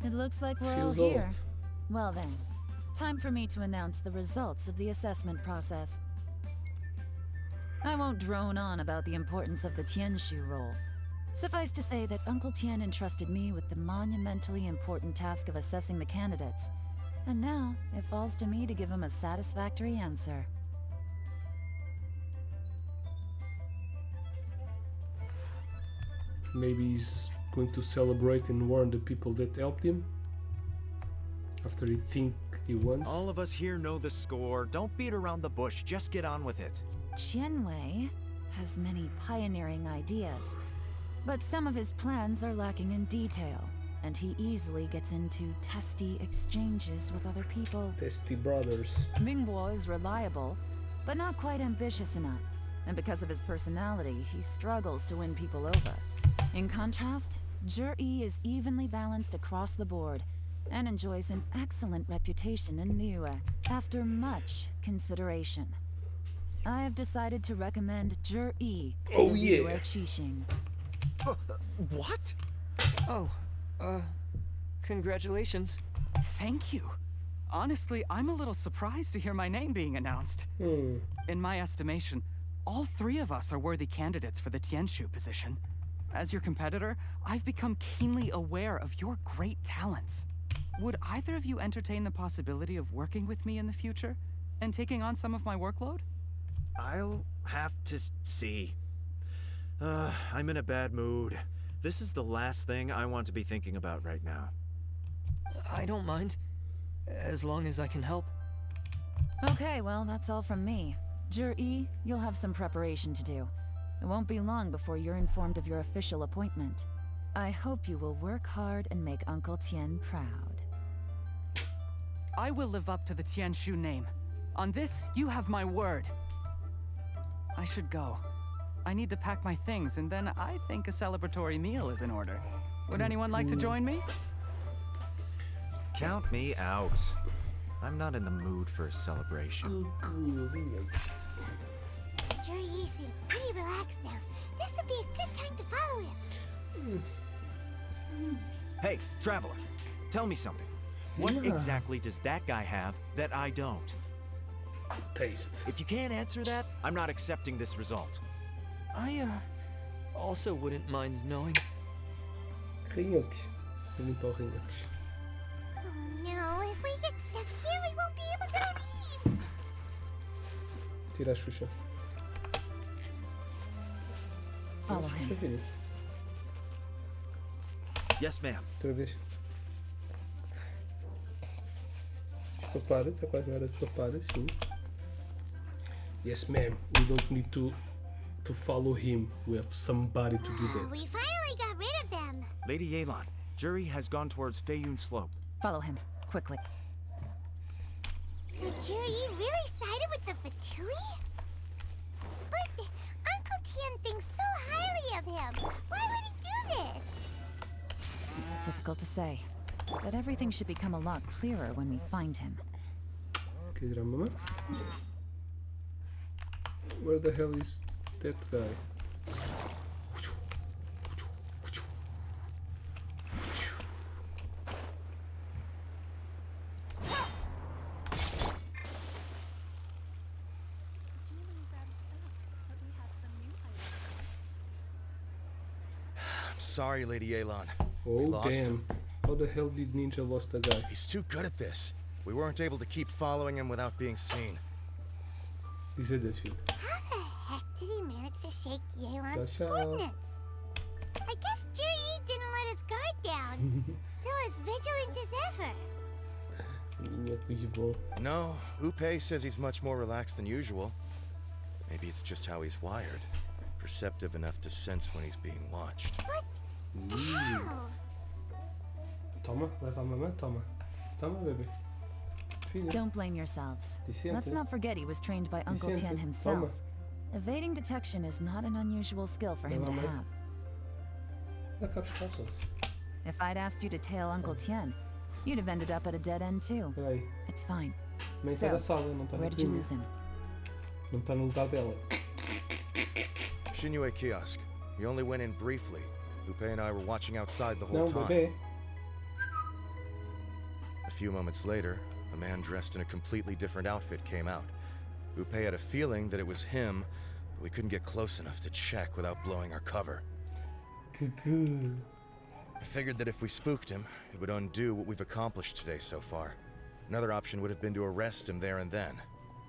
It looks like we're all here. Well then, time for me to announce the results of the assessment process. I won't drone on about the importance of the Tianshu role. Suffice to say that Uncle Tian entrusted me with the monumentally important task of assessing the candidates. And now, it falls to me to give him a satisfactory answer. Maybe he's going to celebrate and warn the people that helped him after he think he wants. All of us here know the score. Don't beat around the bush, just get on with it. Qianwei has many pioneering ideas, but some of his plans are lacking in detail. and he easily gets into testy exchanges with other people. Testy brothers. Mingguo is reliable, but not quite ambitious enough. And because of his personality, he struggles to win people over. In contrast, Zhi is evenly balanced across the board and enjoys an excellent reputation in Liyue after much consideration. I have decided to recommend Zhi to the Liyue Qixing. What? Oh, congratulations. Thank you. Honestly, I'm a little surprised to hear my name being announced. In my estimation, all three of us are worthy candidates for the Tianshu position. As your competitor, I've become keenly aware of your great talents. Would either of you entertain the possibility of working with me in the future and taking on some of my workload? I'll have to see. I'm in a bad mood. This is the last thing I want to be thinking about right now. I don't mind, as long as I can help. Okay, well, that's all from me. Zhi, you'll have some preparation to do. It won't be long before you're informed of your official appointment. I hope you will work hard and make Uncle Tien proud. I will live up to the Tianshu name. On this, you have my word. I should go. I need to pack my things, and then I think a celebratory meal is in order. Would anyone like to join me? Count me out. I'm not in the mood for a celebration. Zhi seems pretty relaxed now. This would be a good time to follow him. Hey, traveler, tell me something. What exactly does that guy have that I don't? Taste. If you can't answer that, I'm not accepting this result. I, also wouldn't mind knowing. Rinhocos. Limpar rinhocos. Oh no, if we get stuck here, we won't be able to leave. Tira a Xuxa. Follow him. Yes, ma'am. Outra vez. Papara, está quase na hora de papara, sim. Yes, ma'am. We don't need to follow him. We have somebody to do that. We finally got rid of them. Lady Yelan, Zhi has gone towards Feiyun Slope. Follow him, quickly. So Zhi really sided with the Fatui? But Uncle Tien thinks so highly of him. Why would he do this? Difficult to say, but everything should become a lot clearer when we find him. Okay, drama. Where the hell is that guy? I'm sorry, Lady Yelan. We Oh lost damn. him. How the hell did Ninja lost the guy? He's too good at this. We weren't able to keep following him without being seen. He said that shit. How the heck did he manage to shake Yelan's Ciao, ciao. coordinates? I guess Zhi didn't let his guard down. Still as vigilant as ever. No, Upe says he's much more relaxed than usual. Maybe it's just how he's wired. Perceptive enough to sense when he's being watched. How? Toma, leva a mamãe, toma. Toma, bebê. Filha. Don't blame yourselves. Vicente. Let's not forget he was trained by Uncle Vicente, Tien himself. toma. Evading detection is not an unusual skill for him to Leva a mãe. have. Dá cá os calços. If I'd asked you to tail Uncle Tien, you'd have ended up at a dead end too. Peraí. It's fine. Nem está So, na sala, não está where na did you cozinha. lose him? Não está no lugar dela. Shinue kiosk. He only went in briefly. Upe and I were watching outside the whole Não, time. bebê. A few moments later, a man dressed in a completely different outfit came out. Upe had a feeling that it was him, but we couldn't get close enough to check without blowing our cover. Cuckoo. I figured that if we spooked him, it would undo what we've accomplished today so far. Another option would have been to arrest him there and then,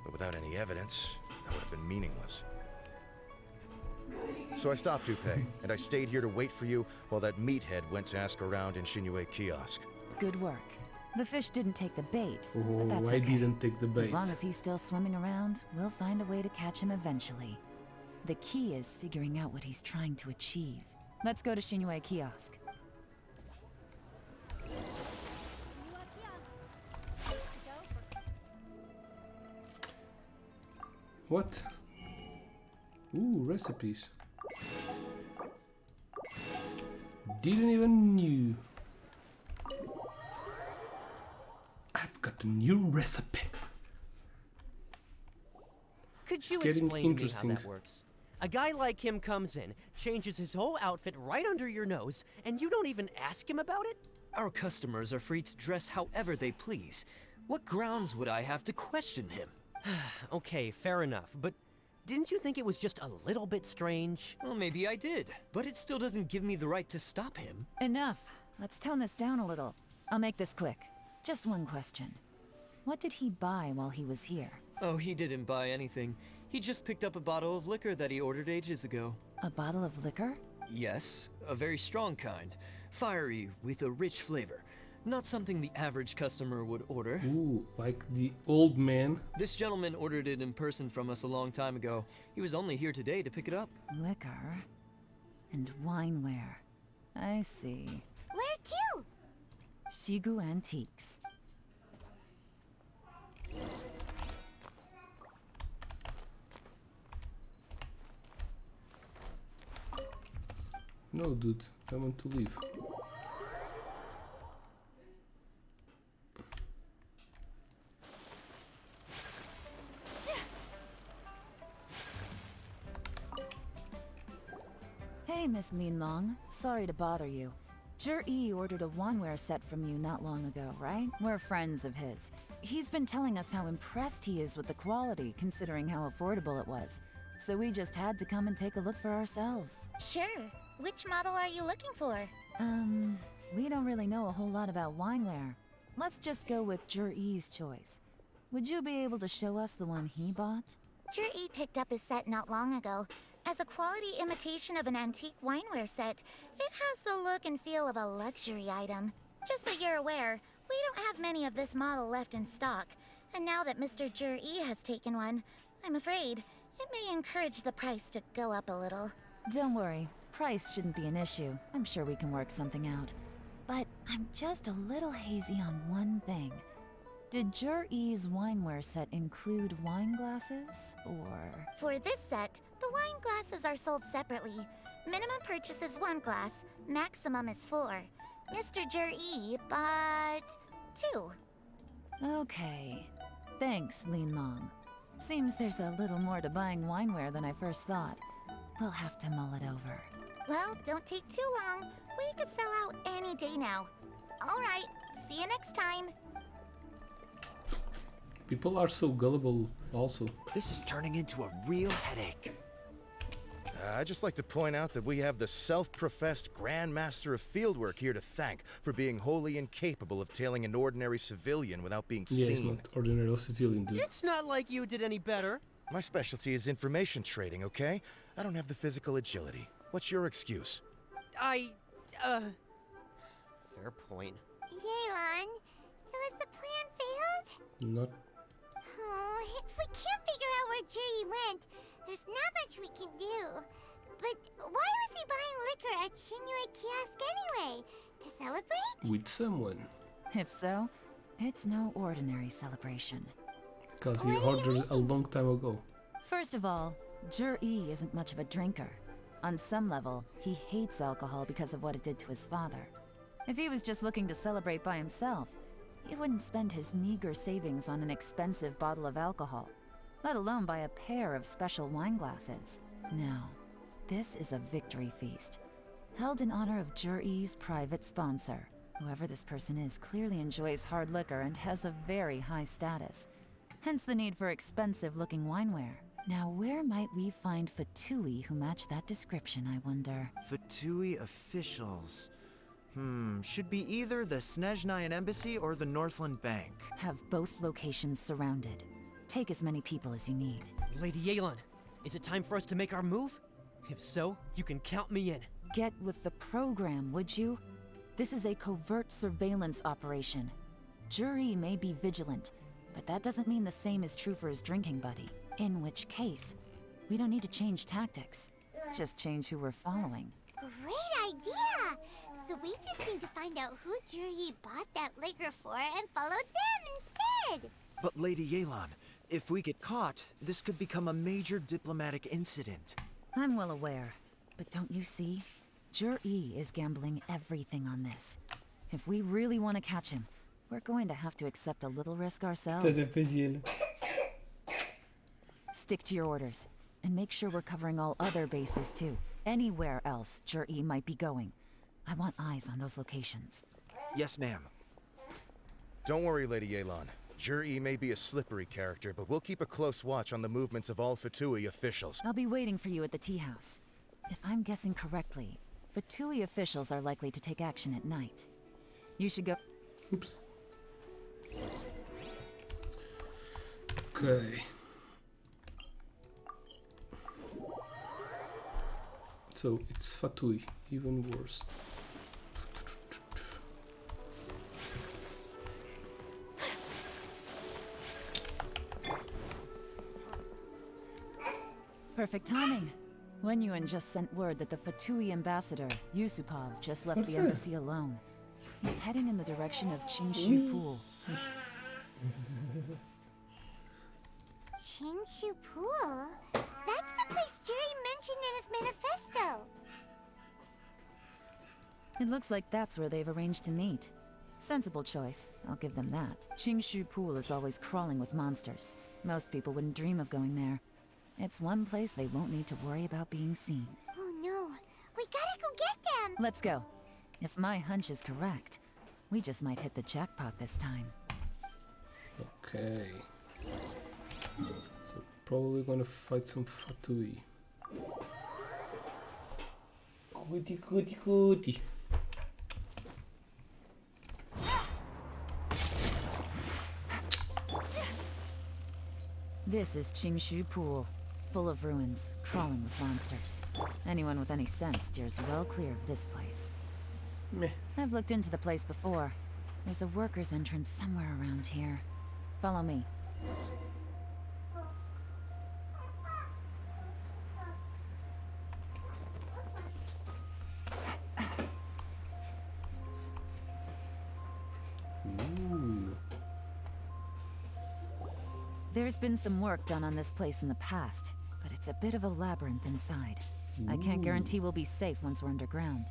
but without any evidence, that would have been meaningless. So I stopped Upe, and I stayed here to wait for you while that meathead went to ask around in Shinue kiosk. Good work. The fish didn't take the bait, Oh, but that's I okay. didn't take the bait. As long as he's still swimming around, we'll find a way to catch him eventually. The key is figuring out what he's trying to achieve. Let's go to Shinue Kiosk. What? Ooh, recipes. Didn't even knew. I've got a new recipe. Could you Getting explain to me how interesting. that works? A guy like him comes in, changes his whole outfit right under your nose, and you don't even ask him about it? Our customers are free to dress however they please. What grounds would I have to question him? Okay, fair enough, but didn't you think it was just a little bit strange? Well, maybe I did, but it still doesn't give me the right to stop him. Enough. Let's tone this down a little. I'll make this quick. Just one question. What did he buy while he was here? Oh, he didn't buy anything. He just picked up a bottle of liquor that he ordered ages ago. A bottle of liquor? Yes, a very strong kind. Fiery, with a rich flavor. Not something the average customer would order. Ooh, like the old man. This gentleman ordered it in person from us a long time ago. He was only here today to pick it up. Liquor and wineware. I see. Where to? Shigu Antiques. No, dude, I want to leave. Hey, Miss Linlong. Sorry to bother you. Zhi ordered a wanware set from you not long ago, right? We're friends of his. He's been telling us how impressed he is with the quality, considering how affordable it was. So we just had to come and take a look for ourselves. Sure. Which model are you looking for? We don't really know a whole lot about wineware. Let's just go with Zhi's choice. Would you be able to show us the one he bought? Zhi picked up his set not long ago. As a quality imitation of an antique wineware set, it has the look and feel of a luxury item. Just so you're aware, we don't have many of this model left in stock. And now that Mr. Zhi has taken one, I'm afraid it may encourage the price to go up a little. Don't worry. Price shouldn't be an issue. I'm sure we can work something out. But I'm just a little hazy on one thing. Did Zhi's wineware set include wine glasses, or...? For this set, the wine glasses are sold separately. Minimum purchase is 1 glass, maximum is 4. Mr. Zhi bought 2. Okay. Thanks, Linlong. Seems there's a little more to buying wineware than I first thought. We'll have to mull it over. Well, don't take too long. We could sell out any day now. All right, see you next time. People are so gullible also. This is turning into a real headache. I'd just like to point out that we have the self-professed Grand Master of Fieldwork here to thank for being wholly incapable of tailing an ordinary civilian without being Yeah, seen. it's not ordinary civilian, dude. It's not like you did any better. My specialty is information trading, okay? I don't have the physical agility. What's your excuse? Fair point. Yelan, so has the plan failed? Not. Oh, if we can't figure out where Jerry went, there's not much we can do. But why was he buying liquor at Shinui Kiosk anyway? To celebrate? With someone. If so, it's no ordinary celebration. Because he ordered a long time ago. First of all, Zhi isn't much of a drinker. On some level, he hates alcohol because of what it did to his father. If he was just looking to celebrate by himself, he wouldn't spend his meager savings on an expensive bottle of alcohol, let alone buy a pair of special wine glasses. No, this is a victory feast, held in honor of Zhi's private sponsor. Whoever this person is clearly enjoys hard liquor and has a very high status, hence the need for expensive-looking wineware. Now, where might we find Fatui who match that description, I wonder? Fatui officials. Should be either the Snezhnayan Embassy or the Northland Bank. Have both locations surrounded. Take as many people as you need. Lady Yelan, is it time for us to make our move? If so, you can count me in. Get with the program, would you? This is a covert surveillance operation. Zhi may be vigilant, but that doesn't mean the same is true for his drinking buddy. In which case, we don't need to change tactics. Just change who we're following. Great idea! So we just need to find out who Zhi bought that liquor for and follow them instead! But Lady Yelan, If we get caught, this could become a major diplomatic incident. I'm well aware. But don't you see? Jur-E is gambling everything on this. If we really want to catch him, we're going to have to accept a little risk ourselves. Stick to your orders, and make sure we're covering all other bases too. Anywhere else Jur-E might be going. I want eyes on those locations. Yes, ma'am. Don't worry, Lady Yelan. Jur-E may be a slippery character, but we'll keep a close watch on the movements of all Fatui officials. I'll be waiting for you at the tea house. If I'm guessing correctly, Fatui officials are likely to take action at night. You should go. Oops. Okay. So it's Fatui, even worse. Perfect timing. Wenyuan just sent word that the Fatui ambassador, Yusupov, just left What's the that? embassy alone. He's heading in the direction of Qingshu Pool. Qingshu Pool? That's the place Jerry mentioned in his manifesto. It looks like that's where they've arranged to meet. Sensible choice, I'll give them that. Qingshu Pool is always crawling with monsters. Most people wouldn't dream of going there. It's one place they won't need to worry about being seen. Oh no, we gotta go get them! Let's go. If my hunch is correct, we just might hit the jackpot this time. Okay. So probably gonna fight some Fatui. Goody. This is Qingshu Pool, full of ruins, crawling with monsters. Anyone with any sense steers well clear of this place. Meh. I've looked into the place before. There's a worker's entrance somewhere around here. Follow me. Ooh. There's been some work done on this place in the past, but it's a bit of a labyrinth inside. I can't guarantee we'll be safe once we're underground.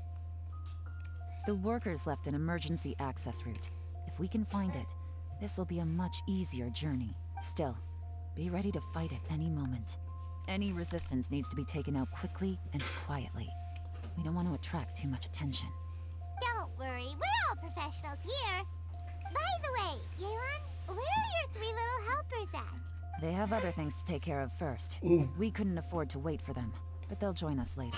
The workers left an emergency access route. If we can find it, this will be a much easier journey. Still, be ready to fight at any moment. Any resistance needs to be taken out quickly and quietly. We don't want to attract too much attention. Don't worry, we're all professionals here. By the way, Yelan, where are your three little helpers at? They have other things to take care of first. We couldn't afford to wait for them, but they'll join us later.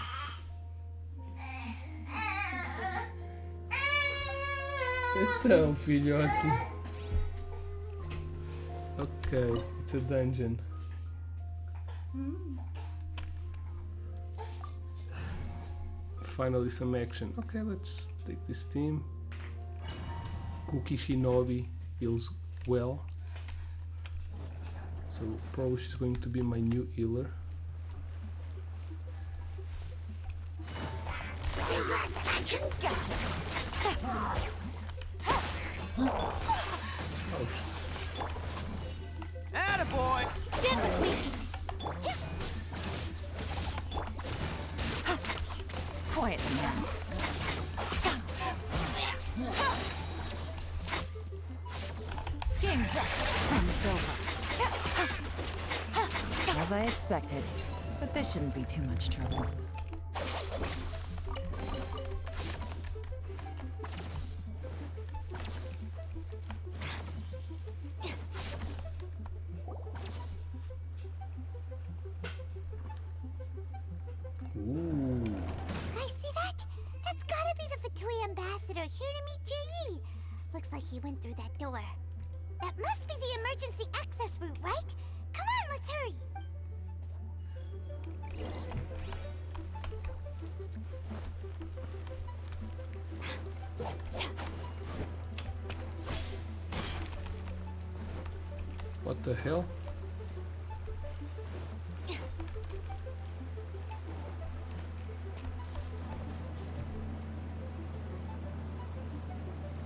Então, filhote. Okay, it's a dungeon. Finally some action. Okay, let's take this team. Cookie Shinobi heals well. So probably she's going to be my new healer. Attaboy! Stand with me! Quietly now. Game's up. Time's over. As I expected, but this shouldn't be too much trouble. Ooh. Guys, see that? That's gotta be the Fatui ambassador here to meet Jui. Looks like he went through that door. That must be the emergency access route, right? Come on, let's hurry. What the hell?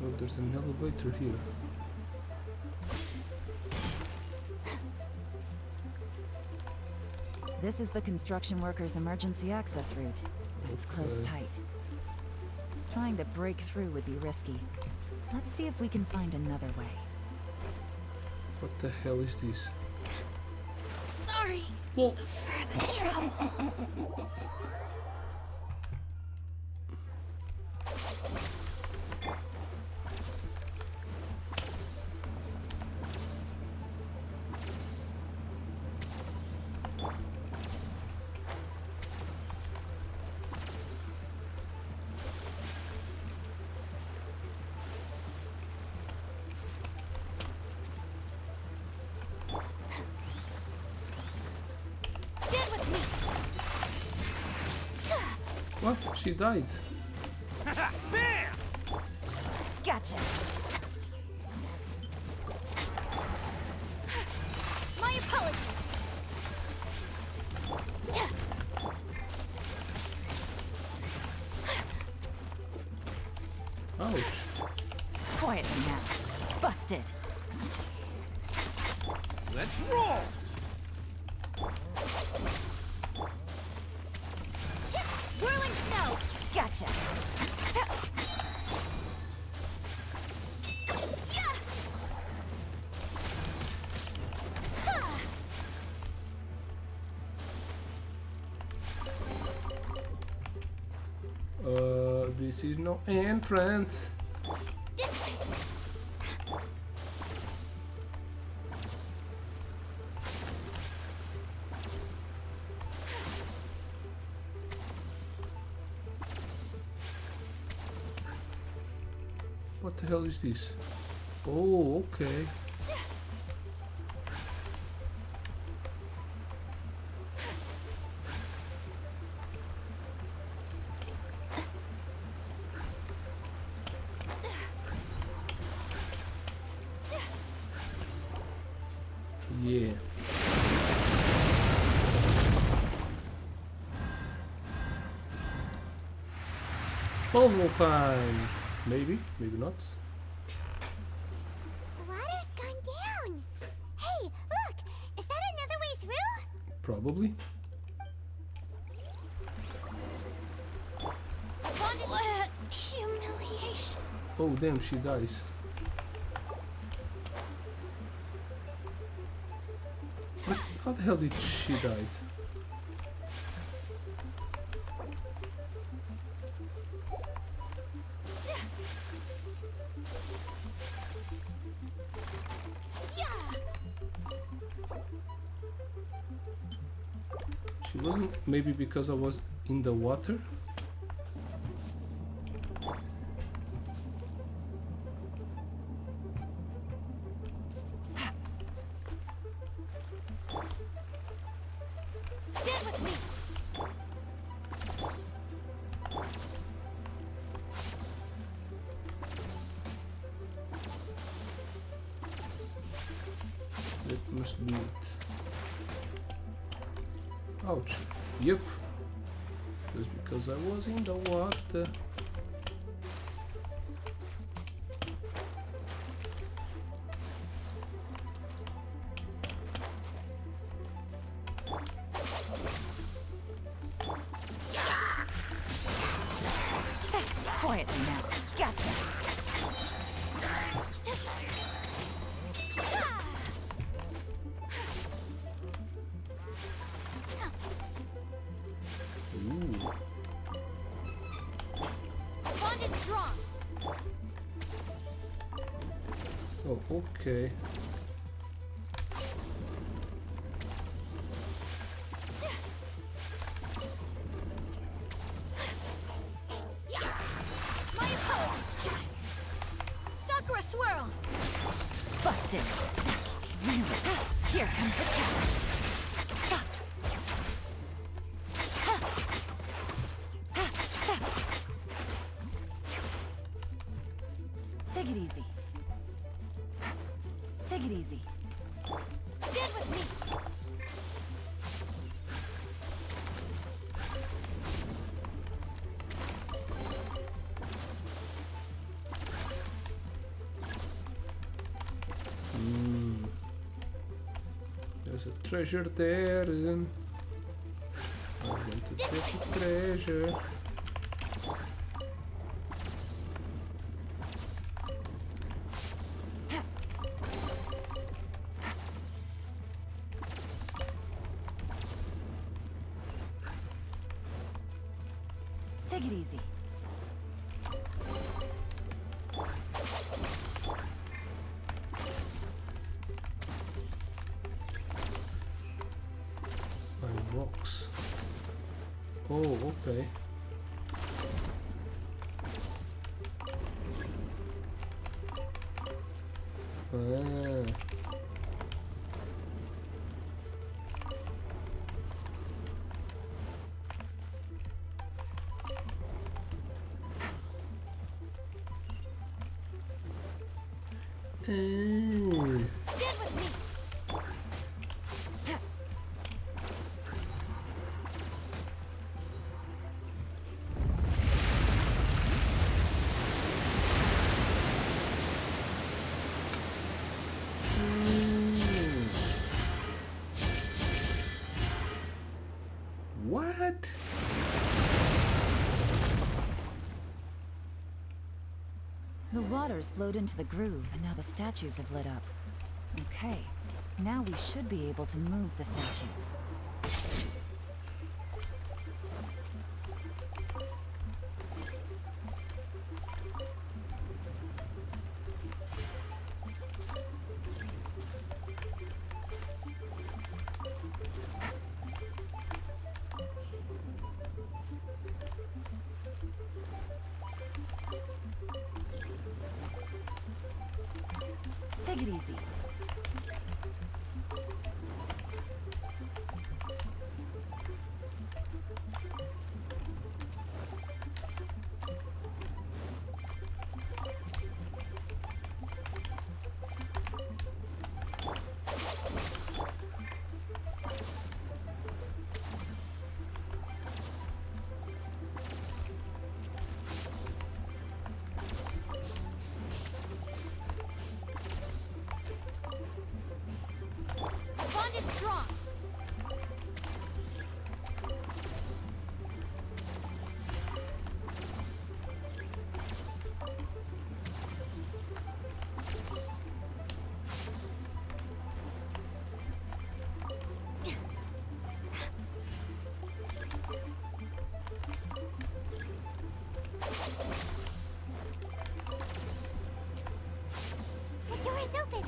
Oh, there's an elevator here. This is the construction workers' emergency access route, but it's closed tight. Trying to break through would be risky. Let's see if we can find another way. What the hell is this? Sorry for the trouble. What? She died. Bam! Gotcha. My apologies. Ouch. Quietly now. Busted. Let's roll! Whirling snow. Gotcha. This is no entrance. What the hell is this? Oh, okay. Yeah. Puzzle time. Maybe, maybe not. The water's gone down. Hey, look! Is that another way through? Probably. What a humiliation. Oh damn, she dies. What? How the hell did she die? She wasn't, maybe because I was in the water? Stand with me. That must be it. Ouch. Yep. Just because I was in the water. Quietly now. Gotcha. Ooh. Bond is strong. Oh, okay. My apologies. Sakura swirl. Busted. Really? Here comes the challenge. Take it easy. Take it easy. Stand with me. There's a treasure there. Treasure. Take it easy. Rocks. Oh, okay. Ah. What? The water's flowed into the groove, and now the statues have lit up. Okay, now we should be able to move the statues. Take it easy.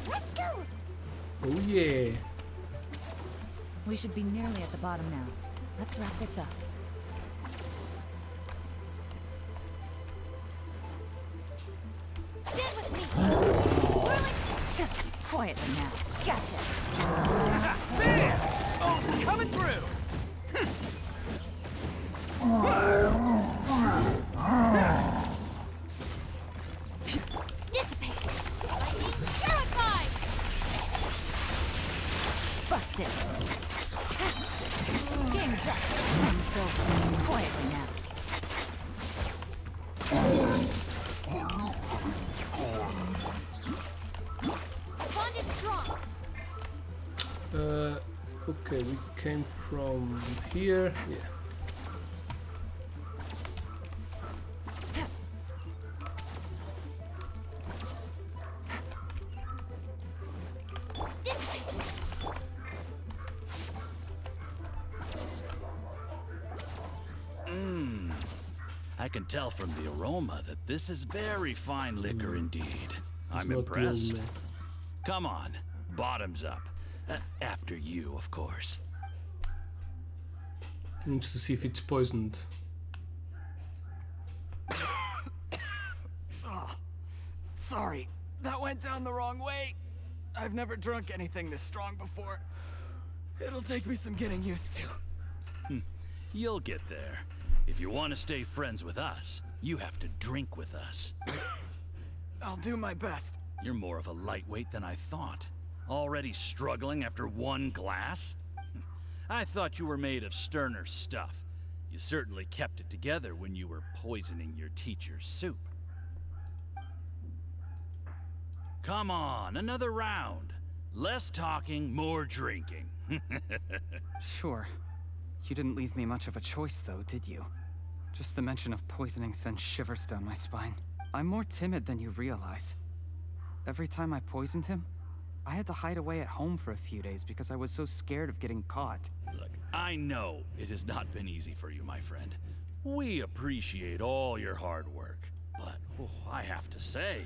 Let's go! Oh yeah. We should be nearly at the bottom now. Let's wrap this up. Stand with me! Quietly now. Gotcha. Bam! Oh, coming through! Dissipate! Lightning purified! Busted. Game's up. I'm silver. Quietly now. Bond is strong! Okay, we came from here. Yeah. I can tell from the aroma that this is very fine liquor indeed. I'm not impressed. good, man. Come on, bottoms up. After you, of course. Needs to see if it's poisoned. Oh, sorry, that went down the wrong way. I've never drunk anything this strong before. It'll take me some getting used to. You'll get there. If you want to stay friends with us, you have to drink with us. I'll do my best. You're more of a lightweight than I thought. Already struggling after one glass? I thought you were made of sterner stuff. You certainly kept it together when you were poisoning your teacher's soup. Come on, another round. Less talking, more drinking. Sure. You didn't leave me much of a choice, though, did you? Just the mention of poisoning sends shivers down my spine. I'm more timid than you realize. Every time I poisoned him, I had to hide away at home for a few days because I was so scared of getting caught. Look, I know it has not been easy for you, my friend. We appreciate all your hard work. But I have to say,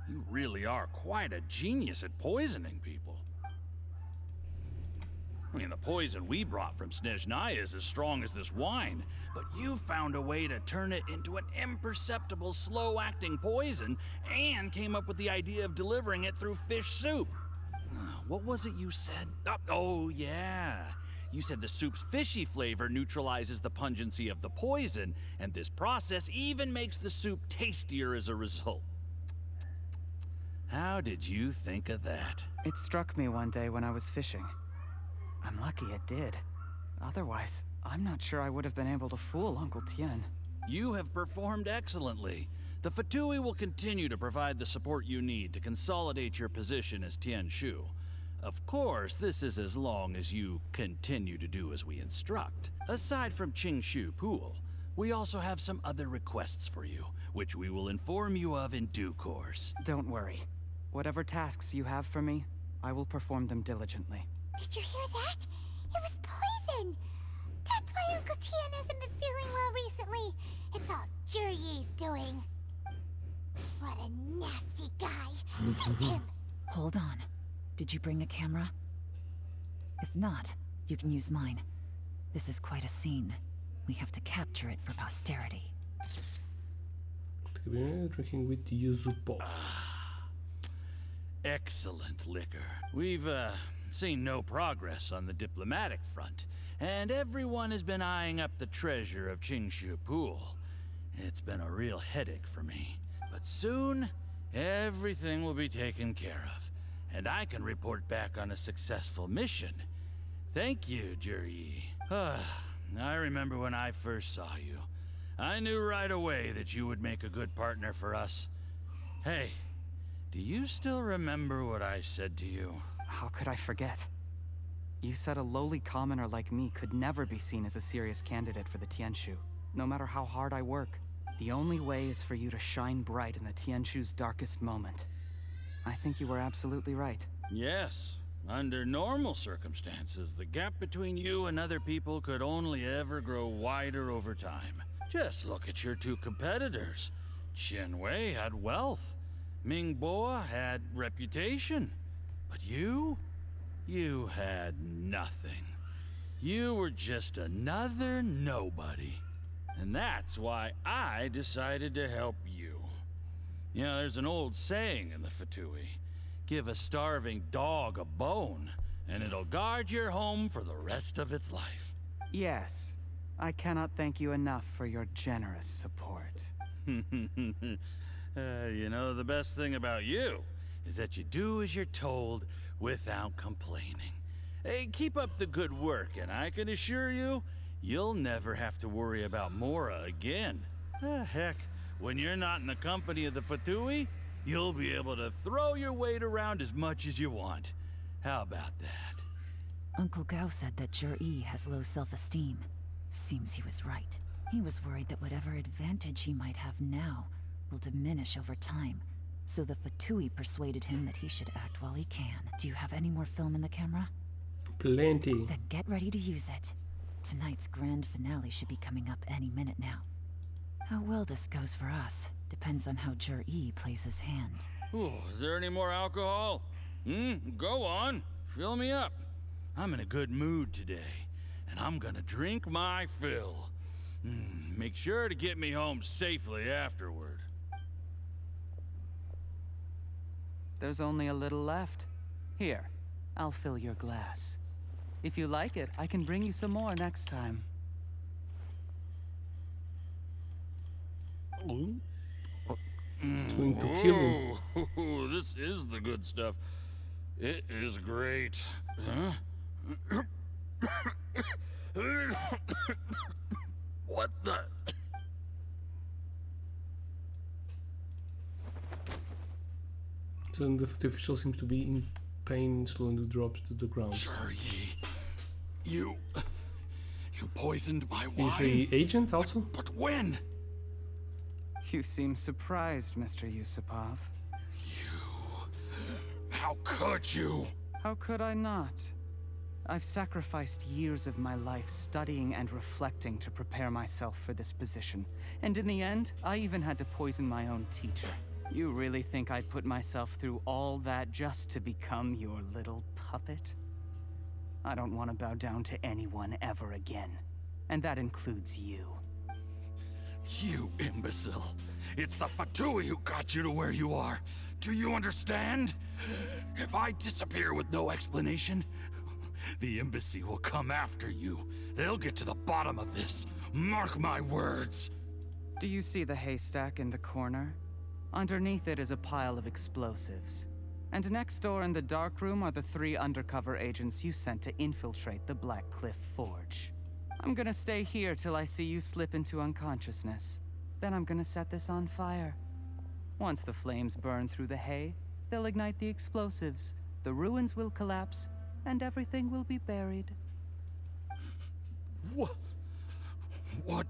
you really are quite a genius at poisoning people. I mean, the poison we brought from Snezhnaya is as strong as this wine, but you found a way to turn it into an imperceptible, slow-acting poison and came up with the idea of delivering it through fish soup. What was it you said? Oh, yeah. You said the soup's fishy flavor neutralizes the pungency of the poison, and this process even makes the soup tastier as a result. How did you think of that? It struck me one day when I was fishing. I'm lucky it did. Otherwise, I'm not sure I would have been able to fool Uncle Tien. You have performed excellently. The Fatui will continue to provide the support you need to consolidate your position as Tien Shu. Of course, this is as long as you continue to do as we instruct. Aside from Qingshu Pool, we also have some other requests for you, which we will inform you of in due course. Don't worry. Whatever tasks you have for me, I will perform them diligently. Did you hear that? It was poison! That's why Uncle Tien hasn't been feeling well recently. It's all Jurye's doing. What a nasty guy. Seize him! Hold on. Did you bring a camera? If not, you can use mine. This is quite a scene. We have to capture it for posterity. Drinking with Yuzupov. Excellent liquor. We've, seen no progress on the diplomatic front, and everyone has been eyeing up the treasure of Qingshu Pool. It's been a real headache for me. But soon, everything will be taken care of, and I can report back on a successful mission. Thank you, Juryi. I remember when I first saw you. I knew right away that you would make a good partner for us. Hey, do you still remember what I said to you? How could I forget? You said a lowly commoner like me could never be seen as a serious candidate for the Tianshu, no matter how hard I work. The only way is for you to shine bright in the Tianshu's darkest moment. I think you were absolutely right. Yes. Under normal circumstances, the gap between you and other people could only ever grow wider over time. Just look at your two competitors. Chen Wei had wealth. Ming Boa had reputation. But you had nothing. You were just another nobody. And that's why I decided to help you. You know, there's an old saying in the Fatui. Give a starving dog a bone, and it'll guard your home for the rest of its life. Yes. I cannot thank you enough for your generous support. You know, the best thing about you is that you do as you're told without complaining. Hey, keep up the good work, and I can assure you, you'll never have to worry about Mora again. Heck, when you're not in the company of the Fatui, you'll be able to throw your weight around as much as you want. How about that? Uncle Gao said that Juryi has low self-esteem. Seems he was right. He was worried that whatever advantage he might have now will diminish over time. So the Fatui persuaded him that he should act while he can. Do you have any more film in the camera? Plenty. Then get ready to use it. Tonight's grand finale should be coming up any minute now. How well this goes for us depends on how Juryi plays his hand. Ooh, is there any more alcohol? Go on. Fill me up. I'm in a good mood today, and I'm gonna drink my fill. Make sure to get me home safely afterward. There's only a little left. Here, I'll fill your glass. If you like it, I can bring you some more next time. Going to kill him. Ooh, this is the good stuff. It is great. Huh? What the? So the official seems to be in pain, slowly drops to the ground. Juryi, you You poisoned my wine? Is he agent also? But when? You seem surprised, Mr. Yusupov. How could you? How could I not? I've sacrificed years of my life studying and reflecting to prepare myself for this position. And in the end, I even had to poison my own teacher. You really think I'd put myself through all that just to become your little puppet? I don't want to bow down to anyone ever again. And that includes you. You imbecile. It's the Fatui who got you to where you are. Do you understand? If I disappear with no explanation, the embassy will come after you. They'll get to the bottom of this. Mark my words. Do you see the haystack in the corner? Underneath it is a pile of explosives. And next door in the dark room are the 3 undercover agents you sent to infiltrate the Black Cliff Forge. I'm gonna stay here till I see you slip into unconsciousness. Then I'm gonna set this on fire. Once the flames burn through the hay, they'll ignite the explosives, the ruins will collapse, and everything will be buried. What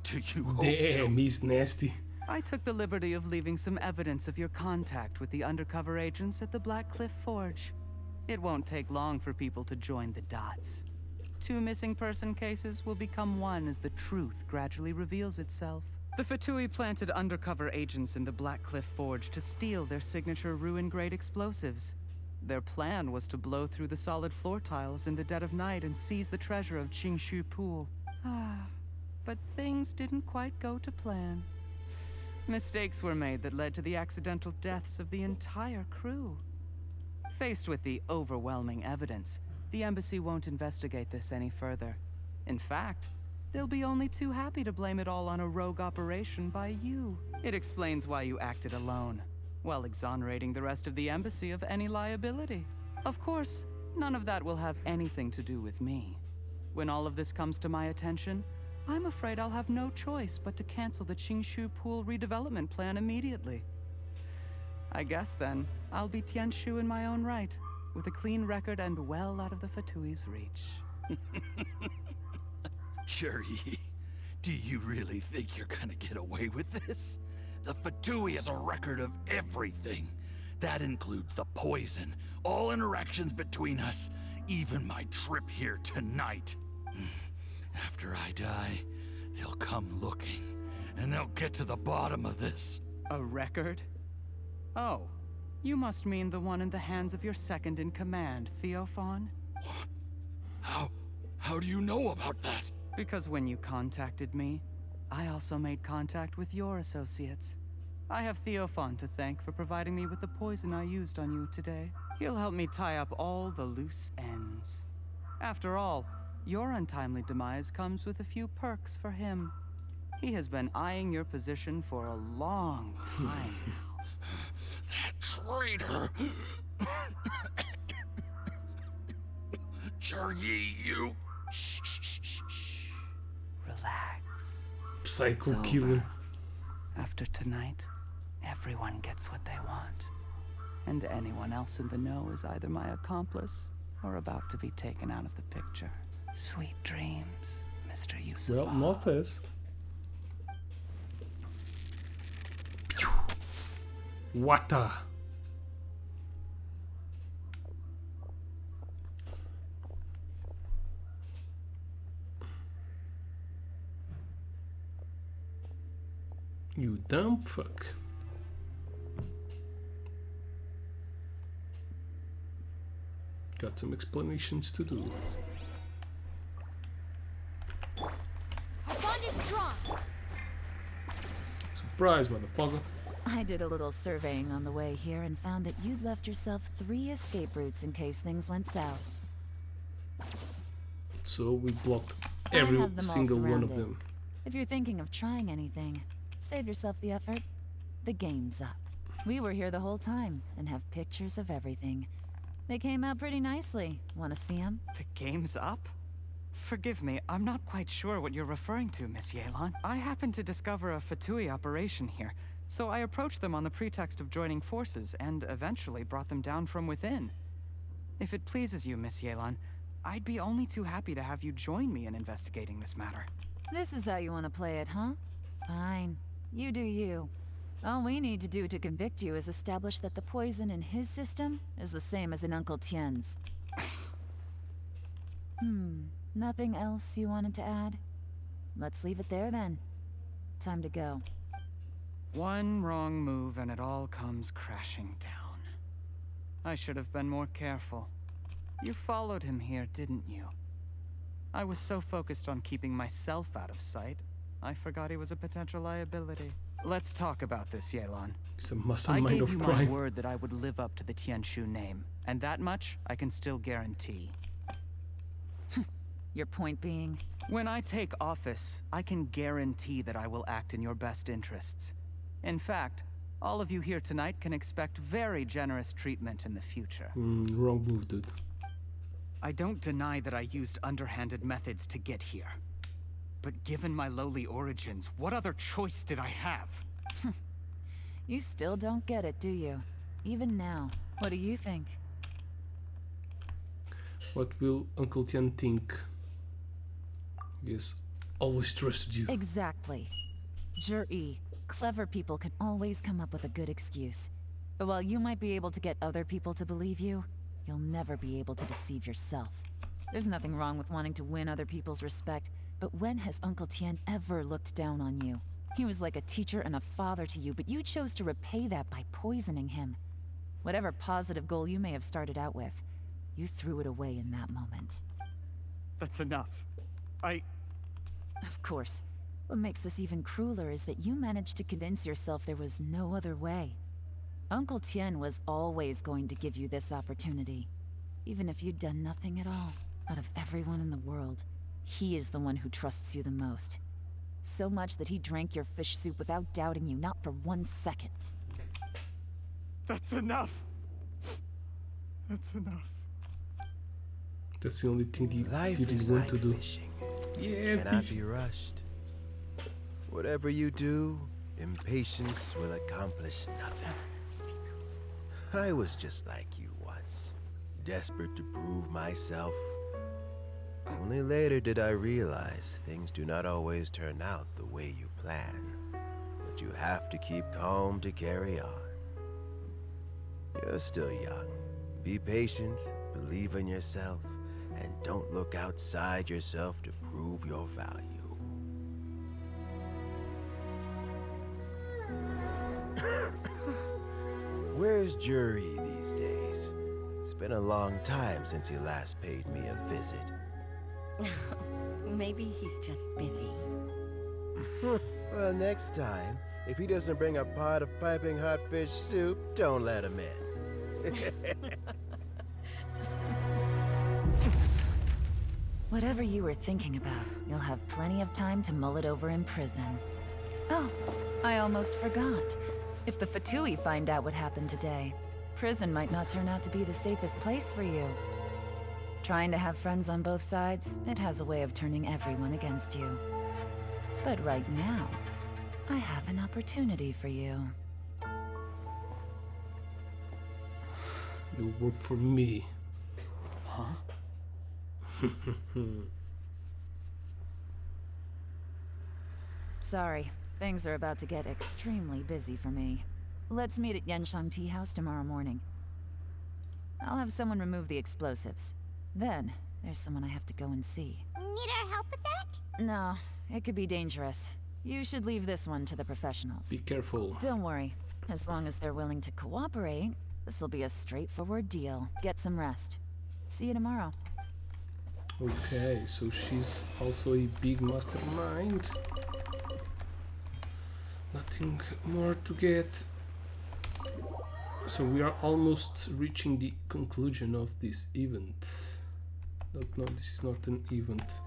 do you hope to? Damn, he's nasty. I took the liberty of leaving some evidence of your contact with the undercover agents at the Black Cliff Forge. It won't take long for people to join the dots. 2 missing person cases will become 1 as the truth gradually reveals itself. The Fatui planted undercover agents in the Black Cliff Forge to steal their signature ruin-grade explosives. Their plan was to blow through the solid floor tiles in the dead of night and seize the treasure of Qingshu Pool. But things didn't quite go to plan. Mistakes were made that led to the accidental deaths of the entire crew. Faced with the overwhelming evidence, the embassy won't investigate this any further. In fact, they'll be only too happy to blame it all on a rogue operation by you. It explains why you acted alone, while exonerating the rest of the embassy of any liability. Of course, none of that will have anything to do with me. When all of this comes to my attention, I'm afraid I'll have no choice but to cancel the Qingshu Pool redevelopment plan immediately. I guess then, I'll be Tianshu in my own right, with a clean record and well out of the Fatui's reach. Shuri, do you really think you're gonna get away with this? The Fatui has a record of everything. That includes the poison, all interactions between us, even my trip here tonight. After I die, they'll come looking, and they'll get to the bottom of this. A record? Oh, you must mean the one in the hands of your second-in-command, Theophan? What? How do you know about that? Because when you contacted me, I also made contact with your associates. I have Theophan to thank for providing me with the poison I used on you today. He'll help me tie up all the loose ends. After all, your untimely demise comes with a few perks for him. He has been eyeing your position for a long time now. That traitor! Shuri, you... Shh. Relax. Psycho killer. After tonight, everyone gets what they want. And anyone else in the know is either my accomplice or about to be taken out of the picture. Sweet dreams, Mr. Yusupov. Well, not us. Wata. You dumb fuck. Got some explanations to do. Surprise, motherfucker. I did a little surveying on the way here and found that you'd left yourself 3 escape routes in case things went south. So we blocked every single one of them. If you're thinking of trying anything, save yourself the effort. The game's up. We were here the whole time and have pictures of everything. They came out pretty nicely. Want to see them? The game's up? Forgive me, I'm not quite sure what you're referring to, Miss Yelan. I happened to discover a Fatui operation here, so I approached them on the pretext of joining forces and eventually brought them down from within. If it pleases you, Miss Yelan, I'd be only too happy to have you join me in investigating this matter. This is how you want to play it, huh? Fine. You do you. All we need to do to convict you is establish that the poison in his system is the same as in Uncle Tien's. Nothing else you wanted to add? Let's leave it there then. Time to go. One wrong move and it all comes crashing down. I should have been more careful. You followed him here, didn't you? I was so focused on keeping myself out of sight, I forgot he was a potential liability. Let's talk about this, Yelan. It's a muscle I mind gave of you crime. my word that I would live up to the Tianshu name, and that much I can still guarantee. Your point being? When I take office, I can guarantee that I will act in your best interests. In fact, all of you here tonight can expect very generous treatment in the future. Wrong move, dude. I don't deny that I used underhanded methods to get here. But given my lowly origins, what other choice did I have? You still don't get it, do you? Even now. What do you think? What will Uncle Tian think? Yes, always trusted you. Exactly. Jur-E, clever people can always come up with a good excuse. But while you might be able to get other people to believe you, you'll never be able to deceive yourself. There's nothing wrong with wanting to win other people's respect, but when has Uncle Tian ever looked down on you? He was like a teacher and a father to you, but you chose to repay that by poisoning him. Whatever positive goal you may have started out with, you threw it away in that moment. That's enough. Of course. What makes this even crueler is that you managed to convince yourself there was no other way. Uncle Tian was always going to give you this opportunity. Even if you'd done nothing at all. Out of everyone in the world, he is the one who trusts you the most. So much that he drank your fish soup without doubting you, not for 1 second. That's enough. That's enough. That's the only thing he Life didn't is want like to do. fishing. Yeah, Cannot fish. be rushed. Whatever you do, impatience will accomplish nothing. I was just like you once, desperate to prove myself. Only later did I realize things do not always turn out the way you plan, but you have to keep calm to carry on. You're still young. Be patient, believe in yourself, and don't look outside yourself to prove your value. Where's Jur-E these days? It's been a long time since he last paid me a visit. Maybe he's just busy. Well, next time, if he doesn't bring a pot of piping hot fish soup, don't let him in. Whatever you were thinking about, you'll have plenty of time to mull it over in prison. Oh, I almost forgot. If the Fatui find out what happened today, prison might not turn out to be the safest place for you. Trying to have friends on both sides, it has a way of turning everyone against you. But right now, I have an opportunity for you. You'll work for me. Huh? Sorry, things are about to get extremely busy for me. Let's meet at Yanshang Tea House tomorrow morning. I'll have someone remove the explosives. Then, there's someone I have to go and see. Need our help with that? No, it could be dangerous. You should leave this one to the professionals. Be careful. Don't worry. As long as they're willing to cooperate, this'll be a straightforward deal. Get some rest. See you tomorrow. Okay, so she's also a big mastermind. Nothing more to get. So we are almost reaching the conclusion of this event. No, this is not an event.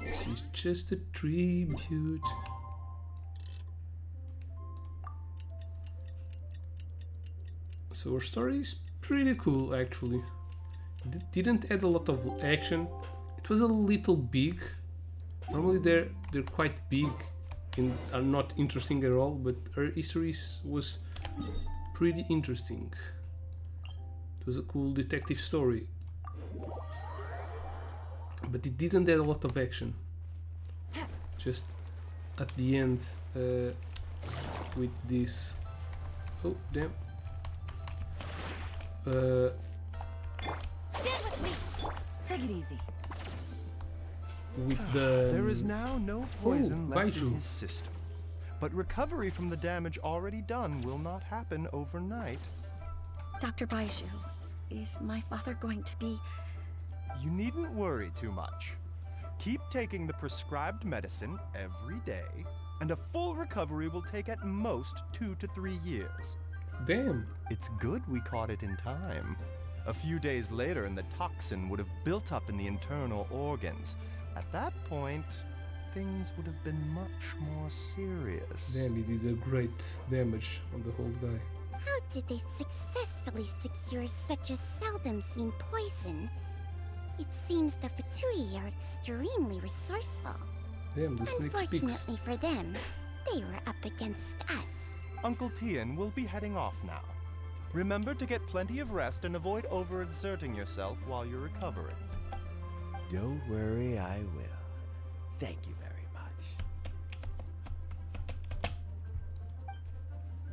This is just a tribute. So our story is pretty cool, actually. Didn't add a lot of action. It was a little big. Normally they're quite big and are not interesting at all, but her history was pretty interesting. It was a cool detective story. but it didn't have a lot of action. Just at the end with this. Oh damn! Take it easy. With the There is now no poison left Baiju. in his system. But recovery from the damage already done will not happen overnight. Dr. Baiju, is my father going to be... You needn't worry too much. Keep taking the prescribed medicine every day, and a full recovery will take at most 2 to 3 years. Damn. It's good we caught it in time. A few days later, and the toxin would have built up in the internal organs. At that point, things would have been much more serious. Damn, he did a great damage on the whole guy. How did they successfully secure such a seldom seen poison? It seems the Fatui are extremely resourceful. Damn, the snake speaks. Unfortunately for them, they were up against us. Uncle Tian will be heading off now. Remember to get plenty of rest and avoid overexerting yourself while you're recovering. Don't worry, I will. Thank you very much.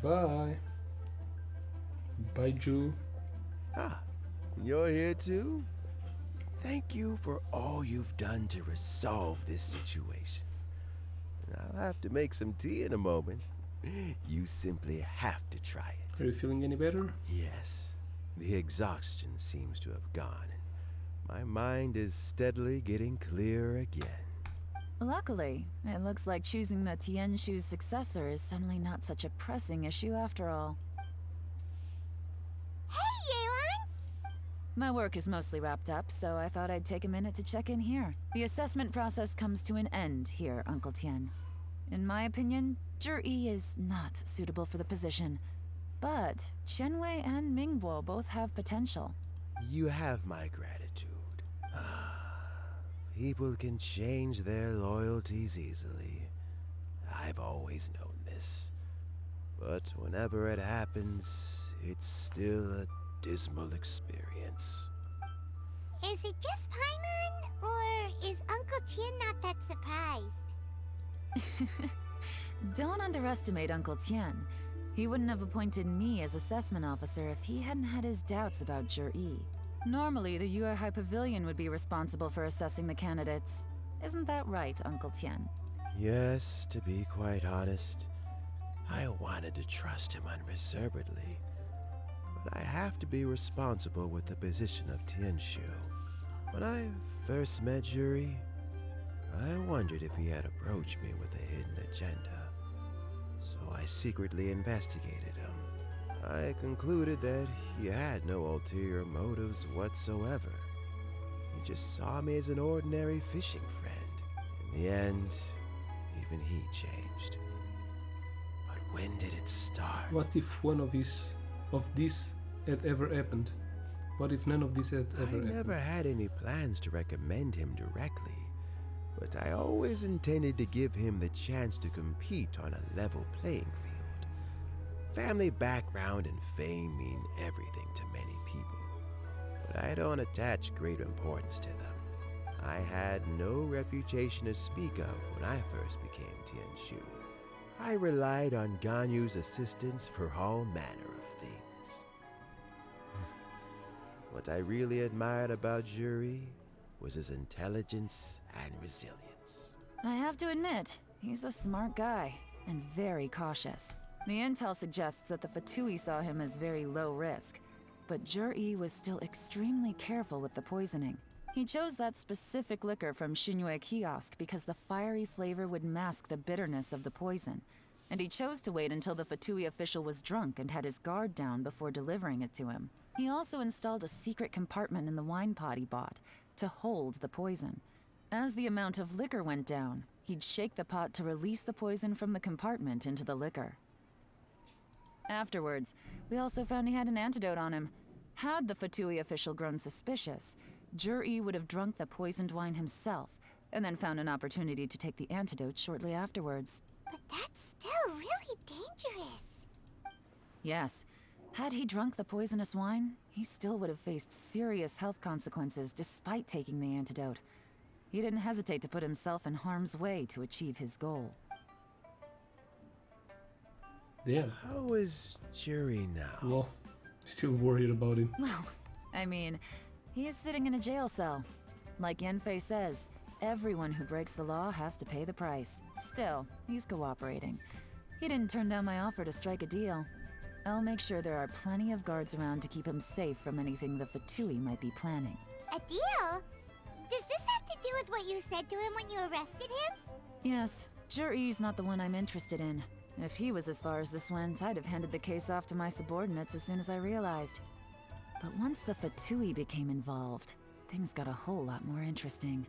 Bye. Bye, Jew. Ah, you're here too? Thank you for all you've done to resolve this situation. I'll have to make some tea in a moment. You simply have to try it. Are you feeling any better? Yes. The exhaustion seems to have gone. My mind is steadily getting clearer again. Luckily, it looks like choosing the Tianshu's successor is suddenly not such a pressing issue after all. Hey, Yelan! My work is mostly wrapped up, so I thought I'd take a minute to check in here. The assessment process comes to an end here, Uncle Tian. In my opinion, Zhi is not suitable for the position. But Qianwei and Mingbo both have potential. You have my gratitude. People can change their loyalties easily. I've always known this. But whenever it happens, it's still a dismal experience. Is it just Paimon, or is Uncle Tian not that surprised? Don't underestimate Uncle Tian. He wouldn't have appointed me as assessment officer if he hadn't had his doubts about Zhi. Normally, the Yuehai Pavilion would be responsible for assessing the candidates. Isn't that right, Uncle Tian? Yes, to be quite honest, I wanted to trust him unreservedly. But I have to be responsible with the position of Tianshu. When I first met Zhi, I wondered if he had approached me with a hidden agenda. So I secretly investigated him. I concluded that he had no ulterior motives whatsoever. He just saw me as an ordinary fishing friend. In the end, even he changed. But when did it start? What if one of this had ever happened? What if none of this had ever happened? I never had any plans to recommend him directly, but I always intended to give him the chance to compete on a level playing field. Family background and fame mean everything to many people, but I don't attach great importance to them. I had no reputation to speak of when I first became Tianshu. I relied on Ganyu's assistance for all manner of things. What I really admired about Zhi was his intelligence and resilience. I have to admit, he's a smart guy, and very cautious. The intel suggests that the Fatui saw him as very low risk, but Zhi was still extremely careful with the poisoning. He chose that specific liquor from Xingyue Kiosk because the fiery flavor would mask the bitterness of the poison, and he chose to wait until the Fatui official was drunk and had his guard down before delivering it to him. He also installed a secret compartment in the wine pot he bought to hold the poison. As the amount of liquor went down, he'd shake the pot to release the poison from the compartment into the liquor. Afterwards, we also found he had an antidote on him. Had the Fatui official grown suspicious, Zhi would have drunk the poisoned wine himself, and then found an opportunity to take the antidote shortly afterwards. But that's still really dangerous. Yes, had he drunk the poisonous wine, he still would have faced serious health consequences despite taking the antidote. He didn't hesitate to put himself in harm's way to achieve his goal. Damn. How is Jerry now? Well, still worried about him. Well, I mean, he is sitting in a jail cell. Like Yanfei says, everyone who breaks the law has to pay the price. Still, he's cooperating. He didn't turn down my offer to strike a deal. I'll make sure there are plenty of guards around to keep him safe from anything the Fatui might be planning. A deal? Does this have to do with what you said to him when you arrested him? Yes, Juri's not the one I'm interested in. If he was as far as this went, I'd have handed the case off to my subordinates as soon as I realized. But once the Fatui became involved, things got a whole lot more interesting.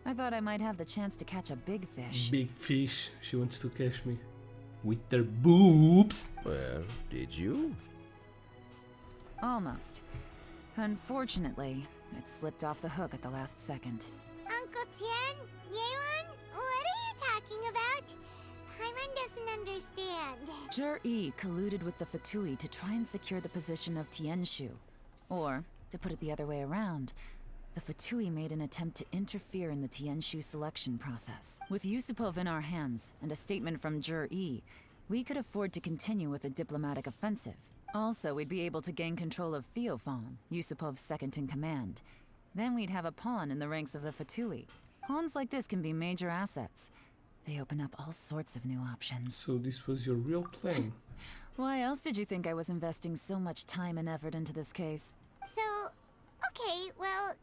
I thought I might have the chance to catch a big fish. Big fish. She wants to catch me. With their boobs. Well, did you? Almost. Unfortunately, it slipped off the hook at the last second. Uncle Tien? Yelan? What are you talking about? Paimon doesn't understand. Jur-E colluded with the Fatui to try and secure the position of Tianshu. Or, to put it the other way around, the Fatui made an attempt to interfere in the Tianshu selection process. With Yusupov in our hands, and a statement from Jur-E, we could afford to continue with a diplomatic offensive. Also, we'd be able to gain control of Theophan, Yusupov's second-in-command. Then we'd have a pawn in the ranks of the Fatui. Pawns like this can be major assets. They open up all sorts of new options. So this was your real plan? Why else did you think I was investing so much time and effort into this case? So, okay, well,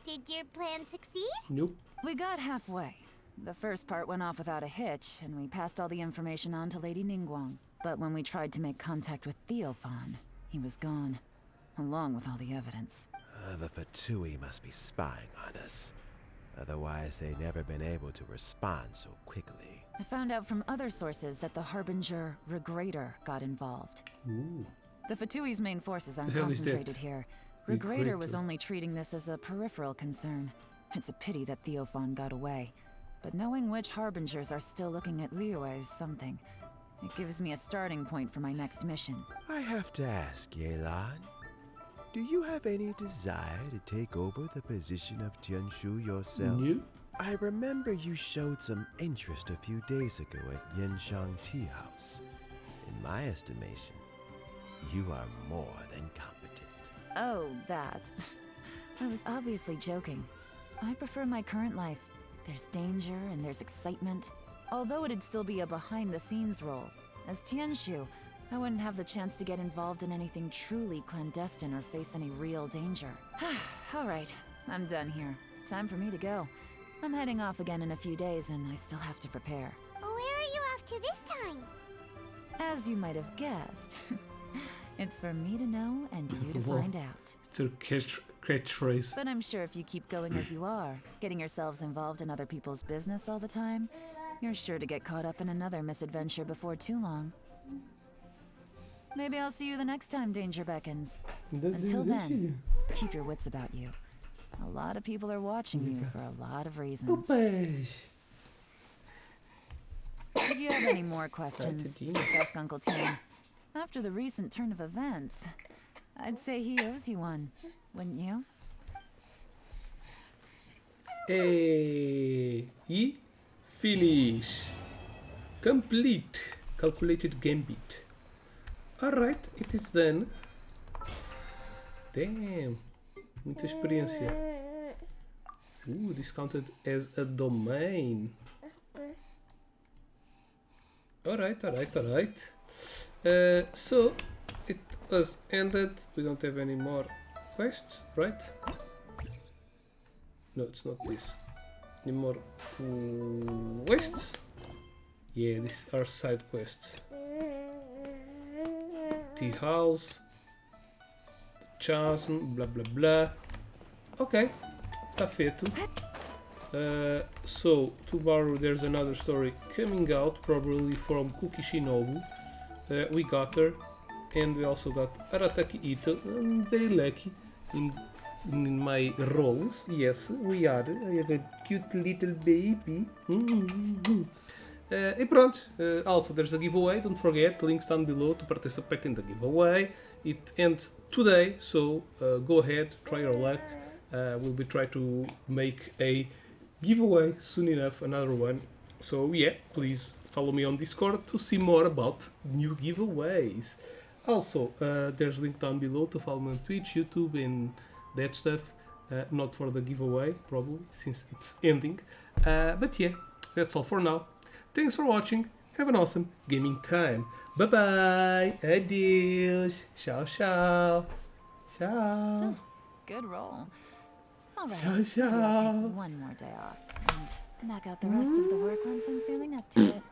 did your plan succeed? Nope. We got halfway. The first part went off without a hitch, and we passed all the information on to Lady Ningguang. But when we tried to make contact with Theophan, he was gone, along with all the evidence. The Fatui must be spying on us. Otherwise, they'd never been able to respond so quickly. I found out from other sources that the Harbinger Regrator got involved. Ooh. The Fatui's main forces aren't The hell is that? concentrated here. Regrator was only treating this as a peripheral concern. It's a pity that Theophan got away. But knowing which Harbingers are still looking at Liyue is something. It gives me a starting point for my next mission. I have to ask, Yelan, do you have any desire to take over the position of Tianshu yourself? No. I remember you showed some interest a few days ago at Yenshang Tea House. In my estimation, you are more than competent. Oh, that. I was obviously joking. I prefer my current life. There's danger and there's excitement. Although it'd still be a behind-the-scenes role. As Tianshu, I wouldn't have the chance to get involved in anything truly clandestine or face any real danger. Alright, I'm done here. Time for me to go. I'm heading off again in a few days and I still have to prepare. Where are you off to this time? As you might have guessed, it's for me to know and you to Whoa. find out. It's a catchphrase. But I'm sure if you keep going as you are, getting yourselves involved in other people's business all the time, you're sure to get caught up in another misadventure before too long. Maybe I'll see you the next time danger beckons. Until then, keep your wits about you. A lot of people are watching you for a lot of reasons. If you have any more questions, just ask Uncle Tien. After the recent turn of events, I'd say he owes you one, wouldn't you? E finish. Complete. Calculated gambit. Alright, it is done. Damn. Muita experiência. This counted as a domain. Alright. So, it was ended. We don't have any more quests, right? No, it's not this. Any more quests? Yeah, these are side quests. Tea house, chasm, blah blah blah. Ok, tá feito. So, tomorrow there's another story coming out, probably from Cookie Shinobu. We got her, and we also got Arataki Itto. I'm very lucky in my roles. Yes, we are. I have a cute little baby. E pronto, also there's a giveaway, don't forget, links down below to participate in the giveaway. It ends today, so go ahead, try your luck. We'll be trying to make a giveaway soon enough, another one. So yeah, please follow me on Discord to see more about new giveaways. Also, there's a link down below to follow me on Twitch, YouTube, and that stuff. Not for the giveaway, probably, since it's ending. But yeah, that's all for now. Thanks for watching. Have an awesome gaming time. Bye bye. Adios. Ciao, ciao. Ciao. Good roll. All right, Ciao, maybe I'll ciao. take one more day off and knock out the rest of the work once I'm feeling up to it.